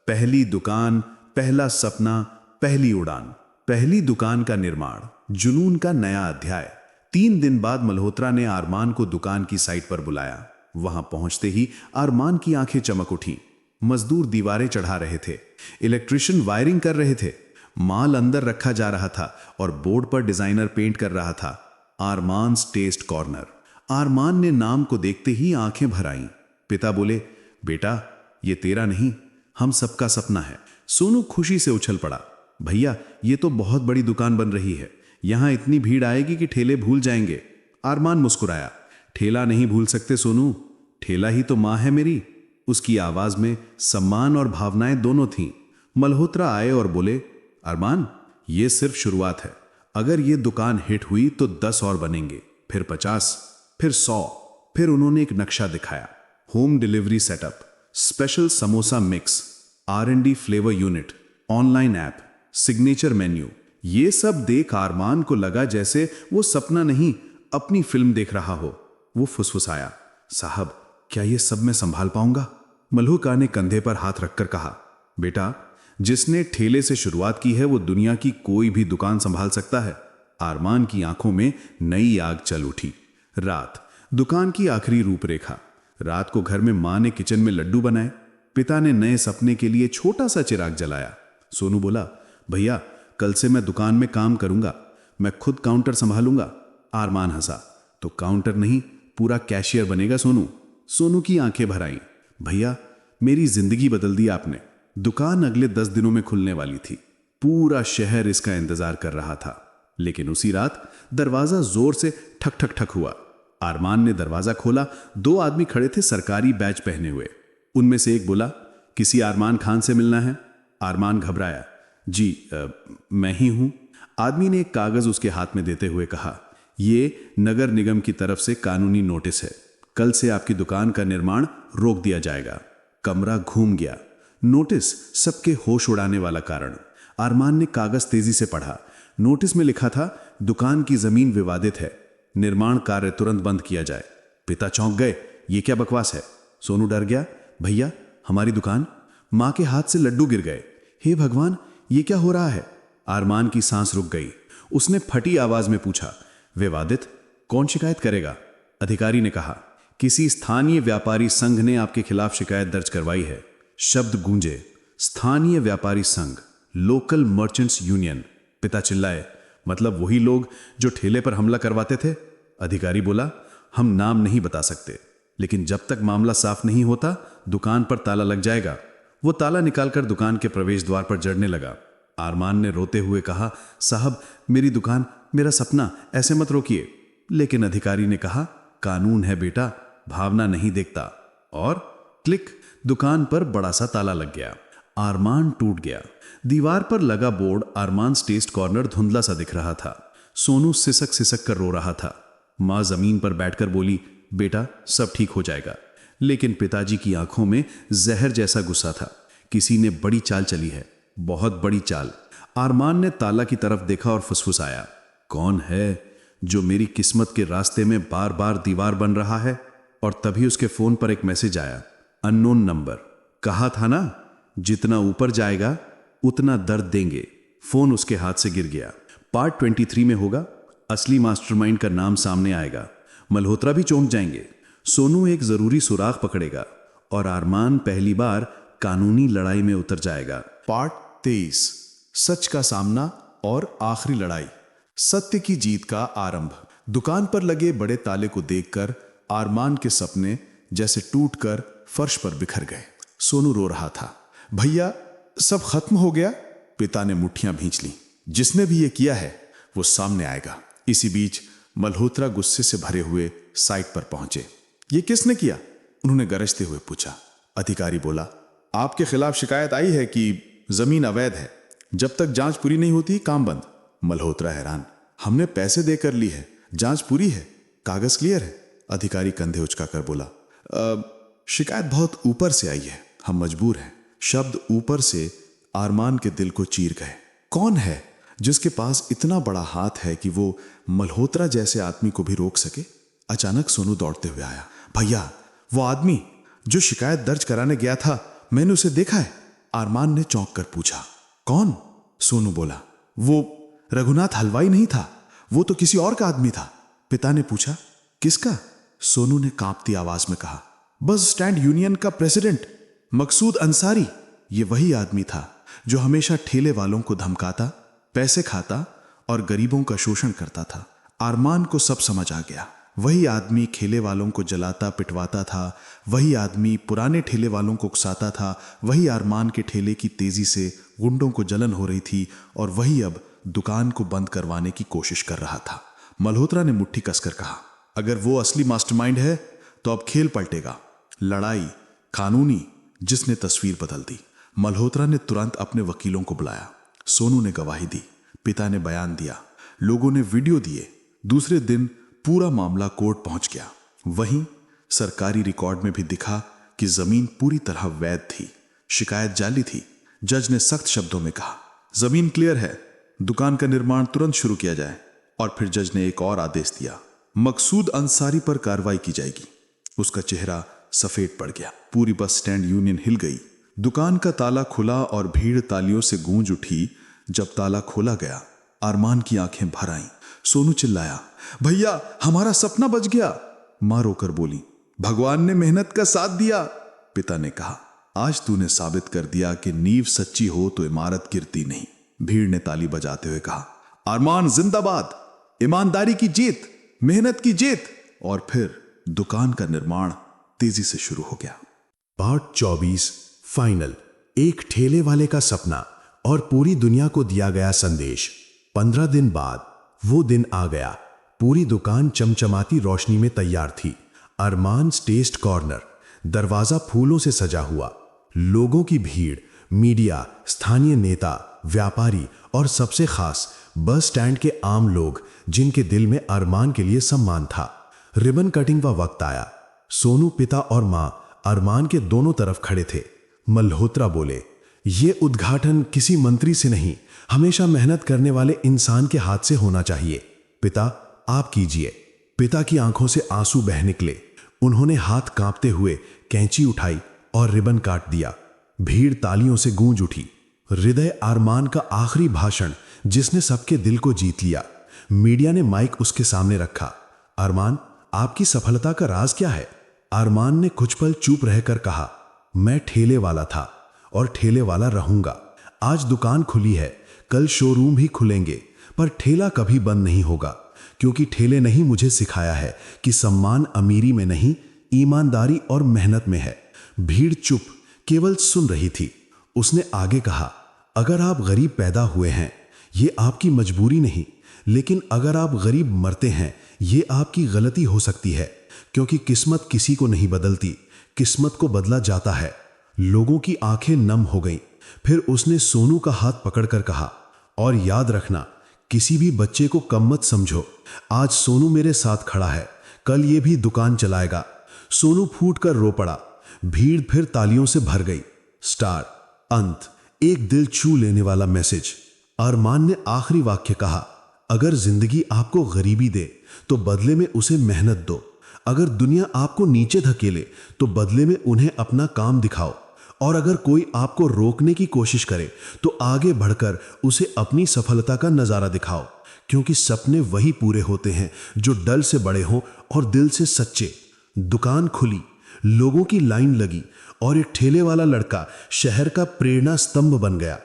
पहली दुकान, पहला सपना, पहली उड़ान। पहली दुकान का निर्माण, जुनून का नया अध्याय। 3 दिन बाद मल्होत्रा ने आरमान को दुकान की साइट पर बुलाया। वहां पहुंचते ही आरमान की आंखें चमक उठी। मजदूर दीवारें चढ़ा रहे थे, इलेक्ट्रिशियन वायरिंग कर रहे थे, माल अंदर रखा जा रहा था और बोर्ड पर डिजाइनर पेंट कर रहा था, आरमान्स टेस्ट कॉर्नर। आरमान ने नाम को देखते ही आंखें भर आईं। पिता बोले, बेटा ये तेरा नहीं, हम सबका सपना है। सोनू खुशी से उछल पड़ा, भैया ये तो बहुत बड़ी दुकान बन रही है, यहां इतनी भीड़ आएगी कि ठेले भूल जाएंगे। आरमान मुस्कुराया, ठेला नहीं भूल सकते सोनू, ठेला ही तो मां है मेरी। उसकी आवाज में सम्मान और भावनाएं दोनों थीं। मल्होत्रा आए और बोले, अरमान ये सिर्फ शुरुआत है, अगर ये दुकान हिट हुई तो 10 और बनेंगे, फिर 50, फिर 100। फिर उन्होंने एक नक्शा दिखाया, home delivery setup, special samosa mix, R&D flavour unit, online app, signature menu. ये सब देख आरमान को लगा जैसे वो सपना नहीं अपनी फिल्म देख रहा हो। वो फुसफुसाया, साहब क्या ये सब मैं संभाल पाऊंगा? मल्होत्रा ने कंधे पर हाथ रखकर कहा, बेटा जिसने ठेले से शुरुआत की है वो दुनिया की कोई भी दुकान संभाल सकता है। आरमान की आंखों में नई आग चल उठी। रात, दुकान की आखिरी रूपरेखा। रात को घर में मां ने किचन में लड्डू बनाए, पिता ने नए सपने के लिए छोटा सा चिराग जलाया। सोनू बोला, भैया कल से मैं दुकान में काम करूंगा, मैं खुद काउंटर संभालूंगा। आरमान हंसा, तो काउंटर नहीं पूरा कैशियर बनेगा सोनू। सोनू की आंखें भर आईं, भैया मेरी जिंदगी बदल दी आपने। दुकान अगले 10 दिनों में खुलने वाली थी, पूरा शहर इसका इंतजार कर रहा था। लेकिन उसी रात दरवाजा जोर से ठक ठक ठक हुआ। आरमान ने दरवाजा खोला। 2 आदमी खड़े थे सरकारी बैज पहने हुए। उनमें से एक बोला, किसी आरमान खान से मिलना है। आरमान घबराया, जी मैं ही हूं। आदमी ने एक कागज उसके हाथ में देते हुए कहा, ये नगर निगम की तरफ से कानूनी नोटिस है, कल से आपकी दुकान का निर्माण रोक दिया जाएगा। कमरा घूम गया। नोटिस सबके होश उड़ाने वाला कारण। आरमान ने कागज तेजी से पढ़ा। नोटिस में लिखा था, दुकान की जमीन विवादित है, निर्माण कार्य तुरंत बंद किया जाए। पिता चौंक गए, ये क्या बकवास है? सोनू डर गया, भैया हमारी दुकान। मां के हाथ से लड्डू गिर गए। हे भगवान ये क्या हो रहा है? आरमान की सांस रुक गई। उसने फटी आवाज में पूछा, विवादित? कौन शिकायत करेगा? अधिकारी ने कहा, किसी स्थानीय व्यापारी संघ ने आपके खिलाफ शिकायत दर्ज करवाई है। शब्द गूंजे, स्थानीय व्यापारी संघ, लोकल मर्चेंट्स यूनियन। पिता चिल्लाए, मतलब वही लोग जो ठेले पर हमला करवाते थे? अधिकारी बोला, हम नाम नहीं बता सकते, लेकिन जब तक मामला साफ नहीं होता दुकान पर ताला लग जाएगा। वो ताला निकालकर दुकान के प्रवेश द्वार पर जड़ने लगा। आरमान ने रोते हुए कहा, साहब मेरी दुकान, मेरा सपना, ऐसे मत रोकिए। लेकिन अधिकारी ने कहा, कानून है बेटा, भावना नहीं देखता। और क्लिक, दुकान पर बड़ा सा ताला लग गया। आरमान टूट गया। दीवार पर लगा बोर्ड आरमान्स टेस्ट कॉर्नर धुंधला सा दिख रहा था। सोनू सिसक सिसक कर रो रहा था। मां जमीन पर बैठकर बोली, बेटा सब ठीक हो जाएगा। लेकिन पिताजी की आंखों में जहर जैसा गुस्सा था। किसी ने बड़ी चाल चली है, बहुत बड़ी चाल। आरमान ने ताला की तरफ देखा और फुसफुसाया, कौन है जो मेरी किस्मत के रास्ते में बार बार दीवार बन रहा है? और तभी उसके फोन पर एक मैसेज आया, अननोन नंबर। कहा था ना, जितना ऊपर जाएगा उतना दर्द देंगे। फोन उसके हाथ से गिर गया। पार्ट 23 में होगा, असली मास्टरमाइंड का नाम सामने आएगा। मल्होत्रा भी चौंक जाएंगे। सोनू एक जरूरी सुराग पकड़ेगा और आरमान पहली बार कानूनी लड़ाई में उतर जाएगा। पार्ट 23, सच का सामना और आखिरी लड़ाई, सत्य की जीत का आरंभ। दुकान पर लगे बड़े ताले को देखकर आरमान के सपने जैसे टूटकर फर्श पर बिखर गए। सोनू रो रहा था, भैया सब खत्म हो गया। पिता ने मुट्ठियां भींच ली, जिसने भी ये किया है वो सामने आएगा। इसी बीच मल्होत्रा गुस्से से भरे हुए साइट पर पहुंचे। ये किसने किया? उन्होंने गरजते हुए पूछा। अधिकारी बोला, आपके खिलाफ शिकायत आई है कि जमीन अवैध है, जब तक जांच पूरी नहीं होती काम बंद। मल्होत्रा हैरान, हमने पैसे देकर ली है, जांच पूरी है, कागज क्लियर है। अधिकारी कंधे उचकाकर बोला, शिकायत बहुत ऊपर से आई है, हम मजबूर हैं। शब्द ऊपर से आरमान के दिल को चीर गए। कौन है जिसके पास इतना बड़ा हाथ है कि वो मल्होत्रा जैसे आदमी को भी रोक सके? अचानक सोनू दौड़ते हुए आया, भैया वो आदमी जो शिकायत दर्ज कराने गया था, मैंने उसे देखा है। आरमान ने चौंक कर पूछा, कौन? सोनू बोला, वो रघुनाथ हलवाई नहीं था, वो तो किसी और का आदमी था। पिता ने पूछा, किसका? सोनू ने कांपती आवाज में कहा, बस स्टैंड यूनियन का प्रेसिडेंट मकसूद अंसारी। ये वही आदमी था जो हमेशा ठेले वालों को धमकाता, पैसे खाता और गरीबों का शोषण करता था। अरमान को सब समझ आ गया। वही आदमी ठेले वालों को जलाता पिटवाता था, वही आदमी पुराने ठेले वालों को उकसाता था, वही अरमान के ठेले की तेजी से गुंडों को जलन हो रही थी और वही अब दुकान को बंद करवाने की कोशिश कर रहा था। मल्होत्रा ने मुट्ठी कसकर कहा, अगर वो असली मास्टरमाइंड है तो अब खेल पलटेगा। लड़ाई कानूनी, जिसने तस्वीर बदल दी। मल्होत्रा ने तुरंत अपने वकीलों को बुलाया। सोनू ने गवाही दी, पिता ने बयान दिया, लोगों ने वीडियो दिए। दूसरे दिन पूरा मामला कोर्ट पहुंच गया। वहीं सरकारी रिकॉर्ड में भी दिखा कि जमीन पूरी तरह वैध थी, शिकायत जाली थी। जज ने सख्त शब्दों में कहा, जमीन क्लियर है, दुकान का निर्माण तुरंत शुरू किया जाए। और फिर जज ने एक और आदेश दिया, मकसूद अंसारी पर कार्रवाई की जाएगी। उसका चेहरा सफेद पड़ गया। पूरी बस स्टैंड यूनियन हिल गई। दुकान का ताला खुला और भीड़ तालियों से गूंज उठी। जब ताला खोला गया, अरमान की आंखें भर आईं। सोनू चिल्लाया, भैया हमारा सपना बच गया। मां रोकर बोली, भगवान ने मेहनत का साथ दिया। पिता ने कहा, आज तूने साबित कर दिया कि नींव सच्ची हो तो इमारत गिरती नहीं। भीड़ ने ताली बजाते हुए कहा, अरमान जिंदाबाद, ईमानदारी की जीत, मेहनत की जीत। और फिर दुकान का निर्माण तेजी से शुरू हो गया। Part 24 final. एक ठेले वाले का सपना और पूरी दुनिया को दिया गया संदेश। 15 दिन बाद वो दिन आ गया। पूरी दुकान चमचमाती रोशनी में तैयार थी। अरमान टेस्ट कॉर्नर, दरवाजा फूलों से सजा हुआ। लोगों की भीड़, मीडिया, स्थानीय नेता, व्यापारी और सबसे खास बस स्टैंड के आम लोग, जिनके दिल में अरमान के लिए सम्मान था। रिबन कटिंग का वक्त आया। सोनू, पिता और मां अरमान के दोनों तरफ खड़े थे। मल्होत्रा बोले, ये उद्घाटन किसी मंत्री से नहीं, हमेशा मेहनत करने वाले इंसान के हाथ से होना चाहिए। पिता, आप कीजिए। पिता की आंखों से आंसू बह निकले। उन्होंने हाथ कांपते हुए कैंची उठाई और रिबन काट दिया। भीड़ तालियों से गूंज उठी। हृदय अरमान का आखिरी भाषण, जिसने सबके दिल को जीत लिया। मीडिया ने माइक उसके सामने रखा। अरमान, आपकी सफलता का राज क्या है? अरमान ने कुछ पल चुप रहकर कहा, मैं ठेले वाला था और ठेले वाला रहूंगा। आज दुकान खुली है, कल शोरूम भी खुलेंगे, पर ठेला कभी बंद नहीं होगा, क्योंकि ठेले ने ही मुझे सिखाया है कि सम्मान अमीरी में नहीं, ईमानदारी और मेहनत में है। भीड़ चुप केवल सुन रही थी। उसने आगे कहा, अगर आप गरीब पैदा हुए हैं, ये आपकी मजबूरी नहीं, लेकिन अगर आप गरीब मरते हैं, ये आपकी गलती हो सकती है, क्योंकि किस्मत किसी को नहीं बदलती, किस्मत को बदला जाता है। लोगों की आंखें नम हो गईं। फिर उसने सोनू का हाथ पकड़कर कहा, और याद रखना, किसी भी बच्चे को कम मत समझो। आज सोनू मेरे साथ खड़ा है, कल ये भी दुकान चलाएगा। सोनू फूटकर रो पड़ा। भीड़ फिर तालियों से भर गई। स्टार, अंत, एक दिल छू लेने वाला मैसेज। अरमान ने आखिरी वाक्य कहा, अगर जिंदगी आपको गरीबी दे तो बदले में उसे मेहनत दो। अगर दुनिया आपको नीचे धकेले तो बदले में उन्हें अपना काम दिखाओ। और अगर कोई आपको रोकने की कोशिश करे तो आगे बढ़कर उसे अपनी सफलता का नजारा दिखाओ, क्योंकि सपने वही पूरे होते हैं जो डल से बड़े हों और दिल से सच्चे। दुकान खुली, लोगों की लाइन लगी और एक ठेले वाला लड़का शहर का प्रेरणा स्तंभ बन गया।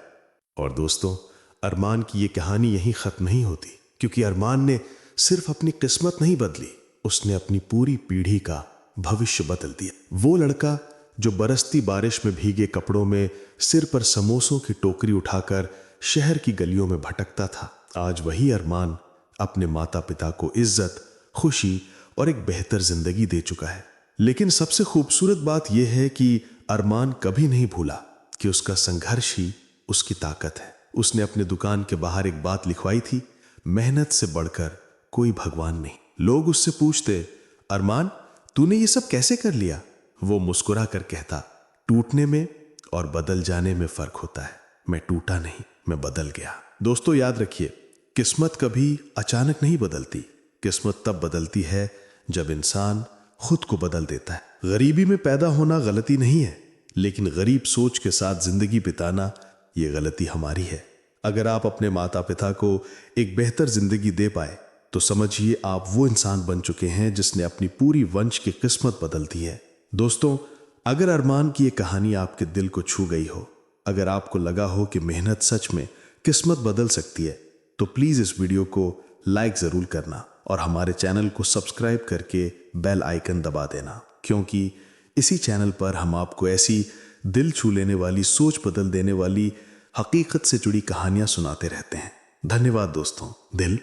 और दोस्तों, अरमान की ये कहानी यहीं खत्म नहीं होती, क्योंकि अरमान ने सिर्फ अपनी किस्मत नहीं बदली, उसने अपनी पूरी पीढ़ी का भविष्य बदल दिया। वो लड़का जो बरसती बारिश में भीगे कपड़ों में सिर पर समोसों की टोकरी उठाकर शहर की गलियों में भटकता था, आज वही अरमान अपने माता पिता को इज्जत, खुशी और एक बेहतर जिंदगी दे चुका है। लेकिन सबसे खूबसूरत बात यह है कि अरमान कभी नहीं भूला कि उसका संघर्ष ही उसकी ताकत है। उसने अपने दुकान के बाहर एक बात लिखवाई थी, मेहनत से बढ़कर कोई भगवान नहीं। लोग उससे पूछते, अरमान तूने ये सब कैसे कर लिया? वो मुस्कुरा कर कहता, टूटने में और बदल जाने में फर्क होता है। मैं टूटा नहीं, मैं बदल गया। दोस्तों याद रखिए, किस्मत कभी अचानक नहीं बदलती। किस्मत तब बदलती है जब इंसान खुद को बदल देता है। गरीबी में पैदा होना गलती नहीं है, लेकिन गरीब सोच के साथ जिंदगी बिताना ये गलती हमारी है। अगर आप अपने माता पिता को एक बेहतर जिंदगी दे पाए तो समझिए आप वो इंसान बन चुके हैं जिसने अपनी पूरी वंश की किस्मत बदल दी है। दोस्तों, अगर अरमान की ये कहानी आपके दिल को छू गई हो, अगर आपको लगा हो कि मेहनत सच में किस्मत बदल सकती है, तो प्लीज इस वीडियो को लाइक जरूर करना और हमारे चैनल को सब्सक्राइब करके बेल आइकन दबा देना, क्योंकि इसी चैनल पर हम आपको ऐसी दिल छू लेने वाली, सोच बदल देने वाली, हकीकत से जुड़ी कहानियां सुनाते रहते हैं। धन्यवाद दोस्तों, दिल